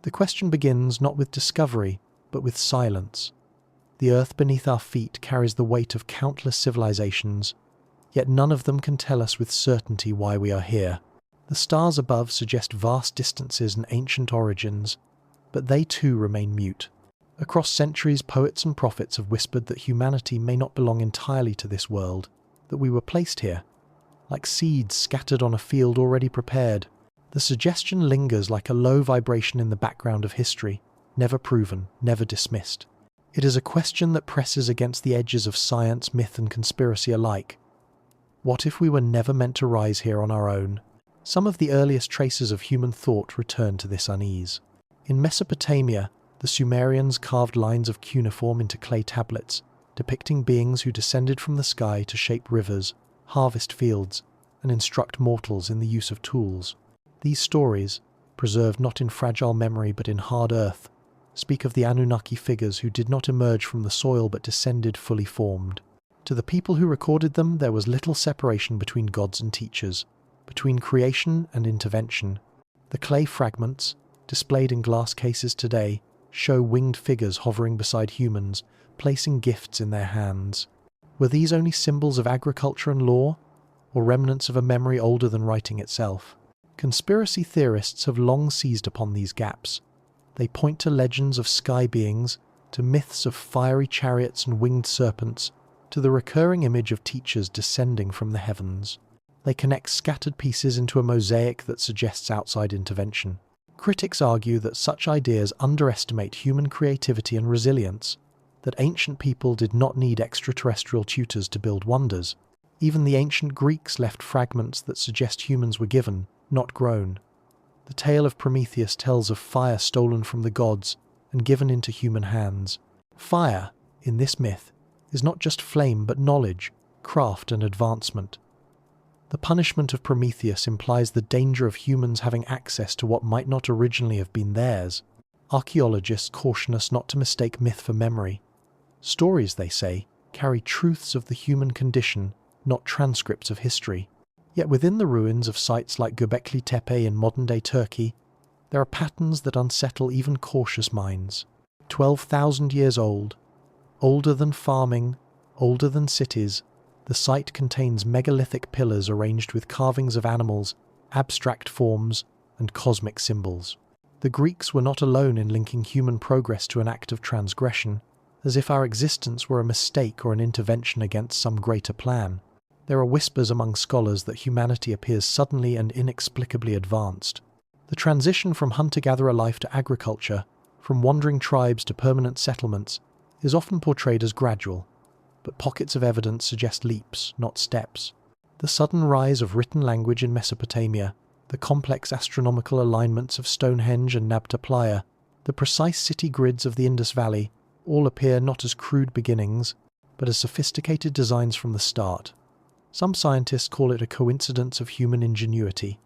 The question begins not with discovery, but with silence. The earth beneath our feet carries the weight of countless civilizations, yet none of them can tell us with certainty why we are here. The stars above suggest vast distances and ancient origins, but they too remain mute. Across centuries, poets and prophets have whispered that humanity may not belong entirely to this world, that we were placed here, like seeds scattered on a field already prepared. The suggestion lingers like a low vibration in the background of history, never proven, never dismissed. It is a question that presses against the edges of science, myth, and conspiracy alike. What if we were never meant to rise here on our own? Some of the earliest traces of human thought return to this unease. In Mesopotamia, the Sumerians carved lines of cuneiform into clay tablets, depicting beings who descended from the sky to shape rivers, harvest fields, and instruct mortals in the use of tools. These stories, preserved not in fragile memory but in hard earth, speak of the Anunnaki figures who did not emerge from the soil but descended fully formed. To the people who recorded them, there was little separation between gods and teachers, between creation and intervention. The clay fragments, displayed in glass cases today, show winged figures hovering beside humans, placing gifts in their hands. Were these only symbols of agriculture and law, or remnants of a memory older than writing itself? Conspiracy theorists have long seized upon these gaps. They point to legends of sky beings, to myths of fiery chariots and winged serpents, to the recurring image of teachers descending from the heavens. They connect scattered pieces into a mosaic that suggests outside intervention. Critics argue that such ideas underestimate human creativity and resilience, that ancient people did not need extraterrestrial tutors to build wonders. Even the ancient Greeks left fragments that suggest humans were given, not grown. The tale of Prometheus tells of fire stolen from the gods and given into human hands. Fire, in this myth, is not just flame but knowledge, craft and advancement. The punishment of Prometheus implies the danger of humans having access to what might not originally have been theirs. Archaeologists caution us not to mistake myth for memory. Stories, they say, carry truths of the human condition, not transcripts of history. Yet within the ruins of sites like Göbekli Tepe in modern-day Turkey, there are patterns that unsettle even cautious minds. 12,000 years old, older than farming, older than cities, the site contains megalithic pillars arranged with carvings of animals, abstract forms, and cosmic symbols. The Greeks were not alone in linking human progress to an act of transgression, as if our existence were a mistake or an intervention against some greater plan. There are whispers among scholars that humanity appears suddenly and inexplicably advanced. The transition from hunter-gatherer life to agriculture, from wandering tribes to permanent settlements, is often portrayed as gradual, but pockets of evidence suggest leaps, not steps. The sudden rise of written language in Mesopotamia, the complex astronomical alignments of Stonehenge and Nabta Playa, the precise city grids of the Indus Valley, all appear not as crude beginnings, but as sophisticated designs from the start. Some scientists call it a coincidence of human ingenuity,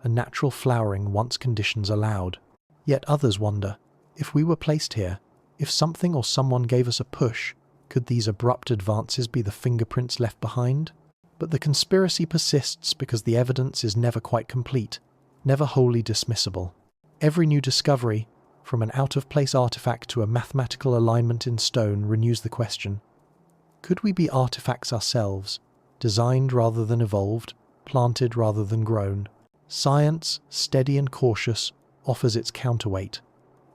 a natural flowering once conditions allowed. Yet others wonder, if we were placed here, if something or someone gave us a push, could these abrupt advances be the fingerprints left behind? But the conspiracy persists because the evidence is never quite complete, never wholly dismissible. Every new discovery, from an out-of-place artifact to a mathematical alignment in stone, renews the question. Could we be artifacts ourselves, designed rather than evolved, planted rather than grown? Science, steady and cautious, offers its counterweight.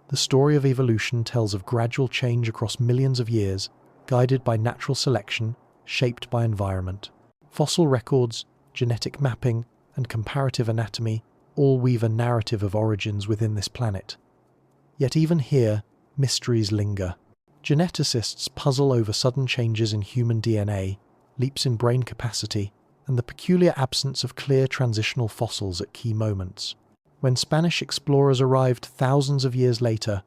The story of evolution tells of gradual change across millions of years, guided by natural selection, shaped by environment. Fossil records, genetic mapping, and comparative anatomy all weave a narrative of origins within this planet. Yet even here, mysteries linger. Geneticists puzzle over sudden changes in human DNA, leaps in brain capacity, and the peculiar absence of clear transitional fossils at key moments. When Spanish explorers arrived thousands of years later,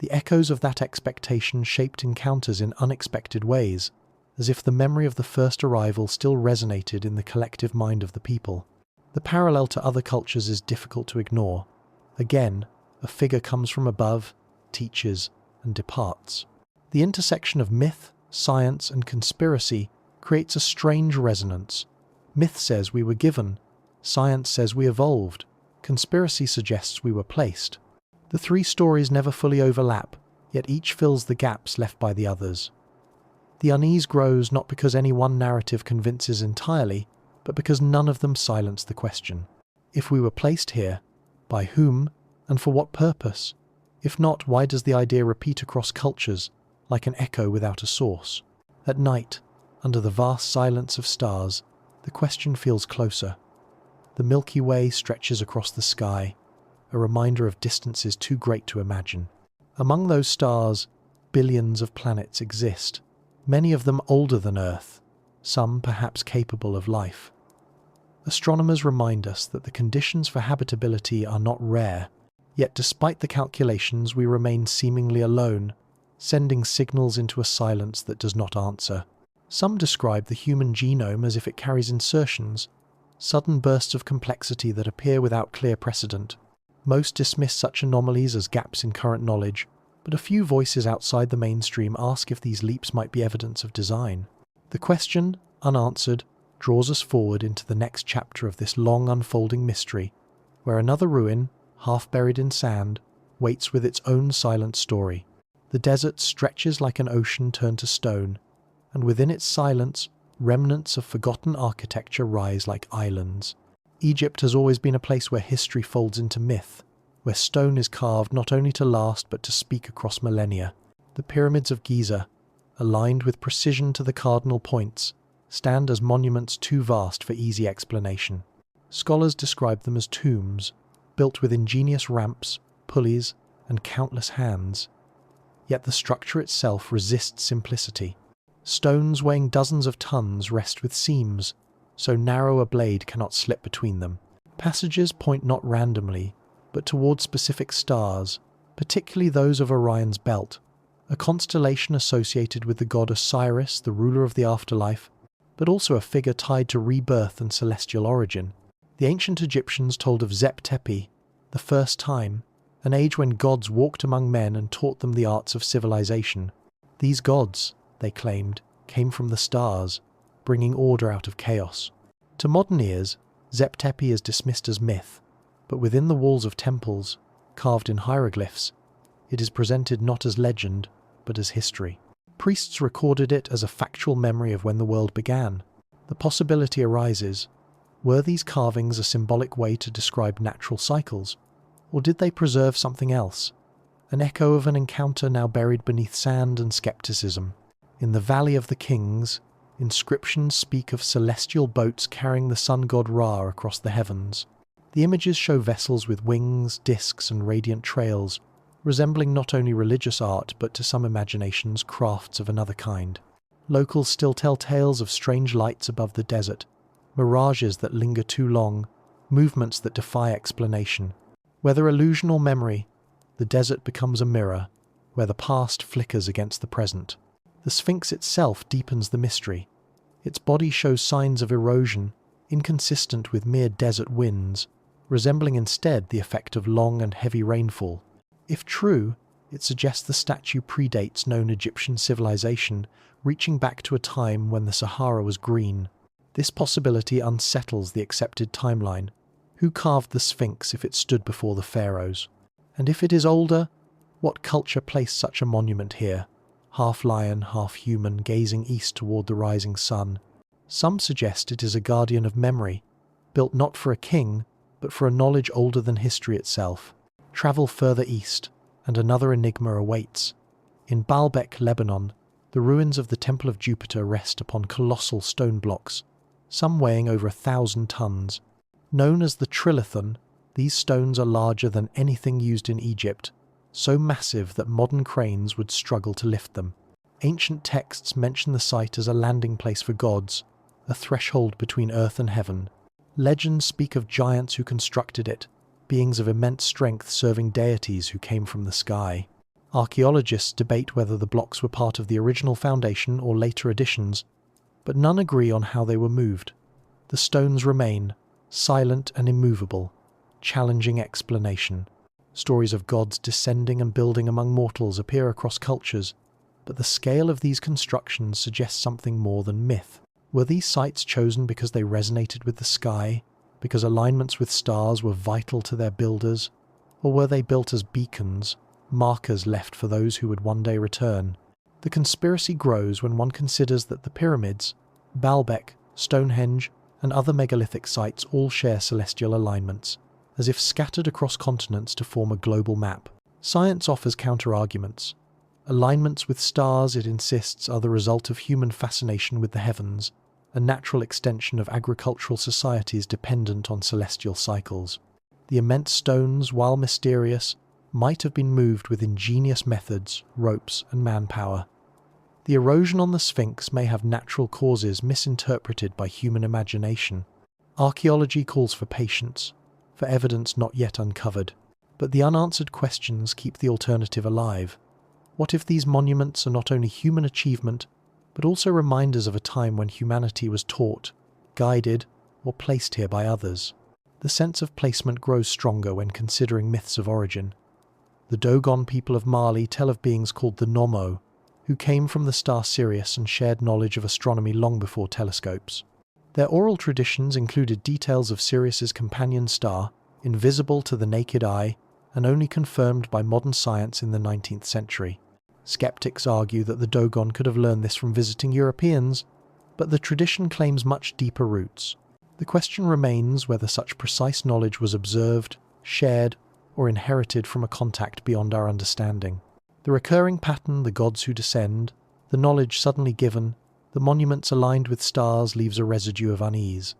the echoes of that expectation shaped encounters in unexpected ways, as if the memory of the first arrival still resonated in the collective mind of the people. The parallel to other cultures is difficult to ignore. Again, a figure comes from above, teaches, and departs. The intersection of myth, science, and conspiracy creates a strange resonance. Myth says we were given, science says we evolved, conspiracy suggests we were placed. The three stories never fully overlap, yet each fills the gaps left by the others. The unease grows not because any one narrative convinces entirely, but because none of them silence the question. If we were placed here, by whom and for what purpose? If not, why does the idea repeat across cultures, like an echo without a source? At night, under the vast silence of stars, the question feels closer. The Milky Way stretches across the sky, a reminder of distances too great to imagine. Among those stars, billions of planets exist, many of them older than Earth, some perhaps capable of life. Astronomers remind us that the conditions for habitability are not rare, yet despite the calculations we remain seemingly alone, sending signals into a silence that does not answer. Some describe the human genome as if it carries insertions, sudden bursts of complexity that appear without clear precedent. Most dismiss such anomalies as gaps in current knowledge, but a few voices outside the mainstream ask if these leaps might be evidence of design. The question, unanswered, draws us forward into the next chapter of this long unfolding mystery, where another ruin, half buried in sand, waits with its own silent story. The desert stretches like an ocean turned to stone, and within its silence, remnants of forgotten architecture rise like islands. Egypt has always been a place where history folds into myth, where stone is carved not only to last but to speak across millennia. The pyramids of Giza, aligned with precision to the cardinal points, stand as monuments too vast for easy explanation. Scholars describe them as tombs, built with ingenious ramps, pulleys, and countless hands. Yet the structure itself resists simplicity. Stones weighing dozens of tons rest with seams, so narrow a blade cannot slip between them. Passages point not randomly, but toward specific stars, particularly those of Orion's belt, a constellation associated with the god Osiris, the ruler of the afterlife, but also a figure tied to rebirth and celestial origin. The ancient Egyptians told of Zep Tepi, the first time, an age when gods walked among men and taught them the arts of civilization. These gods, they claimed, came from the stars, bringing order out of chaos. To modern ears, Zep Tepi is dismissed as myth, but within the walls of temples, carved in hieroglyphs, it is presented not as legend, but as history. Priests recorded it as a factual memory of when the world began. The possibility arises, were these carvings a symbolic way to describe natural cycles, or did they preserve something else? An echo of an encounter now buried beneath sand and skepticism. In the Valley of the Kings, inscriptions speak of celestial boats carrying the sun god Ra across the heavens. The images show vessels with wings, discs, and radiant trails, resembling not only religious art but to some imaginations crafts of another kind. Locals still tell tales of strange lights above the desert, mirages that linger too long, movements that defy explanation. Whether illusion or memory, the desert becomes a mirror, where the past flickers against the present. The Sphinx itself deepens the mystery. Its body shows signs of erosion, inconsistent with mere desert winds, resembling instead the effect of long and heavy rainfall. If true, it suggests the statue predates known Egyptian civilization, reaching back to a time when the Sahara was green. This possibility unsettles the accepted timeline. Who carved the Sphinx if it stood before the pharaohs? And if it is older, what culture placed such a monument here? Half lion, half human, gazing east toward the rising sun. Some suggest it is a guardian of memory, built not for a king, but for a knowledge older than history itself. Travel further east, and another enigma awaits. In Baalbek, Lebanon, the ruins of the Temple of Jupiter rest upon colossal stone blocks, some weighing over 1,000 tons. Known as the trilithon, these stones are larger than anything used in Egypt, so massive that modern cranes would struggle to lift them. Ancient texts mention the site as a landing place for gods, a threshold between earth and heaven. Legends speak of giants who constructed it, beings of immense strength serving deities who came from the sky. Archaeologists debate whether the blocks were part of the original foundation or later additions, but none agree on how they were moved. The stones remain, silent and immovable, challenging explanation. Stories of gods descending and building among mortals appear across cultures, but the scale of these constructions suggests something more than myth. Were these sites chosen because they resonated with the sky, because alignments with stars were vital to their builders, Or were they built as beacons, markers left for those who would one day return? The conspiracy grows when one considers that the pyramids, Baalbek, Stonehenge, and other megalithic sites all share celestial alignments, as if scattered across continents to form a global map. Science offers counter-arguments. Alignments with stars, it insists, are the result of human fascination with the heavens, a natural extension of agricultural societies dependent on celestial cycles. The immense stones, while mysterious, might have been moved with ingenious methods, ropes, and manpower. The erosion on the Sphinx may have natural causes misinterpreted by human imagination. Archaeology calls for patience, for evidence not yet uncovered. But the unanswered questions keep the alternative alive. What if these monuments are not only human achievement, but also reminders of a time when humanity was taught, guided, or placed here by others? The sense of placement grows stronger when considering myths of origin. The Dogon people of Mali tell of beings called the Nommo, who came from the star Sirius and shared knowledge of astronomy long before telescopes. Their oral traditions included details of Sirius's companion star, invisible to the naked eye, and only confirmed by modern science in the 19th century. Skeptics argue that the Dogon could have learned this from visiting Europeans, but the tradition claims much deeper roots. The question remains whether such precise knowledge was observed, shared, or inherited from a contact beyond our understanding. The recurring pattern, the gods who descend, the knowledge suddenly given, the monuments aligned with stars leaves a residue of unease.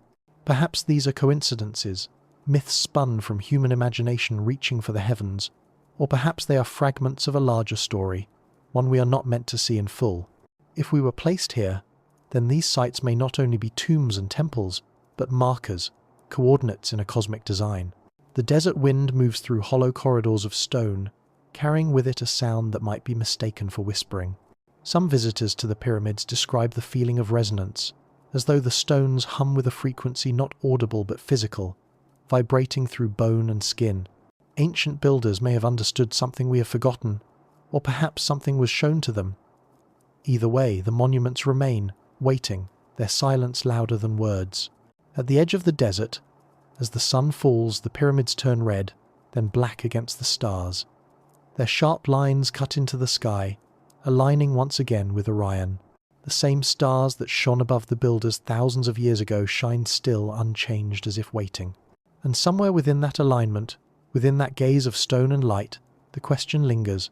Perhaps these are coincidences, myths spun from human imagination reaching for the heavens, or perhaps they are fragments of a larger story, one we are not meant to see in full. If we were placed here, then these sites may not only be tombs and temples, but markers, coordinates in a cosmic design. The desert wind moves through hollow corridors of stone, carrying with it a sound that might be mistaken for whispering. Some visitors to the pyramids describe the feeling of resonance, as though the stones hum with a frequency not audible but physical, vibrating through bone and skin. Ancient builders may have understood something we have forgotten, or perhaps something was shown to them. Either way, the monuments remain, waiting, their silence louder than words. At the edge of the desert, as the sun falls, the pyramids turn red, then black against the stars. Their sharp lines cut into the sky, aligning once again with Orion. The same stars that shone above the builders thousands of years ago shine still, unchanged, as if waiting. And somewhere within that alignment, within that gaze of stone and light, the question lingers: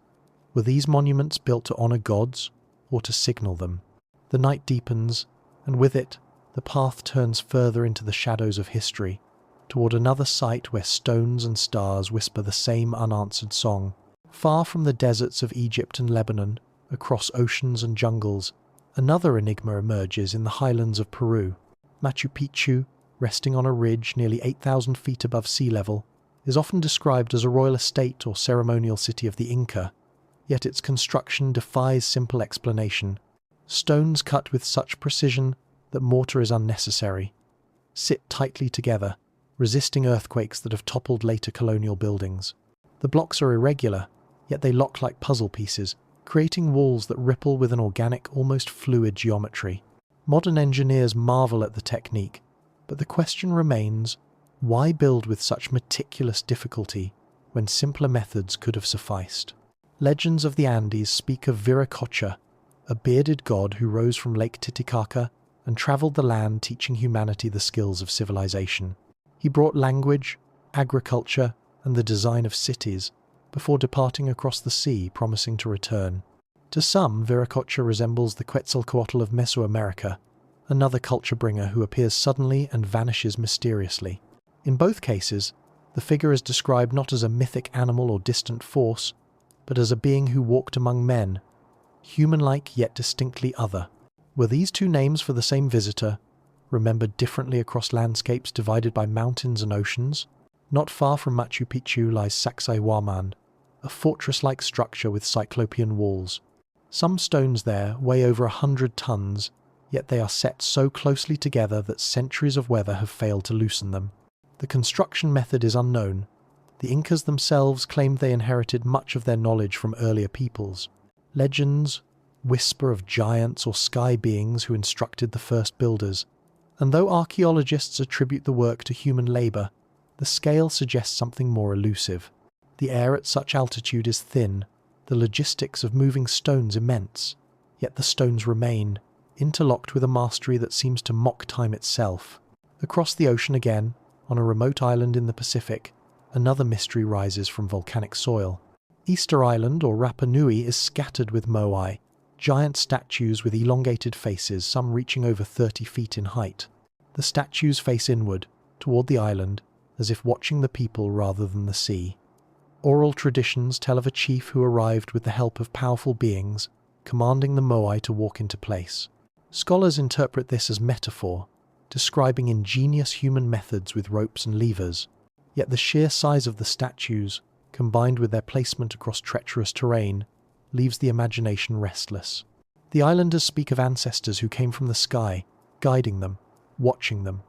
were these monuments built to honour gods, or to signal them? The night deepens, and with it, the path turns further into the shadows of history, toward another site where stones and stars whisper the same unanswered song. Far from the deserts of Egypt and Lebanon, across oceans and jungles, another enigma emerges in the highlands of Peru. Machu Picchu, resting on a ridge nearly 8,000 feet above sea level, is often described as a royal estate or ceremonial city of the Inca, yet its construction defies simple explanation. Stones cut with such precision that mortar is unnecessary sit tightly together, resisting earthquakes that have toppled later colonial buildings. The blocks are irregular, yet they lock like puzzle pieces, creating walls that ripple with an organic, almost fluid geometry. Modern engineers marvel at the technique, but the question remains: why build with such meticulous difficulty when simpler methods could have sufficed? Legends of the Andes speak of Viracocha, a bearded god who rose from Lake Titicaca and travelled the land teaching humanity the skills of civilization. He brought language, agriculture, and the design of cities, before departing across the sea, promising to return. To some, Viracocha resembles the Quetzalcoatl of Mesoamerica, another culture bringer who appears suddenly and vanishes mysteriously. In both cases, the figure is described not as a mythic animal or distant force, but as a being who walked among men, human-like yet distinctly other. Were these two names for the same visitor, remembered differently across landscapes divided by mountains and oceans? Not far from Machu Picchu lies Sacsayhuaman, a fortress-like structure with cyclopean walls. Some stones there weigh over 100 tons, yet they are set so closely together that centuries of weather have failed to loosen them. The construction method is unknown. The Incas themselves claimed they inherited much of their knowledge from earlier peoples. Legends whisper of giants or sky beings who instructed the first builders, and though archaeologists attribute the work to human labour, the scale suggests something more elusive. The air at such altitude is thin, the logistics of moving stones immense, yet the stones remain, interlocked with a mastery that seems to mock time itself. Across the ocean again, on a remote island in the Pacific, another mystery rises from volcanic soil. Easter Island, or Rapa Nui, is scattered with moai, giant statues with elongated faces, some reaching over 30 feet in height. The statues face inward, toward the island, as if watching the people rather than the sea. Oral traditions tell of a chief who arrived with the help of powerful beings, commanding the moai to walk into place. Scholars interpret this as metaphor, describing ingenious human methods with ropes and levers. Yet the sheer size of the statues, combined with their placement across treacherous terrain, leaves the imagination restless. The islanders speak of ancestors who came from the sky, guiding them, watching them.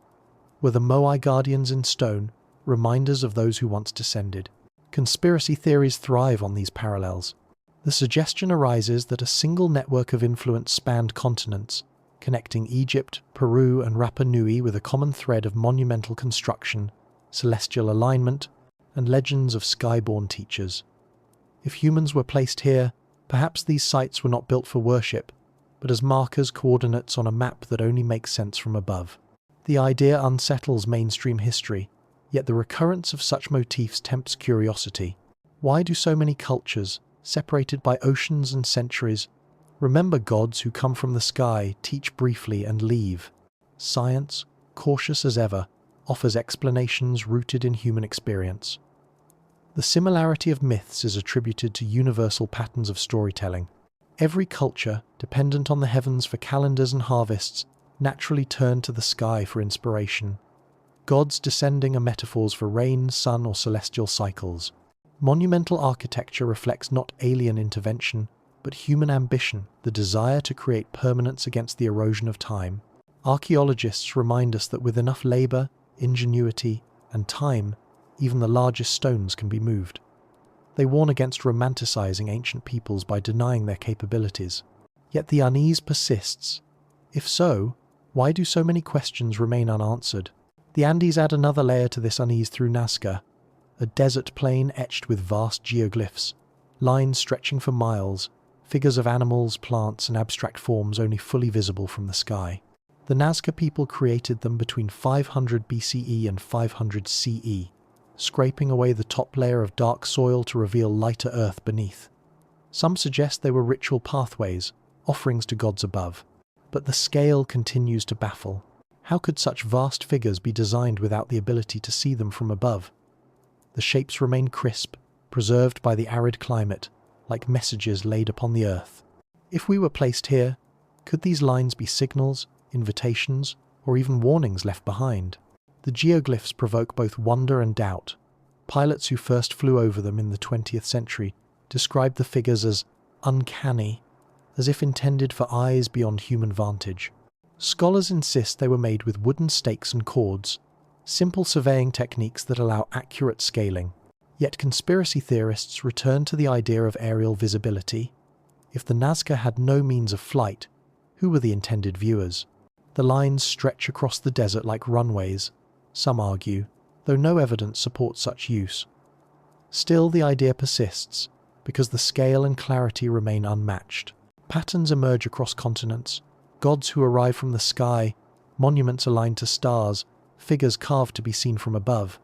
Were the moai guardians in stone, reminders of those who once descended? Conspiracy theories thrive on these parallels. The suggestion arises that a single network of influence spanned continents, connecting Egypt, Peru, and Rapa Nui with a common thread of monumental construction, celestial alignment, and legends of skyborn teachers. If humans were placed here, perhaps these sites were not built for worship, but as markers, coordinates on a map that only makes sense from above. The idea unsettles mainstream history, yet the recurrence of such motifs tempts curiosity. Why do so many cultures, separated by oceans and centuries, remember gods who come from the sky, teach briefly, and leave? Science, cautious as ever, offers explanations rooted in human experience. The similarity of myths is attributed to universal patterns of storytelling. Every culture, dependent on the heavens for calendars and harvests, naturally turned to the sky for inspiration. Gods descending are metaphors for rain, sun, or celestial cycles. Monumental architecture reflects not alien intervention, but human ambition, the desire to create permanence against the erosion of time. Archaeologists remind us that with enough labour, ingenuity, and time, even the largest stones can be moved. They warn against romanticising ancient peoples by denying their capabilities. Yet the unease persists. If so, why do so many questions remain unanswered? The Andes add another layer to this unease through Nazca, a desert plain etched with vast geoglyphs, lines stretching for miles, figures of animals, plants, and abstract forms only fully visible from the sky. The Nazca people created them between 500 BCE and 500 CE, scraping away the top layer of dark soil to reveal lighter earth beneath. Some suggest they were ritual pathways, offerings to gods above. But the scale continues to baffle. How could such vast figures be designed without the ability to see them from above? The shapes remain crisp, preserved by the arid climate, like messages laid upon the earth. If we were placed here, could these lines be signals, invitations, or even warnings left behind? The geoglyphs provoke both wonder and doubt. Pilots who first flew over them in the 20th century described the figures as uncanny, as if intended for eyes beyond human vantage. Scholars insist they were made with wooden stakes and cords, simple surveying techniques that allow accurate scaling. Yet conspiracy theorists return to the idea of aerial visibility. If the Nazca had no means of flight, who were the intended viewers? The lines stretch across the desert like runways, some argue, though no evidence supports such use. Still, the idea persists, because the scale and clarity remain unmatched. Patterns emerge across continents, gods who arrive from the sky, monuments aligned to stars, figures carved to be seen from above.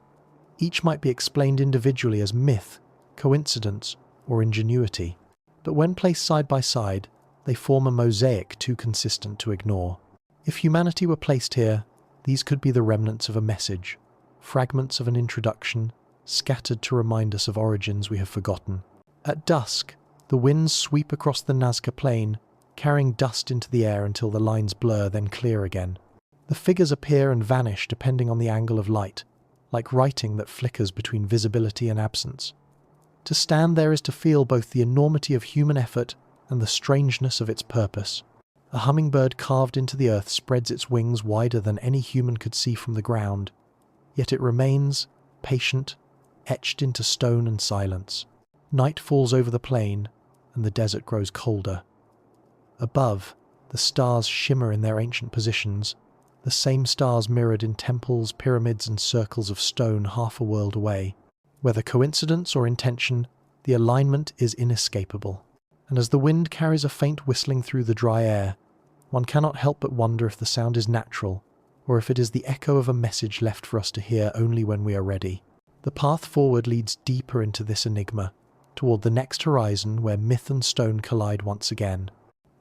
Each might be explained individually as myth, coincidence, or ingenuity. But when placed side by side, they form a mosaic too consistent to ignore. If humanity were placed here, these could be the remnants of a message, fragments of an introduction, scattered to remind us of origins we have forgotten. At dusk, the winds sweep across the Nazca plain, carrying dust into the air until the lines blur, then clear again. The figures appear and vanish depending on the angle of light, like writing that flickers between visibility and absence. To stand there is to feel both the enormity of human effort and the strangeness of its purpose. A hummingbird carved into the earth spreads its wings wider than any human could see from the ground, yet it remains, patient, etched into stone and silence. Night falls over the plain, and the desert grows colder. Above, the stars shimmer in their ancient positions, the same stars mirrored in temples, pyramids, and circles of stone half a world away. Whether coincidence or intention, the alignment is inescapable. And as the wind carries a faint whistling through the dry air, one cannot help but wonder if the sound is natural, or if it is the echo of a message left for us to hear only when we are ready. The path forward leads deeper into this enigma, toward the next horizon where myth and stone collide once again.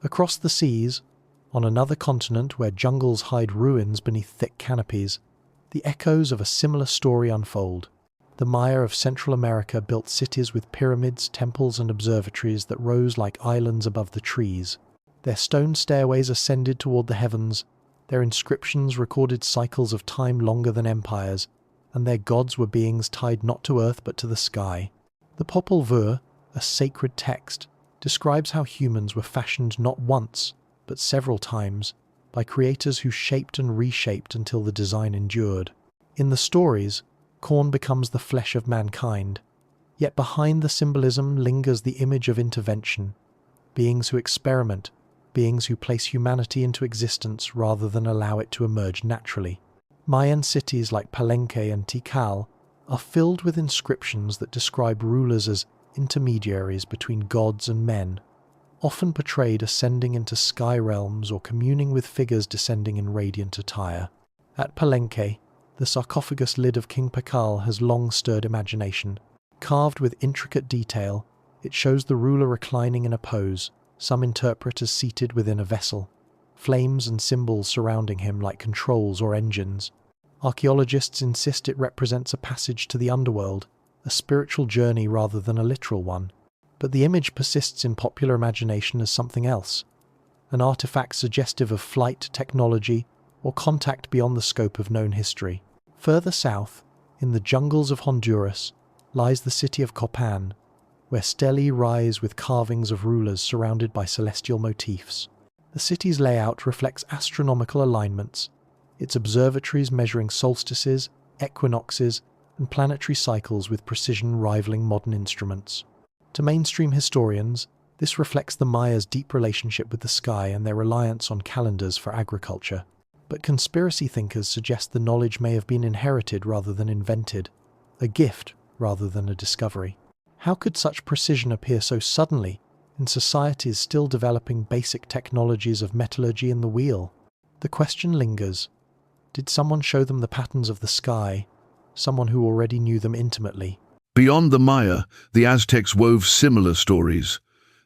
Across the seas, on another continent where jungles hide ruins beneath thick canopies, the echoes of a similar story unfold. The Maya of Central America built cities with pyramids, temples, and observatories that rose like islands above the trees. Their stone stairways ascended toward the heavens, their inscriptions recorded cycles of time longer than empires, and their gods were beings tied not to earth but to the sky. The Popol Vuh, a sacred text, describes how humans were fashioned not once, but several times, by creators who shaped and reshaped until the design endured. In the stories, corn becomes the flesh of mankind, yet behind the symbolism lingers the image of intervention, beings who experiment, beings who place humanity into existence rather than allow it to emerge naturally. Mayan cities like Palenque and Tikal are filled with inscriptions that describe rulers as intermediaries between gods and men, often portrayed ascending into sky realms or communing with figures descending in radiant attire. At Palenque, the sarcophagus lid of King Pakal has long stirred imagination. Carved with intricate detail, it shows the ruler reclining in a pose, some interpret as seated within a vessel, flames and symbols surrounding him like controls or engines. Archaeologists insist it represents a passage to the underworld, a spiritual journey rather than a literal one. But the image persists in popular imagination as something else, an artifact suggestive of flight, technology, or contact beyond the scope of known history. Further south, in the jungles of Honduras, lies the city of Copan, where stelae rise with carvings of rulers surrounded by celestial motifs. The city's layout reflects astronomical alignments, its observatories measuring solstices, equinoxes, and planetary cycles with precision rivaling modern instruments. To mainstream historians, this reflects the Mayas' deep relationship with the sky and their reliance on calendars for agriculture. But conspiracy thinkers suggest the knowledge may have been inherited rather than invented, a gift rather than a discovery. How could such precision appear so suddenly in societies still developing basic technologies of metallurgy and the wheel? The question lingers. Did someone show them the patterns of the sky, someone who already knew them intimately? Beyond the Maya, the Aztecs wove similar stories.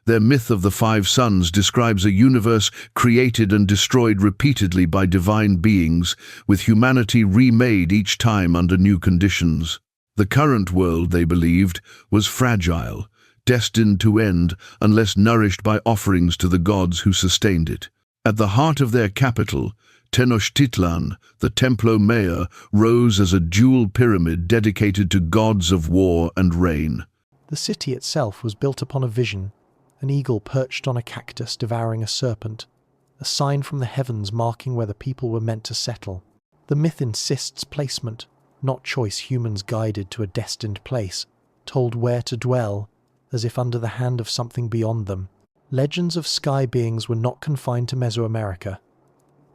Their myth of the five suns describes a universe created and destroyed repeatedly by divine beings, with humanity remade each time under new conditions. The current world, they believed, was fragile, destined to end unless nourished by offerings to the gods who sustained it. At the heart of their capital, Tenochtitlan, the Templo Mayor, rose as a dual pyramid dedicated to gods of war and rain. The city itself was built upon a vision, an eagle perched on a cactus devouring a serpent, a sign from the heavens marking where the people were meant to settle. The myth insists placement, not choice, humans guided to a destined place, told where to dwell, as if under the hand of something beyond them. Legends of sky beings were not confined to Mesoamerica.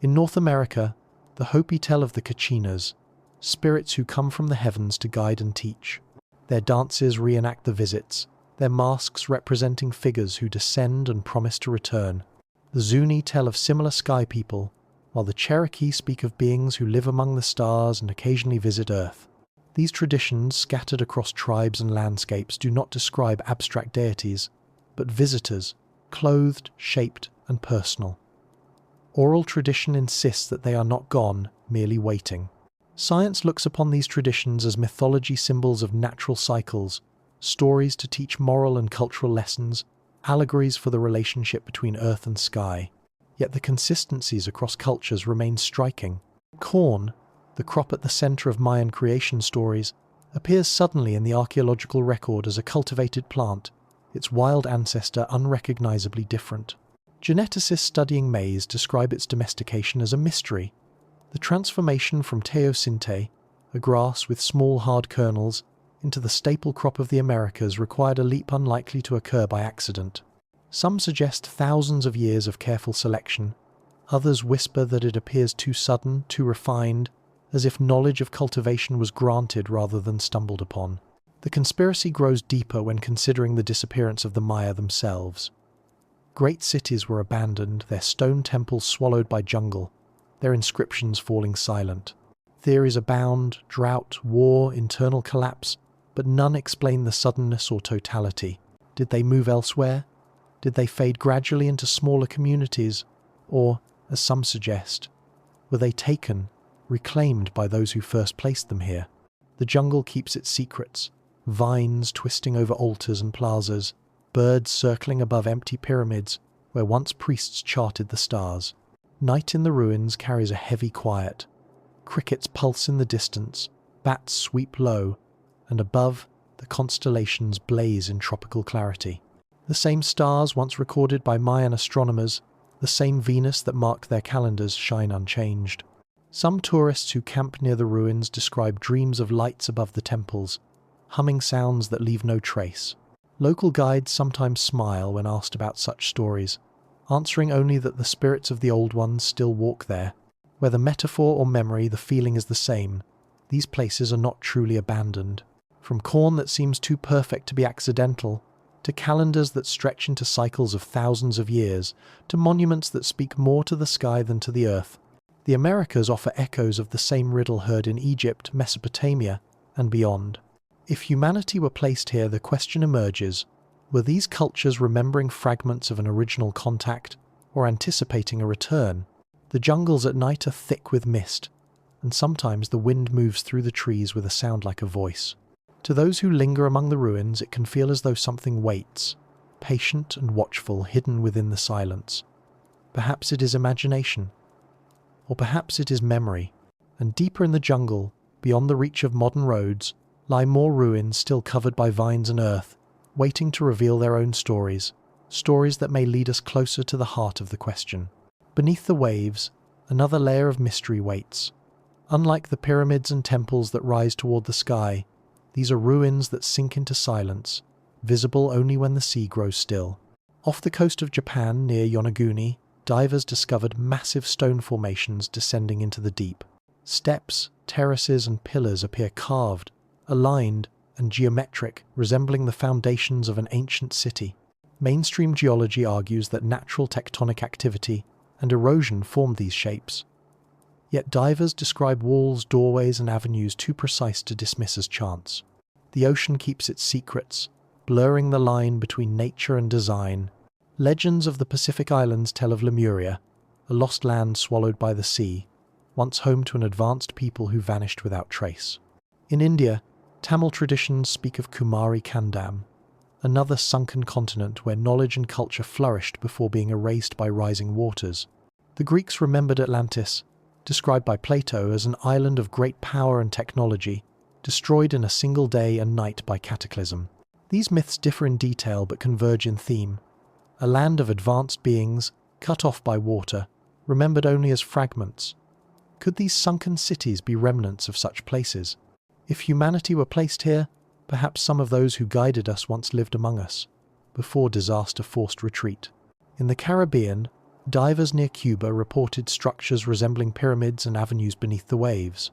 In North America, the Hopi tell of the Kachinas, spirits who come from the heavens to guide and teach. Their dances reenact the visits, their masks representing figures who descend and promise to return. The Zuni tell of similar sky people, while the Cherokee speak of beings who live among the stars and occasionally visit Earth. These traditions, scattered across tribes and landscapes, do not describe abstract deities, but visitors, clothed, shaped, and personal. Oral tradition insists that they are not gone, merely waiting. Science looks upon these traditions as mythology symbols of natural cycles, stories to teach moral and cultural lessons, allegories for the relationship between earth and sky. Yet the consistencies across cultures remain striking. Corn, the crop at the center of Mayan creation stories, appears suddenly in the archaeological record as a cultivated plant, its wild ancestor unrecognizably different. Geneticists studying maize describe its domestication as a mystery. The transformation from teosinte, a grass with small hard kernels, into the staple crop of the Americas required a leap unlikely to occur by accident. Some suggest thousands of years of careful selection. Others whisper that it appears too sudden, too refined, as if knowledge of cultivation was granted rather than stumbled upon. The conspiracy grows deeper when considering the disappearance of the Maya themselves. Great cities were abandoned, their stone temples swallowed by jungle, their inscriptions falling silent. Theories abound: drought, war, internal collapse, but none explain the suddenness or totality. Did they move elsewhere? Did they fade gradually into smaller communities? Or, as some suggest, were they taken, reclaimed by those who first placed them here? The jungle keeps its secrets: vines twisting over altars and plazas, birds circling above empty pyramids where once priests charted the stars. Night in the ruins carries a heavy quiet. Crickets pulse in the distance, bats sweep low, and above, the constellations blaze in tropical clarity. The same stars once recorded by Mayan astronomers, the same Venus that marked their calendars, shine unchanged. Some tourists who camp near the ruins describe dreams of lights above the temples, humming sounds that leave no trace. Local guides sometimes smile when asked about such stories, answering only that the spirits of the old ones still walk there. Whether metaphor or memory, the feeling is the same. These places are not truly abandoned. From corn that seems too perfect to be accidental, to calendars that stretch into cycles of thousands of years, to monuments that speak more to the sky than to the earth, the Americas offer echoes of the same riddle heard in Egypt, Mesopotamia, and beyond. If humanity were placed here, the question emerges: were these cultures remembering fragments of an original contact, or anticipating a return? The jungles at night are thick with mist, and sometimes the wind moves through the trees with a sound like a voice. To those who linger among the ruins, it can feel as though something waits, patient and watchful, hidden within the silence. Perhaps it is imagination, or perhaps it is memory. And deeper in the jungle, beyond the reach of modern roads, lie more ruins still covered by vines and earth, waiting to reveal their own stories, stories that may lead us closer to the heart of the question. Beneath the waves, another layer of mystery waits. Unlike the pyramids and temples that rise toward the sky, these are ruins that sink into silence, visible only when the sea grows still. Off the coast of Japan, near Yonaguni, divers discovered massive stone formations descending into the deep. Steps, terraces, and pillars appear carved, aligned, and geometric, resembling the foundations of an ancient city. Mainstream geology argues that natural tectonic activity and erosion formed these shapes. Yet divers describe walls, doorways, and avenues too precise to dismiss as chance. The ocean keeps its secrets, blurring the line between nature and design. Legends of the Pacific Islands tell of Lemuria, a lost land swallowed by the sea, once home to an advanced people who vanished without trace. In India, Tamil traditions speak of Kumari Kandam, another sunken continent where knowledge and culture flourished before being erased by rising waters. The Greeks remembered Atlantis, described by Plato as an island of great power and technology, destroyed in a single day and night by cataclysm. These myths differ in detail but converge in theme. A land of advanced beings, cut off by water, remembered only as fragments. Could these sunken cities be remnants of such places? If humanity were placed here, perhaps some of those who guided us once lived among us, before disaster forced retreat. In the Caribbean, divers near Cuba reported structures resembling pyramids and avenues beneath the waves.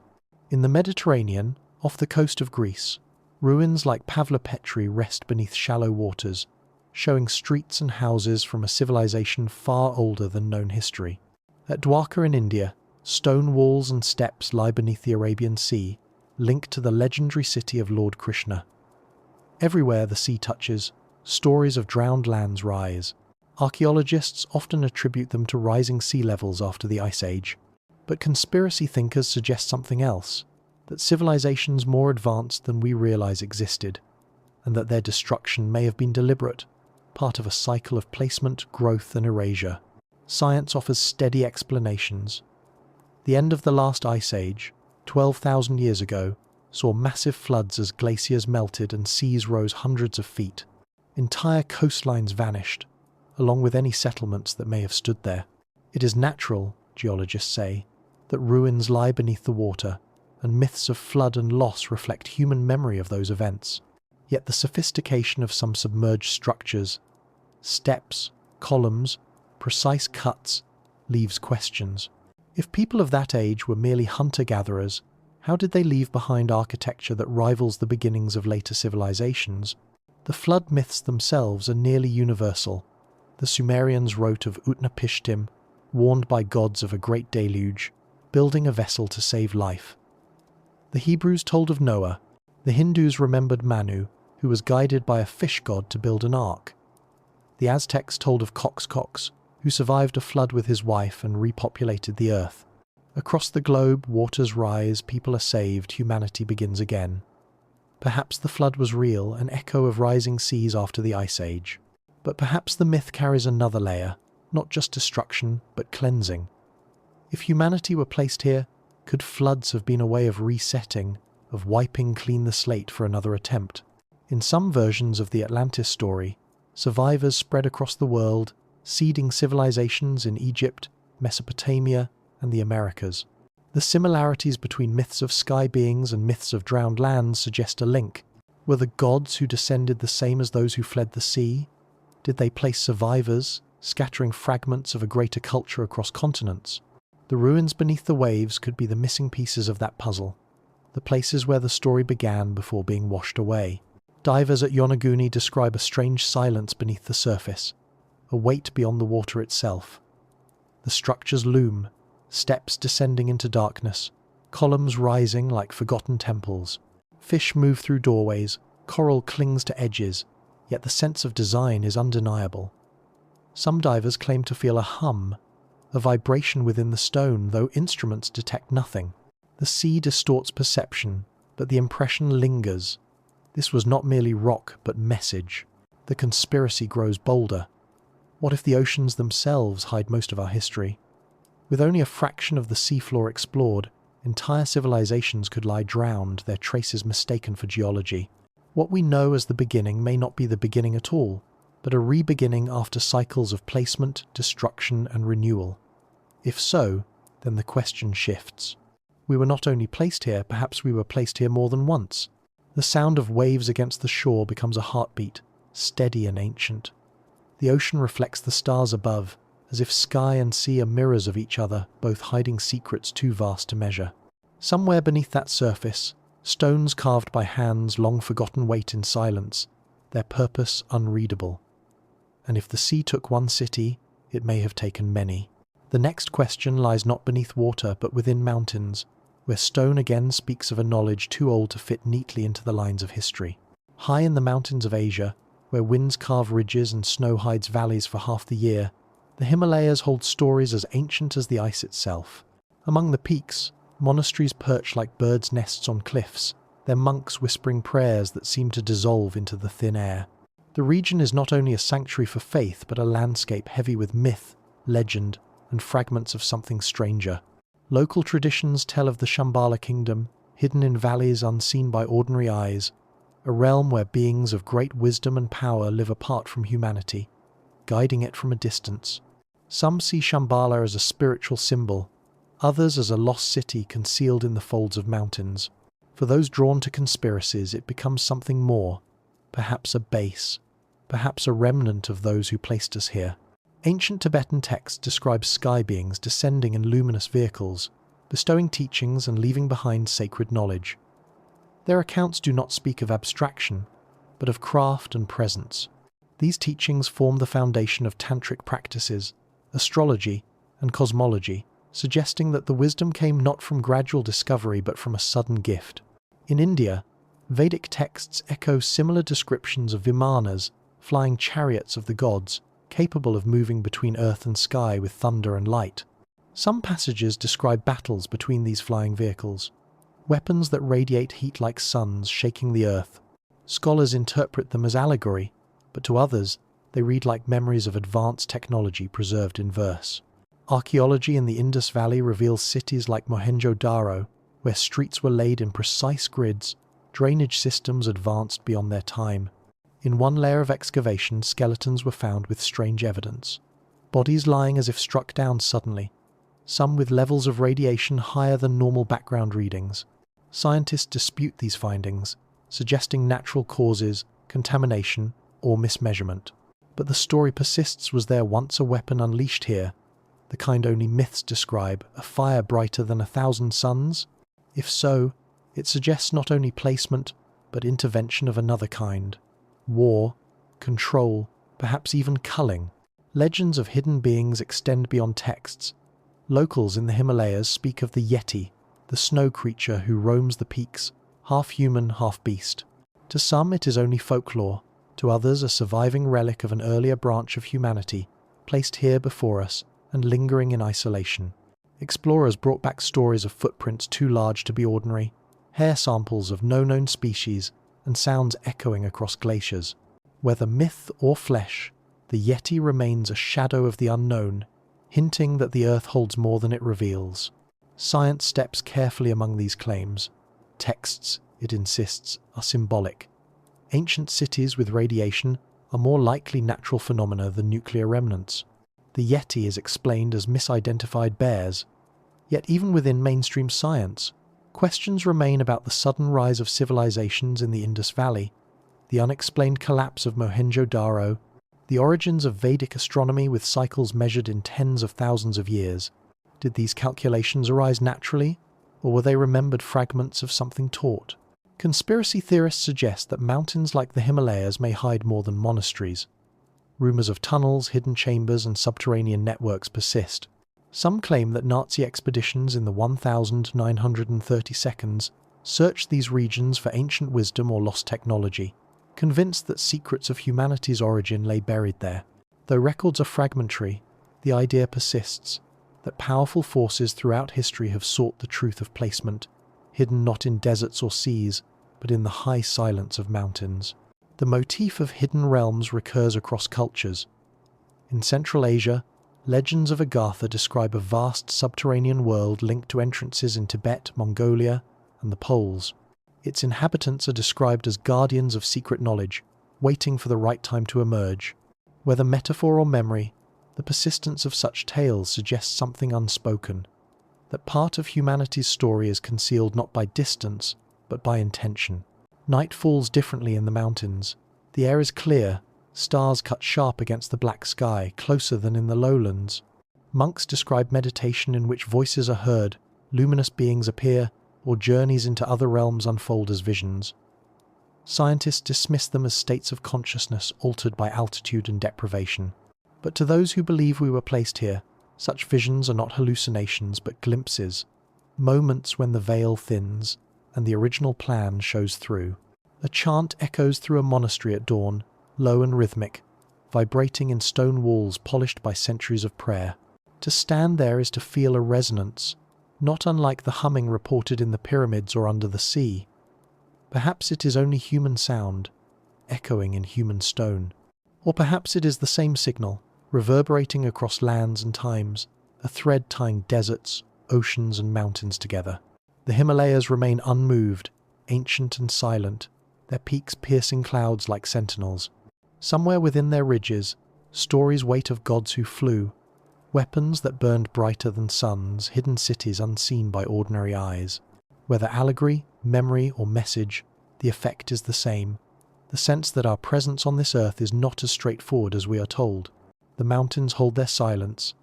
In the Mediterranean, off the coast of Greece, ruins like Pavlopetri rest beneath shallow waters, showing streets and houses from a civilization far older than known history. At Dwarka in India, stone walls and steps lie beneath the Arabian Sea, linked to the legendary city of Lord Krishna. Everywhere the sea touches, stories of drowned lands rise. Archaeologists often attribute them to rising sea levels after the Ice Age, but conspiracy thinkers suggest something else, that civilizations more advanced than we realize existed, and that their destruction may have been deliberate, part of a cycle of placement, growth, and erasure. Science offers steady explanations. The end of the last Ice Age, 12,000 years ago, saw massive floods as glaciers melted and seas rose hundreds of feet. Entire coastlines vanished, along with any settlements that may have stood there. It is natural, geologists say, that ruins lie beneath the water, and myths of flood and loss reflect human memory of those events. Yet the sophistication of some submerged structures, steps, columns, precise cuts, leaves questions. If people of that age were merely hunter-gatherers, How did they leave behind architecture that rivals the beginnings of later civilizations? The flood myths themselves are nearly universal. The Sumerians wrote of Utnapishtim, warned by gods of a great deluge, building a vessel to save life. The Hebrews told of Noah. The Hindus remembered Manu, who was guided by a fish god to build an ark. The Aztecs told of Coxcox, who survived a flood with his wife and repopulated the earth. Across the globe, waters rise, people are saved, humanity begins again. Perhaps the flood was real, an echo of rising seas after the Ice Age. But perhaps the myth carries another layer, not just destruction, but cleansing. If humanity were placed here, could floods have been a way of resetting, of wiping clean the slate for another attempt? In some versions of the Atlantis story, survivors spread across the world, seeding civilizations in Egypt, Mesopotamia, and the Americas. The similarities between myths of sky beings and myths of drowned lands suggest a link. Were the gods who descended the same as those who fled the sea? Did they place survivors, scattering fragments of a greater culture across continents? The ruins beneath the waves could be the missing pieces of that puzzle, the places where the story began before being washed away. Divers at Yonaguni describe a strange silence beneath the surface, a weight beyond the water itself. The structures loom, steps descending into darkness, columns rising like forgotten temples. Fish move through doorways, coral clings to edges, yet the sense of design is undeniable. Some divers claim to feel a hum, a vibration within the stone, though instruments detect nothing. The sea distorts perception, but the impression lingers. This was not merely rock, but message. The conspiracy grows bolder. What if the oceans themselves hide most of our history? With only a fraction of the seafloor explored, entire civilizations could lie drowned, their traces mistaken for geology. What we know as the beginning may not be the beginning at all, but a re-beginning after cycles of placement, destruction, and renewal. If so, then the question shifts. We were not only placed here, perhaps we were placed here more than once. The sound of waves against the shore becomes a heartbeat, steady and ancient. The ocean reflects the stars above, as if sky and sea are mirrors of each other, both hiding secrets too vast to measure. Somewhere beneath that surface, stones carved by hands long forgotten wait in silence, their purpose unreadable. And if the sea took one city, it may have taken many. The next question lies not beneath water, but within mountains, where stone again speaks of a knowledge too old to fit neatly into the lines of history. High in the mountains of Asia, where winds carve ridges and snow hides valleys for half the year, the Himalayas hold stories as ancient as the ice itself. Among the peaks, monasteries perch like birds' nests on cliffs, their monks whispering prayers that seem to dissolve into the thin air. The region is not only a sanctuary for faith, but a landscape heavy with myth, legend, and fragments of something stranger. Local traditions tell of the Shambhala kingdom, hidden in valleys unseen by ordinary eyes, a realm where beings of great wisdom and power live apart from humanity, guiding it from a distance. Some see Shambhala as a spiritual symbol, others as a lost city concealed in the folds of mountains. For those drawn to conspiracies, it becomes something more, perhaps a base, perhaps a remnant of those who placed us here. Ancient Tibetan texts describe sky beings descending in luminous vehicles, bestowing teachings and leaving behind sacred knowledge. Their accounts do not speak of abstraction, but of craft and presence. These teachings form the foundation of tantric practices, astrology, and cosmology, suggesting that the wisdom came not from gradual discovery but from a sudden gift. In India, Vedic texts echo similar descriptions of vimanas, flying chariots of the gods, capable of moving between earth and sky with thunder and light. Some passages describe battles between these flying vehicles, weapons that radiate heat like suns shaking the earth. Scholars interpret them as allegory, but to others, they read like memories of advanced technology preserved in verse. Archaeology in the Indus Valley reveals cities like Mohenjo-Daro, where streets were laid in precise grids, drainage systems advanced beyond their time. In one layer of excavation, skeletons were found with strange evidence. Bodies lying as if struck down suddenly, some with levels of radiation higher than normal background readings. Scientists dispute these findings, suggesting natural causes, contamination, or mismeasurement. But the story persists. Was there once a weapon unleashed here, the kind only myths describe, a fire brighter than 1,000 suns? If so, It suggests not only placement, but intervention of another kind. War, control, perhaps even culling. Legends of hidden beings extend beyond texts. Locals in the Himalayas speak of the Yeti, the snow creature who roams the peaks, half human, half beast. To some it is only folklore, to others a surviving relic of an earlier branch of humanity, placed here before us and lingering in isolation. Explorers brought back stories of footprints too large to be ordinary, hair samples of no-known species, and sounds echoing across glaciers. Whether myth or flesh, the Yeti remains a shadow of the unknown, hinting that the Earth holds more than it reveals. Science steps carefully among these claims. Texts, it insists, are symbolic. Ancient cities with radiation are more likely natural phenomena than nuclear remnants. The Yeti is explained as misidentified bears. Yet even within mainstream science, questions remain about the sudden rise of civilizations in the Indus Valley, the unexplained collapse of Mohenjo-Daro, the origins of Vedic astronomy with cycles measured in tens of thousands of years. Did these calculations arise naturally, or were they remembered fragments of something taught? Conspiracy theorists suggest that mountains like the Himalayas may hide more than monasteries. Rumors of tunnels, hidden chambers, and subterranean networks persist. Some claim that Nazi expeditions in the 1932 searched these regions for ancient wisdom or lost technology, convinced that secrets of humanity's origin lay buried there. Though records are fragmentary, the idea persists that powerful forces throughout history have sought the truth of placement, hidden not in deserts or seas, but in the high silence of mountains. The motif of hidden realms recurs across cultures. In Central Asia, legends of Agartha describe a vast subterranean world linked to entrances in Tibet, Mongolia, and the poles. Its inhabitants are described as guardians of secret knowledge, waiting for the right time to emerge. Whether metaphor or memory, the persistence of such tales suggests something unspoken, that part of humanity's story is concealed not by distance, but by intention. Night falls differently in the mountains. The air is clear, stars cut sharp against the black sky, closer than in the lowlands. Monks describe meditation in which voices are heard, luminous beings appear, or journeys into other realms unfold as visions. Scientists dismiss them as states of consciousness altered by altitude and deprivation. But to those who believe we were placed here, such visions are not hallucinations but glimpses, moments when the veil thins and the original plan shows through. A chant echoes through a monastery at dawn, low and rhythmic, vibrating in stone walls polished by centuries of prayer. To stand there is to feel a resonance, not unlike the humming reported in the pyramids or under the sea. Perhaps it is only human sound, echoing in human stone. Or perhaps it is the same signal, reverberating across lands and times, a thread tying deserts, oceans and mountains together. The Himalayas remain unmoved, ancient and silent, their peaks piercing clouds like sentinels. Somewhere within their ridges, stories wait of gods who flew, weapons that burned brighter than suns, hidden cities unseen by ordinary eyes. Whether allegory, memory, or message, the effect is the same. The sense that our presence on this earth is not as straightforward as we are told. The mountains hold their silence,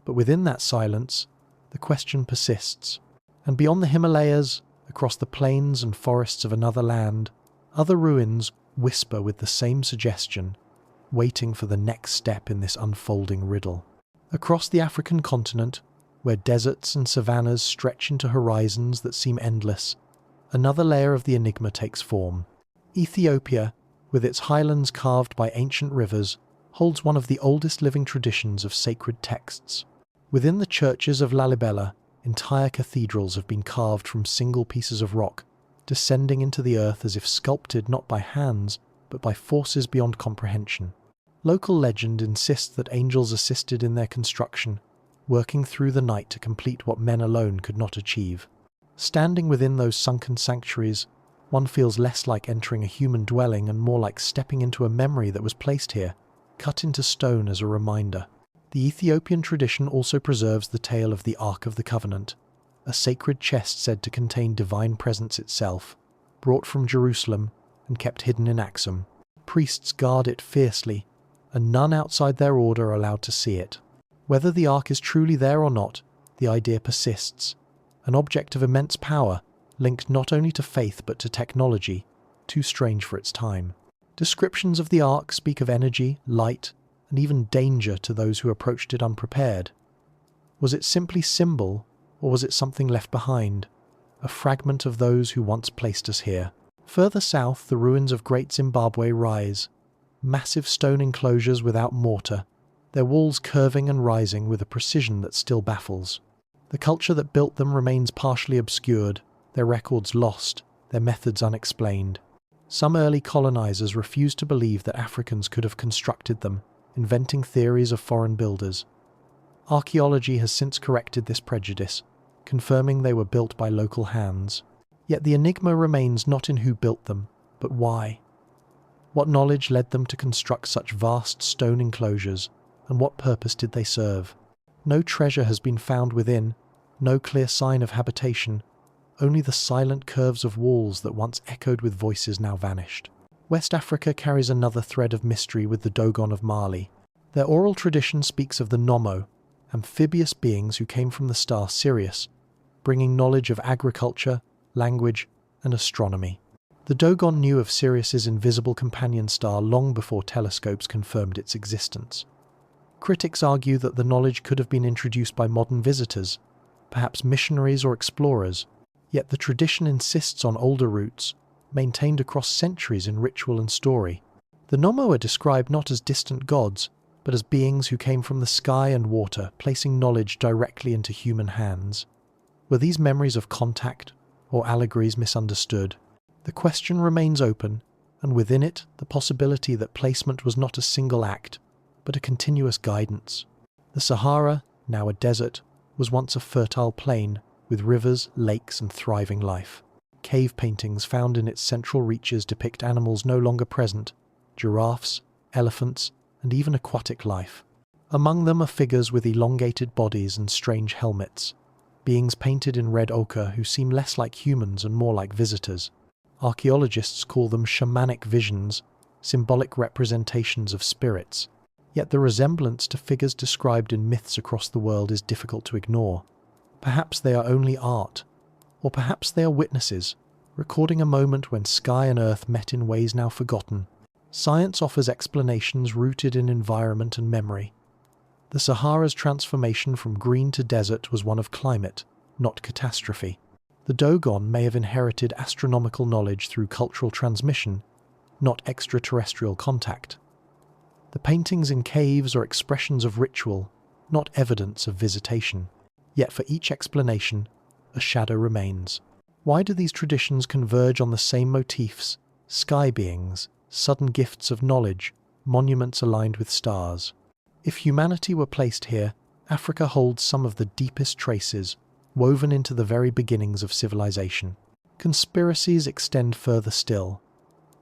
but within that silence, the question persists. And beyond the Himalayas, across the plains and forests of another land, other ruins whisper with the same suggestion, waiting for the next step in this unfolding riddle. Across the African continent, where deserts and savannas stretch into horizons that seem endless, another layer of the enigma takes form. Ethiopia, with its highlands carved by ancient rivers, holds one of the oldest living traditions of sacred texts. Within the churches of Lalibela, entire cathedrals have been carved from single pieces of rock, descending into the earth as if sculpted not by hands, but by forces beyond comprehension. Local legend insists that angels assisted in their construction, working through the night to complete what men alone could not achieve. Standing within those sunken sanctuaries, one feels less like entering a human dwelling and more like stepping into a memory that was placed here, cut into stone as a reminder. The Ethiopian tradition also preserves the tale of the Ark of the Covenant, a sacred chest said to contain divine presence itself, brought from Jerusalem and kept hidden in Axum. Priests guard it fiercely, and none outside their order are allowed to see it. Whether the Ark is truly there or not, the idea persists. An object of immense power, linked not only to faith but to technology, too strange for its time. Descriptions of the ark speak of energy, light, and even danger to those who approached it unprepared. Was it simply symbol, or was it something left behind, a fragment of those who once placed us here? Further south, the ruins of Great Zimbabwe rise, massive stone enclosures without mortar, their walls curving and rising with a precision that still baffles. The culture that built them remains partially obscured, their records lost, their methods unexplained. Some early colonizers refused to believe that Africans could have constructed them, inventing theories of foreign builders. Archaeology has since corrected this prejudice, confirming they were built by local hands. Yet the enigma remains not in who built them, but why. What knowledge led them to construct such vast stone enclosures, and what purpose did they serve? No treasure has been found within, no clear sign of habitation, only the silent curves of walls that once echoed with voices now vanished. West Africa carries another thread of mystery with the Dogon of Mali. Their oral tradition speaks of the Nomo, amphibious beings who came from the star Sirius, bringing knowledge of agriculture, language, and astronomy. The Dogon knew of Sirius's invisible companion star long before telescopes confirmed its existence. Critics argue that the knowledge could have been introduced by modern visitors, perhaps missionaries or explorers, yet the tradition insists on older roots, maintained across centuries in ritual and story. The Nomo are described not as distant gods, but as beings who came from the sky and water, placing knowledge directly into human hands. Were these memories of contact, or allegories misunderstood? The question remains open, and within it the possibility that placement was not a single act, but a continuous guidance. The Sahara, now a desert, was once a fertile plain, with rivers, lakes, and thriving life. Cave paintings found in its central reaches depict animals no longer present, giraffes, elephants, and even aquatic life. Among them are figures with elongated bodies and strange helmets, beings painted in red ochre who seem less like humans and more like visitors. Archaeologists call them shamanic visions, symbolic representations of spirits. Yet the resemblance to figures described in myths across the world is difficult to ignore. Perhaps they are only art, or perhaps they are witnesses, recording a moment when sky and earth met in ways now forgotten. Science offers explanations rooted in environment and memory. The Sahara's transformation from green to desert was one of climate, not catastrophe. The Dogon may have inherited astronomical knowledge through cultural transmission, not extraterrestrial contact. The paintings in caves are expressions of ritual, not evidence of visitation. Yet for each explanation, a shadow remains. Why do these traditions converge on the same motifs? Sky beings, sudden gifts of knowledge, monuments aligned with stars. If humanity were placed here, Africa holds some of the deepest traces, woven into the very beginnings of civilization. Conspiracies extend further still.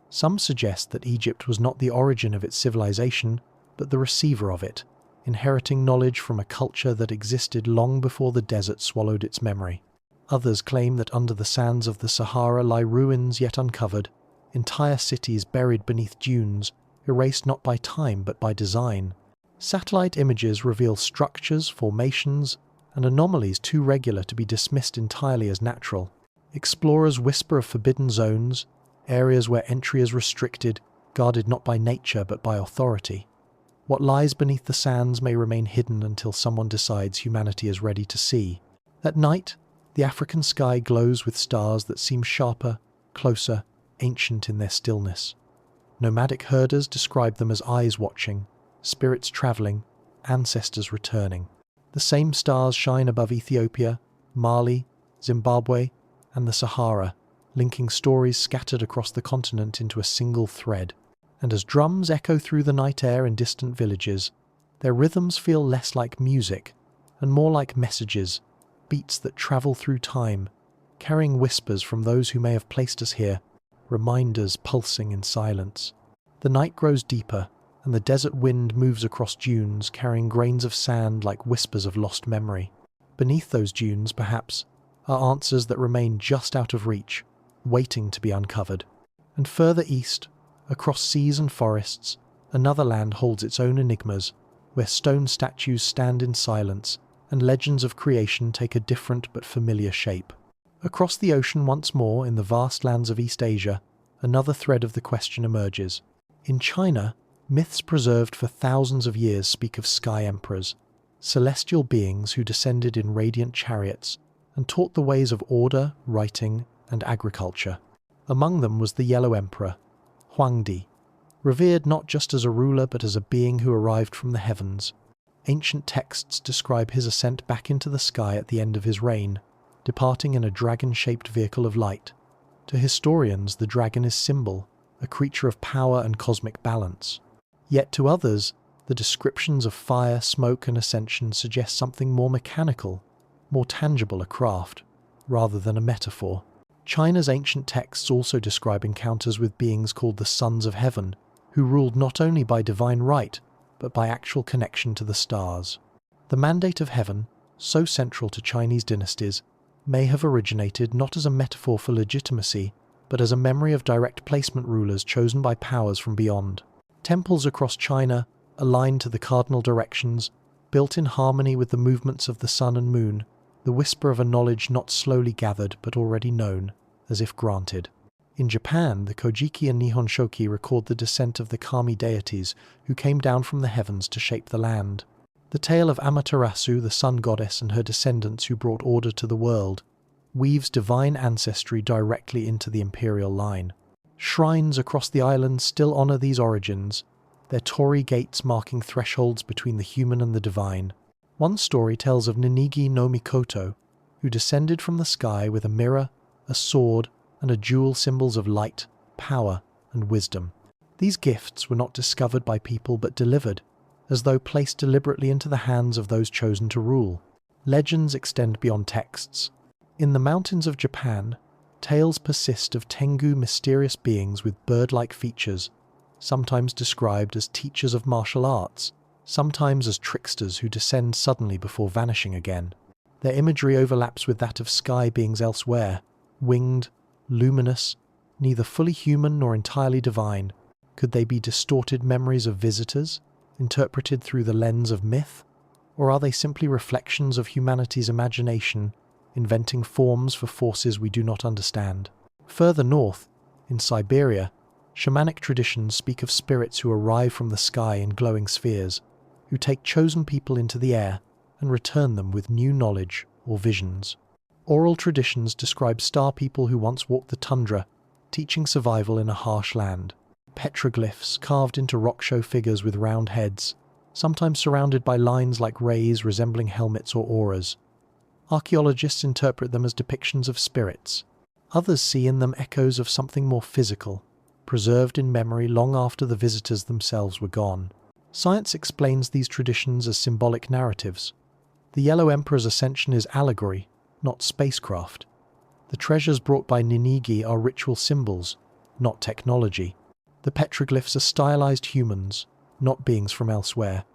Some suggest that Egypt was not the origin of its civilization, but the receiver of it, inheriting knowledge from a culture that existed long before the desert swallowed its memory. Others claim that under the sands of the Sahara lie ruins yet uncovered, entire cities buried beneath dunes, erased not by time but by design. Satellite images reveal structures, formations, and anomalies too regular to be dismissed entirely as natural. Explorers whisper of forbidden zones, areas where entry is restricted, guarded not by nature but by authority. What lies beneath the sands may remain hidden until someone decides humanity is ready to see. At night, the African sky glows with stars that seem sharper, closer, ancient in their stillness. Nomadic herders describe them as eyes watching, spirits travelling, ancestors returning. The same stars shine above Ethiopia, Mali, Zimbabwe, and the Sahara, linking stories scattered across the continent into a single thread. And as drums echo through the night air in distant villages, their rhythms feel less like music and more like messages, beats that travel through time, carrying whispers from those who may have placed us here, reminders pulsing in silence. The night grows deeper, and the desert wind moves across dunes, carrying grains of sand like whispers of lost memory. Beneath those dunes, perhaps, are answers that remain just out of reach, waiting to be uncovered. And further east, across seas and forests, another land holds its own enigmas, where stone statues stand in silence and legends of creation take a different but familiar shape. Across the ocean once more, in the vast lands of East Asia, another thread of the question emerges. In China, myths preserved for thousands of years speak of sky emperors, celestial beings who descended in radiant chariots and taught the ways of order, writing, and agriculture. Among them was the Yellow Emperor, Huangdi, revered not just as a ruler but as a being who arrived from the heavens. Ancient texts describe his ascent back into the sky at the end of his reign, departing in a dragon-shaped vehicle of light. To historians, the dragon is symbol, a creature of power and cosmic balance. Yet to others, the descriptions of fire, smoke, and ascension suggest something more mechanical, more tangible, a craft, rather than a metaphor. China's ancient texts also describe encounters with beings called the Sons of Heaven, who ruled not only by divine right, but by actual connection to the stars. The mandate of heaven, so central to Chinese dynasties, may have originated not as a metaphor for legitimacy, but as a memory of direct placement rulers chosen by powers from beyond. Temples across China, aligned to the cardinal directions, built in harmony with the movements of the sun and moon, the whisper of a knowledge not slowly gathered but already known, as if granted. In Japan, the Kojiki and Nihon Shoki record the descent of the kami deities who came down from the heavens to shape the land. The tale of Amaterasu, the sun goddess, and her descendants who brought order to the world, weaves divine ancestry directly into the imperial line. Shrines across the island still honor these origins, their torii gates marking thresholds between the human and the divine. One story tells of Ninigi no Mikoto, who descended from the sky with a mirror, a sword, and a jewel, symbols of light, power, and wisdom. These gifts were not discovered by people but delivered, as though placed deliberately into the hands of those chosen to rule. Legends extend beyond texts. In the mountains of Japan, tales persist of Tengu, mysterious beings with bird-like features, sometimes described as teachers of martial arts, sometimes as tricksters who descend suddenly before vanishing again. Their imagery overlaps with that of sky beings elsewhere, winged, luminous, neither fully human nor entirely divine. Could they be distorted memories of visitors, interpreted through the lens of myth? Or are they simply reflections of humanity's imagination, inventing forms for forces we do not understand? Further north, in Siberia, shamanic traditions speak of spirits who arrive from the sky in glowing spheres, who take chosen people into the air and return them with new knowledge or visions. Oral traditions describe star people who once walked the tundra, teaching survival in a harsh land. Petroglyphs carved into rock show figures with round heads, sometimes surrounded by lines like rays resembling helmets or auras. Archaeologists interpret them as depictions of spirits. Others see in them echoes of something more physical, preserved in memory long after the visitors themselves were gone. Science explains these traditions as symbolic narratives. The Yellow Emperor's ascension is allegory, not spacecraft. The treasures brought by Ninigi are ritual symbols, not technology. The petroglyphs are stylized humans, not beings from elsewhere.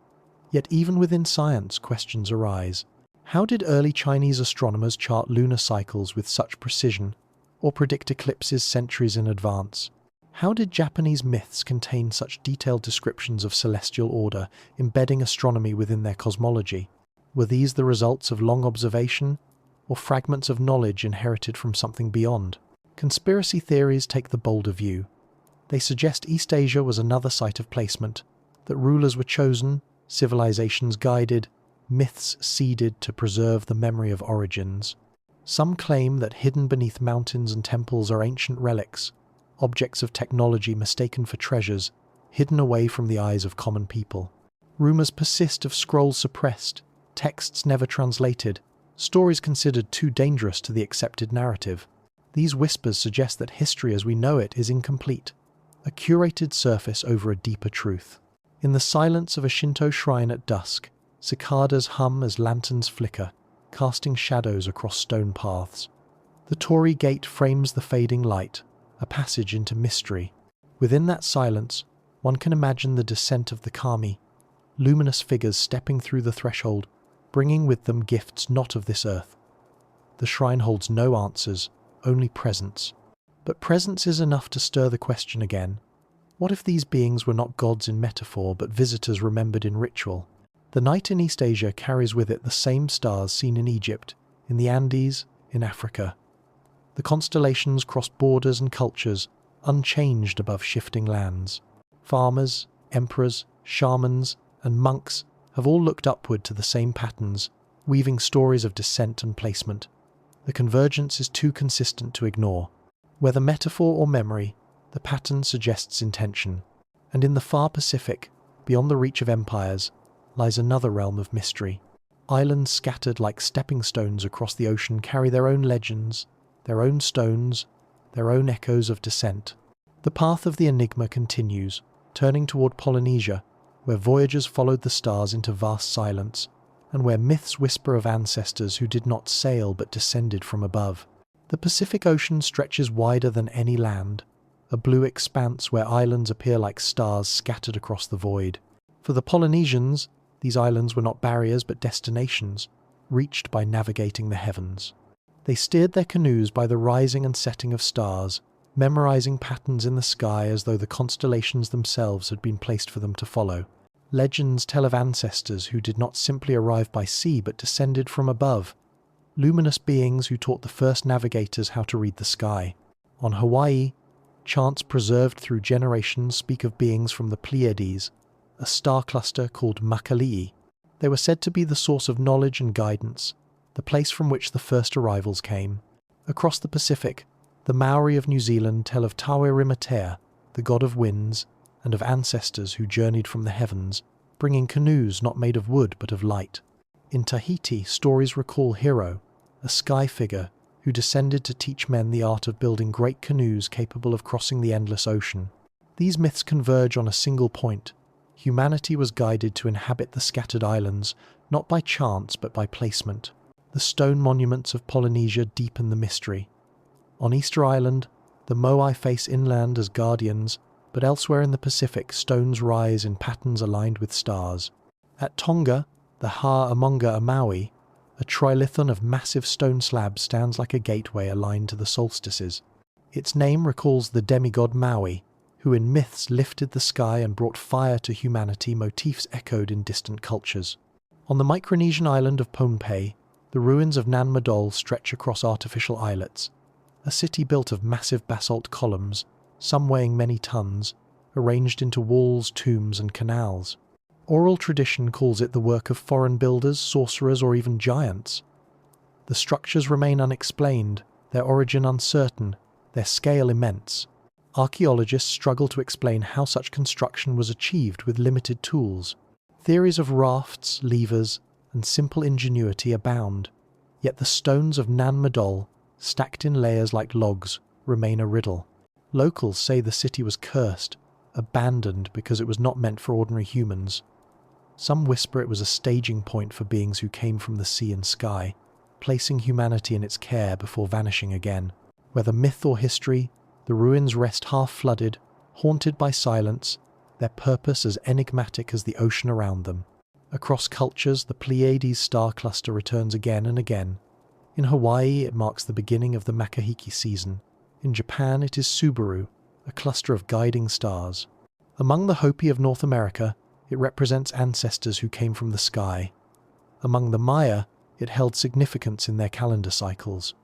Yet even within science, questions arise. How did early Chinese astronomers chart lunar cycles with such precision, or predict eclipses centuries in advance? How did Japanese myths contain such detailed descriptions of celestial order, embedding astronomy within their cosmology? Were these the results of long observation, or fragments of knowledge inherited from something beyond? Conspiracy theories take the bolder view. They suggest East Asia was another site of placement, that rulers were chosen, civilizations guided, myths seeded to preserve the memory of origins. Some claim that hidden beneath mountains and temples are ancient relics, objects of technology mistaken for treasures, hidden away from the eyes of common people. Rumors persist of scrolls suppressed, texts never translated, stories considered too dangerous to the accepted narrative. These whispers suggest that history as we know it is incomplete, a curated surface over a deeper truth. In the silence of a Shinto shrine at dusk, cicadas hum as lanterns flicker, casting shadows across stone paths. The torii gate frames the fading light, a passage into mystery. Within that silence, one can imagine the descent of the kami, luminous figures stepping through the threshold, bringing with them gifts not of this earth. The shrine holds no answers, only presence. But presence is enough to stir the question again. What if these beings were not gods in metaphor, but visitors remembered in ritual? The night in East Asia carries with it the same stars seen in Egypt, in the Andes, in Africa. The constellations cross borders and cultures, unchanged above shifting lands. Farmers, emperors, shamans, and monks have all looked upward to the same patterns, weaving stories of descent and placement. The convergence is too consistent to ignore. Whether metaphor or memory, the pattern suggests intention. And in the far Pacific, beyond the reach of empires, lies another realm of mystery. Islands scattered like stepping stones across the ocean carry their own legends, their own stones, their own echoes of descent. The path of the enigma continues, turning toward Polynesia, where voyagers followed the stars into vast silence, and where myths whisper of ancestors who did not sail but descended from above. The Pacific Ocean stretches wider than any land, a blue expanse where islands appear like stars scattered across the void. For the Polynesians, these islands were not barriers but destinations, reached by navigating the heavens. They steered their canoes by the rising and setting of stars, memorizing patterns in the sky as though the constellations themselves had been placed for them to follow. Legends tell of ancestors who did not simply arrive by sea but descended from above, luminous beings who taught the first navigators how to read the sky. On Hawaii, chants preserved through generations speak of beings from the Pleiades, a star cluster called Makali'i. They were said to be the source of knowledge and guidance, the place from which the first arrivals came. Across the Pacific, the Maori of New Zealand tell of Tawerimatea, the god of winds, and of ancestors who journeyed from the heavens, bringing canoes not made of wood but of light. In Tahiti, stories recall Hiro, a sky figure who descended to teach men the art of building great canoes capable of crossing the endless ocean. These myths converge on a single point. Humanity was guided to inhabit the scattered islands, not by chance but by placement. The stone monuments of Polynesia deepen the mystery. On Easter Island, the Moai face inland as guardians, but elsewhere in the Pacific, stones rise in patterns aligned with stars. At Tonga, the Ha'amonga Maui, a trilithon of massive stone slabs stands like a gateway aligned to the solstices. Its name recalls the demigod Maui, who in myths lifted the sky and brought fire to humanity, motifs echoed in distant cultures. On the Micronesian island of Pohnpei, the ruins of Nan Madol stretch across artificial islets, a city built of massive basalt columns, some weighing many tons, arranged into walls, tombs, and canals. Oral tradition calls it the work of foreign builders, sorcerers, or even giants. The structures remain unexplained, their origin uncertain, their scale immense. Archaeologists struggle to explain how such construction was achieved with limited tools. Theories of rafts, levers, and simple ingenuity abound, yet the stones of Nan Madol, stacked in layers like logs, remain a riddle. Locals say the city was cursed, abandoned because it was not meant for ordinary humans. Some whisper it was a staging point for beings who came from the sea and sky, placing humanity in its care before vanishing again. Whether myth or history, the ruins rest half-flooded, haunted by silence, their purpose as enigmatic as the ocean around them. Across cultures, the Pleiades star cluster returns again and again. In Hawaii, it marks the beginning of the Makahiki season. In Japan, it is Subaru, a cluster of guiding stars. Among the Hopi of North America, it represents ancestors who came from the sky. Among the Maya, it held significance in their calendar cycles.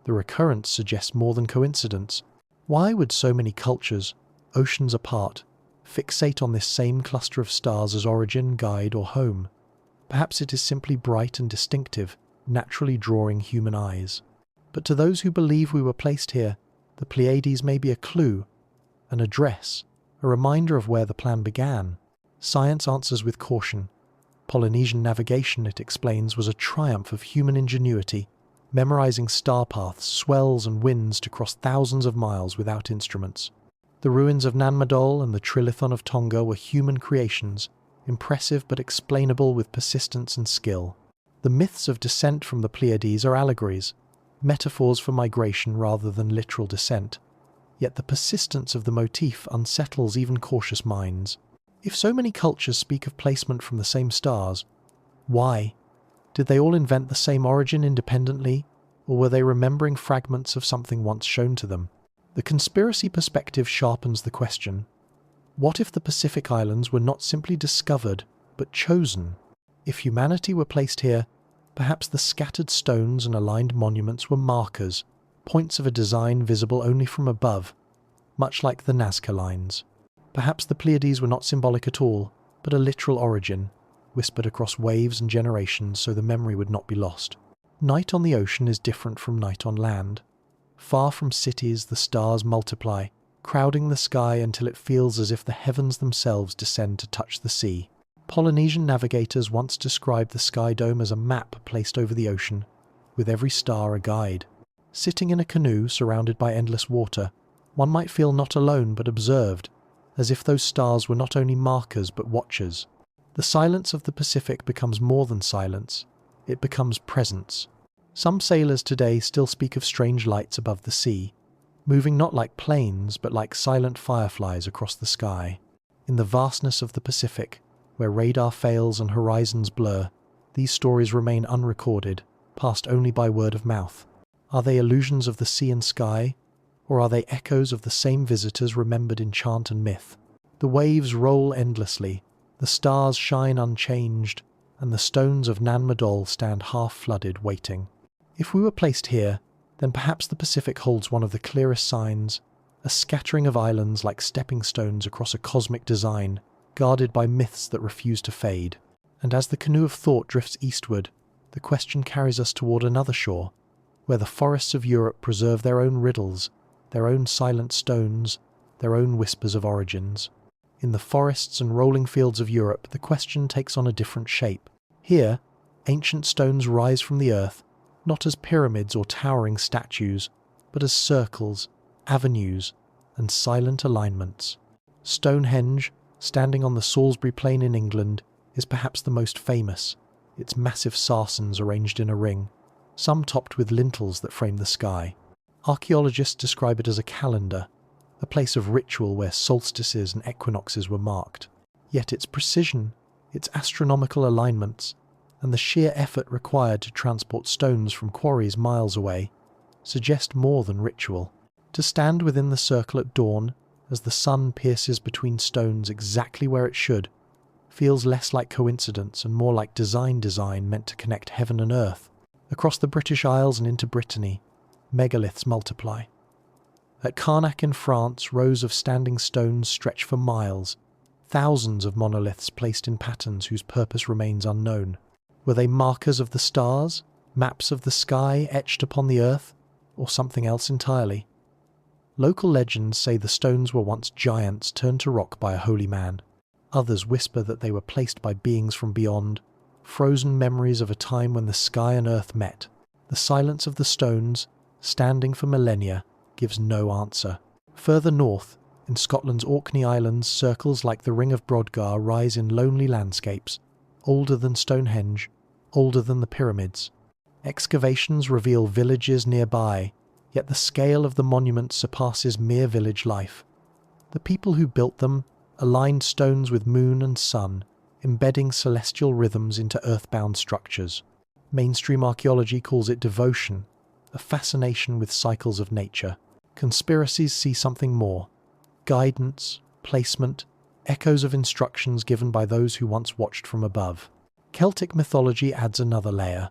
The recurrence suggests more than coincidence. Why would so many cultures, oceans apart, fixate on this same cluster of stars as origin, guide, or home? Perhaps it is simply bright and distinctive, naturally drawing human eyes. But to those who believe we were placed here, the Pleiades may be a clue, an address, a reminder of where the plan began. Science answers with caution. Polynesian navigation, it explains, was a triumph of human ingenuity, memorizing star paths, swells and winds to cross thousands of miles without instruments. The ruins of Nan Madol and the Trilithon of Tonga were human creations, impressive but explainable with persistence and skill. The myths of descent from the Pleiades are allegories, metaphors for migration rather than literal descent. Yet the persistence of the motif unsettles even cautious minds. If so many cultures speak of placement from the same stars, why? Did they all invent the same origin independently, or were they remembering fragments of something once shown to them? The conspiracy perspective sharpens the question. What if the Pacific Islands were not simply discovered, but chosen? If humanity were placed here, perhaps the scattered stones and aligned monuments were markers, points of a design visible only from above, much like the Nazca lines. Perhaps the Pleiades were not symbolic at all, but a literal origin, whispered across waves and generations so the memory would not be lost. Night on the ocean is different from night on land. Far from cities, the stars multiply, crowding the sky until it feels as if the heavens themselves descend to touch the sea. Polynesian navigators once described the sky dome as a map placed over the ocean, with every star a guide. Sitting in a canoe surrounded by endless water, one might feel not alone but observed, as if those stars were not only markers but watchers. The silence of the Pacific becomes more than silence, it becomes presence. Some sailors today still speak of strange lights above the sea, moving not like planes but like silent fireflies across the sky. In the vastness of the Pacific, where radar fails and horizons blur, these stories remain unrecorded, passed only by word of mouth. Are they illusions of the sea and sky, or are they echoes of the same visitors remembered in chant and myth? The waves roll endlessly, the stars shine unchanged, and the stones of Nan Madol stand half-flooded, waiting. If we were placed here, then perhaps the Pacific holds one of the clearest signs, a scattering of islands like stepping stones across a cosmic design, guarded by myths that refuse to fade. And as the canoe of thought drifts eastward, the question carries us toward another shore, where the forests of Europe preserve their own riddles, their own silent stones, their own whispers of origins. In the forests and rolling fields of Europe, the question takes on a different shape. Here, ancient stones rise from the earth, not as pyramids or towering statues, but as circles, avenues, and silent alignments. Stonehenge, standing on the Salisbury Plain in England, is perhaps the most famous, its massive sarsens arranged in a ring, some topped with lintels that frame the sky. Archaeologists describe it as a calendar, a place of ritual where solstices and equinoxes were marked. Yet its precision, its astronomical alignments, and the sheer effort required to transport stones from quarries miles away suggest more than ritual. To stand within the circle at dawn, as the sun pierces between stones exactly where it should, feels less like coincidence and more like design meant to connect heaven and earth. Across the British Isles and into Brittany, megaliths multiply. At Carnac in France, rows of standing stones stretch for miles, thousands of monoliths placed in patterns whose purpose remains unknown. Were they markers of the stars, maps of the sky etched upon the earth, or something else entirely? Local legends say the stones were once giants turned to rock by a holy man. Others whisper that they were placed by beings from beyond, frozen memories of a time when the sky and earth met. The silence of the stones, standing for millennia, gives no answer. Further north, in Scotland's Orkney Islands, circles like the Ring of Brodgar rise in lonely landscapes, older than Stonehenge, older than the pyramids. Excavations reveal villages nearby, yet the scale of the monuments surpasses mere village life. The people who built them aligned stones with moon and sun, embedding celestial rhythms into earthbound structures. Mainstream archaeology calls it devotion, a fascination with cycles of nature. Conspiracies see something more: guidance, placement, echoes of instructions given by those who once watched from above. Celtic mythology adds another layer.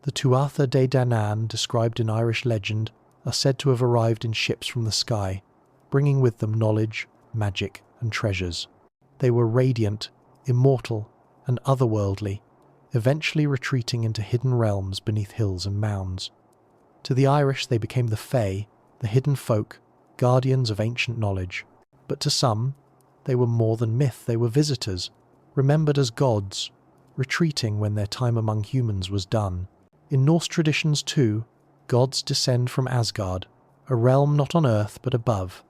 The Tuatha De Danann, described in Irish legend, are said to have arrived in ships from the sky, bringing with them knowledge, magic, and treasures. They were radiant, immortal, and otherworldly, eventually retreating into hidden realms beneath hills and mounds. To the Irish they became the Fae, the hidden folk, guardians of ancient knowledge. But to some, they were more than myth, they were visitors, remembered as gods, retreating when their time among humans was done. In Norse traditions too, gods descend from Asgard, a realm not on earth but above.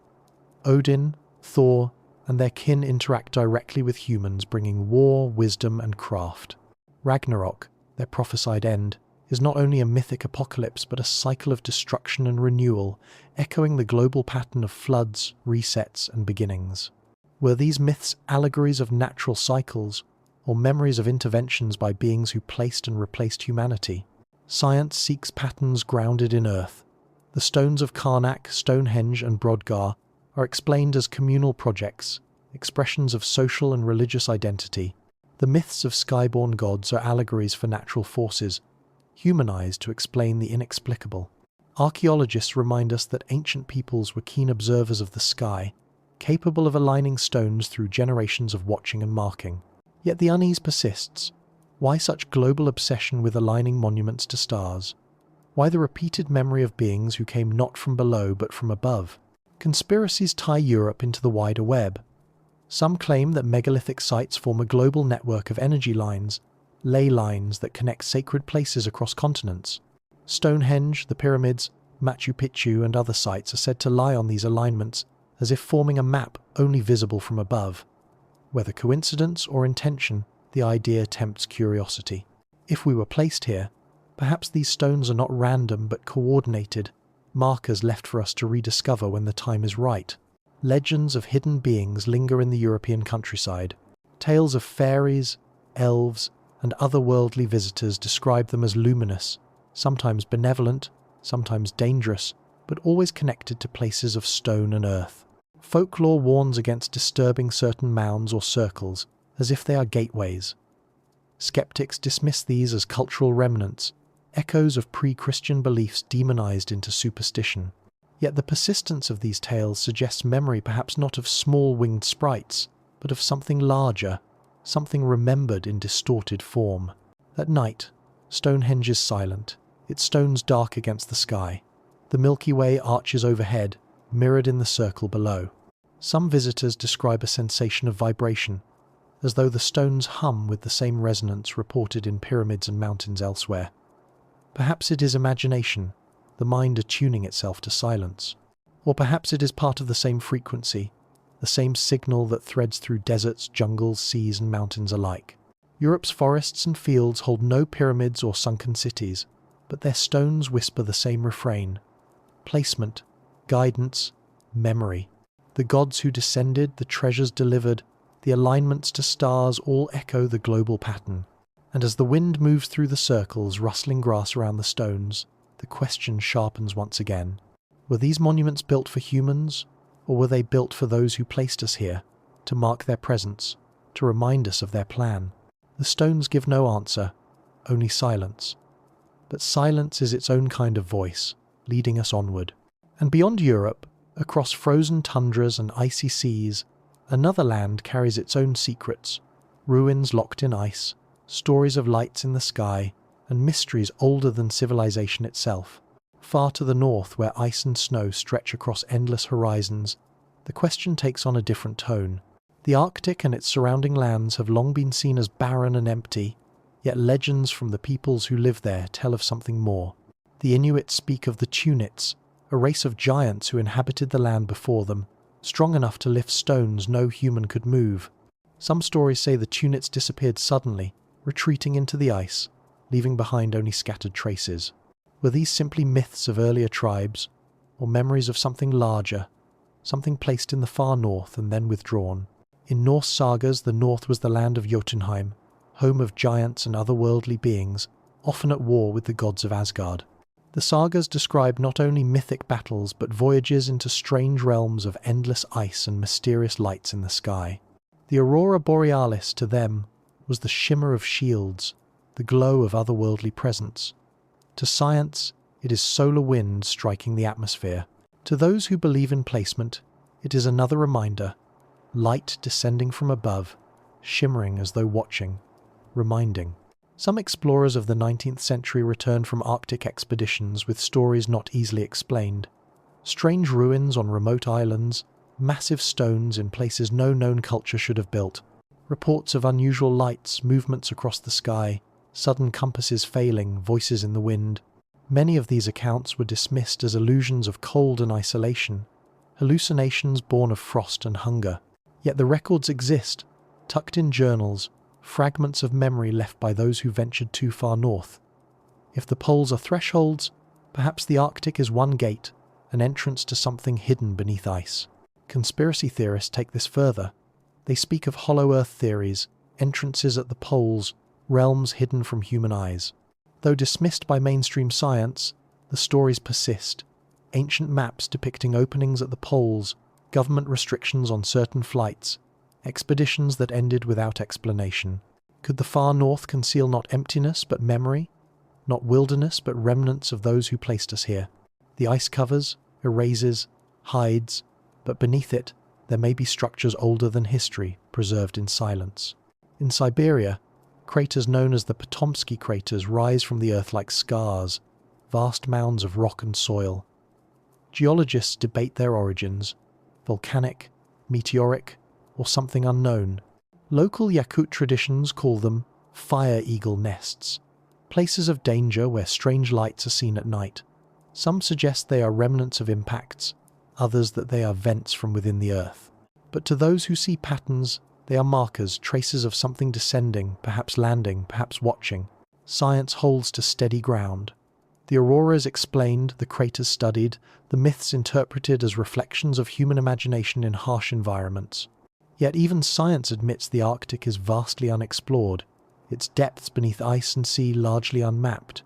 Odin, Thor, and their kin interact directly with humans, bringing war, wisdom, and craft. Ragnarok, their prophesied end, is not only a mythic apocalypse but a cycle of destruction and renewal, echoing the global pattern of floods, resets, and beginnings. Were these myths allegories of natural cycles, or memories of interventions by beings who placed and replaced humanity? Science seeks patterns grounded in earth. The stones of Carnac, Stonehenge, and Brodgar are explained as communal projects, expressions of social and religious identity. The myths of skyborn gods are allegories for natural forces, humanized to explain the inexplicable. Archaeologists remind us that ancient peoples were keen observers of the sky, capable of aligning stones through generations of watching and marking. Yet the unease persists. Why such global obsession with aligning monuments to stars? Why the repeated memory of beings who came not from below but from above? Conspiracies tie Europe into the wider web. Some claim that megalithic sites form a global network of energy lines, ley lines that connect sacred places across continents. Stonehenge, the pyramids, Machu Picchu and other sites are said to lie on these alignments as if forming a map only visible from above. Whether coincidence or intention, the idea tempts curiosity. If we were placed here, perhaps these stones are not random but coordinated, markers left for us to rediscover when the time is right. Legends of hidden beings linger in the European countryside. Tales of fairies, elves, and otherworldly visitors describe them as luminous, sometimes benevolent, sometimes dangerous, but always connected to places of stone and earth. Folklore warns against disturbing certain mounds or circles, as if they are gateways. Skeptics dismiss these as cultural remnants, echoes of pre-Christian beliefs demonized into superstition. Yet the persistence of these tales suggests memory perhaps not of small winged sprites, but of something larger, something remembered in distorted form. At night, Stonehenge is silent, its stones dark against the sky. The Milky Way arches overhead, mirrored in the circle below. Some visitors describe a sensation of vibration, as though the stones hum with the same resonance reported in pyramids and mountains elsewhere. Perhaps it is imagination, the mind attuning itself to silence. Or perhaps it is part of the same frequency, the same signal that threads through deserts, jungles, seas and mountains alike. Europe's forests and fields hold no pyramids or sunken cities, but their stones whisper the same refrain: placement, guidance, memory. The gods who descended, the treasures delivered, the alignments to stars all echo the global pattern. And as the wind moves through the circles, rustling grass around the stones, the question sharpens once again. Were these monuments built for humans, or were they built for those who placed us here, to mark their presence, to remind us of their plan? The stones give no answer, only silence. But silence is its own kind of voice, leading us onward. And beyond Europe, across frozen tundras and icy seas, another land carries its own secrets, ruins locked in ice, stories of lights in the sky, and mysteries older than civilization itself. Far to the north, where ice and snow stretch across endless horizons, the question takes on a different tone. The Arctic and its surrounding lands have long been seen as barren and empty, yet legends from the peoples who live there tell of something more. The Inuit speak of the Tunits, a race of giants who inhabited the land before them, strong enough to lift stones no human could move. Some stories say the Tunits disappeared suddenly, retreating into the ice, leaving behind only scattered traces. Were these simply myths of earlier tribes, or memories of something larger, something placed in the far north and then withdrawn? In Norse sagas, the north was the land of Jotunheim, home of giants and otherworldly beings, often at war with the gods of Asgard. The sagas describe not only mythic battles but voyages into strange realms of endless ice and mysterious lights in the sky. The aurora borealis, to them, was the shimmer of shields, the glow of otherworldly presence. To science, it is solar wind striking the atmosphere. To those who believe in placement, it is another reminder, light descending from above, shimmering as though watching, reminding. Some explorers of the 19th century returned from Arctic expeditions with stories not easily explained. Strange ruins on remote islands, massive stones in places no known culture should have built, reports of unusual lights, movements across the sky, sudden compasses failing, voices in the wind. Many of these accounts were dismissed as illusions of cold and isolation, hallucinations born of frost and hunger. Yet the records exist, tucked in journals, fragments of memory left by those who ventured too far north. If the poles are thresholds, perhaps the Arctic is one gate, an entrance to something hidden beneath ice. Conspiracy theorists take this further. They speak of hollow earth theories, entrances at the poles, realms hidden from human eyes. Though dismissed by mainstream science, the stories persist. Ancient maps depicting openings at the poles, government restrictions on certain flights, expeditions that ended without explanation. Could the far north conceal not emptiness but memory, not wilderness but remnants of those who placed us here? The ice covers, erases, hides, but beneath it, there may be structures older than history, preserved in silence. In Siberia, craters known as the Potomsky craters rise from the earth like scars, vast mounds of rock and soil. Geologists debate their origins, volcanic, meteoric, or something unknown. Local Yakut traditions call them fire eagle nests, places of danger where strange lights are seen at night. Some suggest they are remnants of impacts, others that they are vents from within the earth. But to those who see patterns, they are markers, traces of something descending, perhaps landing, perhaps watching. Science holds to steady ground. The auroras explained, the craters studied, the myths interpreted as reflections of human imagination in harsh environments. Yet even science admits the Arctic is vastly unexplored, its depths beneath ice and sea largely unmapped.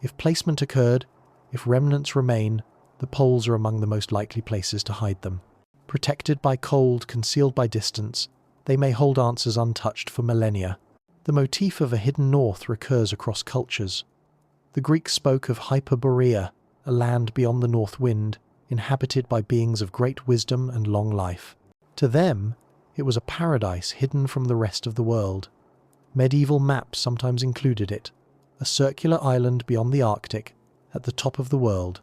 If placement occurred, if remnants remain, the poles are among the most likely places to hide them. Protected by cold, concealed by distance, they may hold answers untouched for millennia. The motif of a hidden north recurs across cultures. The Greeks spoke of Hyperborea, a land beyond the north wind, inhabited by beings of great wisdom and long life. To them, it was a paradise hidden from the rest of the world. Medieval maps sometimes included it, a circular island beyond the Arctic, at the top of the world.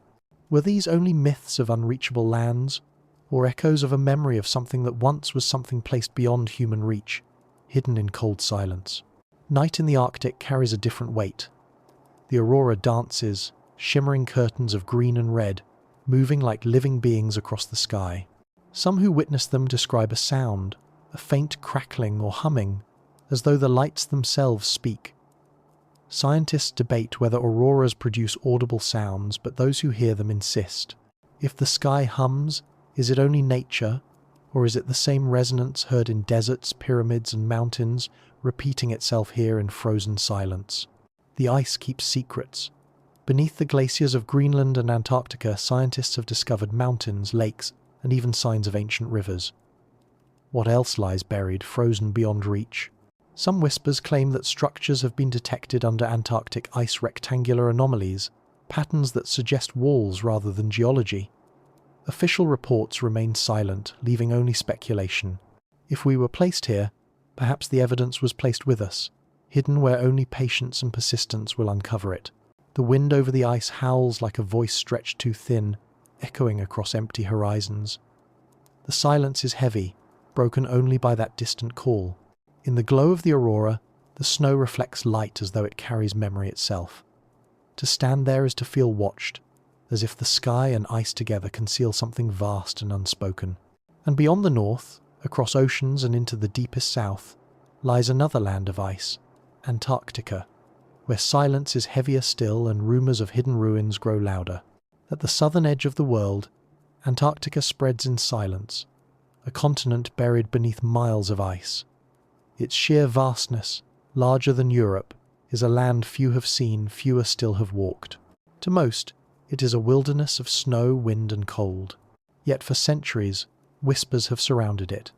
Were these only myths of unreachable lands, or echoes of a memory of something that once was something placed beyond human reach, hidden in cold silence? Night in the Arctic carries a different weight. The aurora dances, shimmering curtains of green and red, moving like living beings across the sky. Some who witness them describe a sound, a faint crackling or humming, as though the lights themselves speak. Scientists debate whether auroras produce audible sounds, but those who hear them insist. If the sky hums, is it only nature, or is it the same resonance heard in deserts, pyramids, and mountains, repeating itself here in frozen silence? The ice keeps secrets. Beneath the glaciers of Greenland and Antarctica, scientists have discovered mountains, lakes, and even signs of ancient rivers. What else lies buried, frozen beyond reach? Some whispers claim that structures have been detected under Antarctic ice rectangular anomalies, patterns that suggest walls rather than geology. Official reports remain silent, leaving only speculation. If we were placed here, perhaps the evidence was placed with us, hidden where only patience and persistence will uncover it. The wind over the ice howls like a voice stretched too thin, echoing across empty horizons. The silence is heavy, broken only by that distant call. In the glow of the aurora, the snow reflects light as though it carries memory itself. To stand there is to feel watched, as if the sky and ice together conceal something vast and unspoken. And beyond the north, across oceans and into the deepest south, lies another land of ice, Antarctica, where silence is heavier still and rumours of hidden ruins grow louder. At the southern edge of the world, Antarctica spreads in silence, a continent buried beneath miles of ice. Its sheer vastness, larger than Europe, is a land few have seen, fewer still have walked. To most, it is a wilderness of snow, wind, and cold. Yet for centuries, whispers have surrounded it,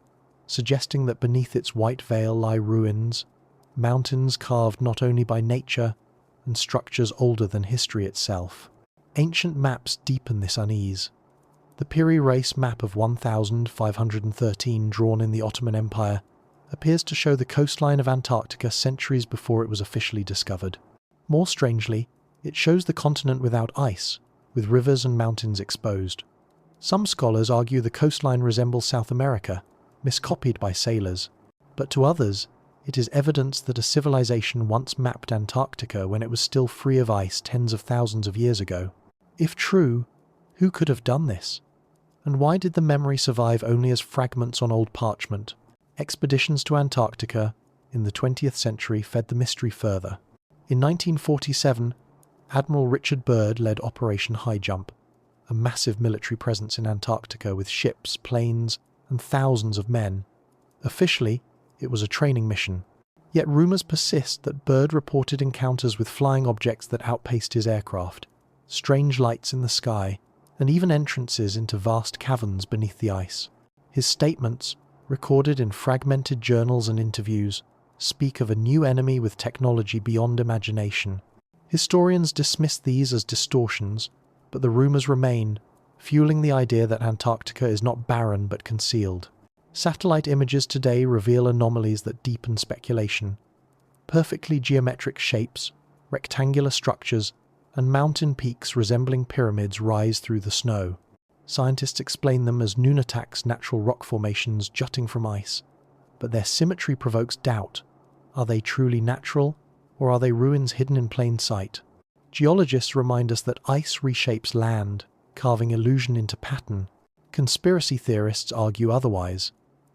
suggesting that beneath its white veil lie ruins, mountains carved not only by nature, and structures older than history itself. Ancient maps deepen this unease. The Piri Reis map of 1513 drawn in the Ottoman Empire appears to show the coastline of Antarctica centuries before it was officially discovered. More strangely, it shows the continent without ice, with rivers and mountains exposed. Some scholars argue the coastline resembles South America, miscopied by sailors, but to others, it is evidence that a civilization once mapped Antarctica when it was still free of ice tens of thousands of years ago. If true, who could have done this? And why did the memory survive only as fragments on old parchment? Expeditions to Antarctica in the 20th century fed the mystery further. In 1947, Admiral Richard Byrd led Operation High Jump, a massive military presence in Antarctica with ships, planes, and thousands of men. Officially, it was a training mission. Yet rumours persist that Byrd reported encounters with flying objects that outpaced his aircraft, strange lights in the sky, and even entrances into vast caverns beneath the ice. His statements, recorded in fragmented journals and interviews, speak of a new enemy with technology beyond imagination. Historians dismiss these as distortions, but the rumors remain, fueling the idea that Antarctica is not barren but concealed. Satellite images today reveal anomalies that deepen speculation. Perfectly geometric shapes, rectangular structures, and mountain peaks resembling pyramids rise through the snow. Scientists explain them as nunataks, natural rock formations jutting from ice, but their symmetry provokes doubt. Are they truly natural, or are they ruins hidden in plain sight? Geologists remind us that ice reshapes land, carving illusion into pattern. Conspiracy theorists argue otherwise,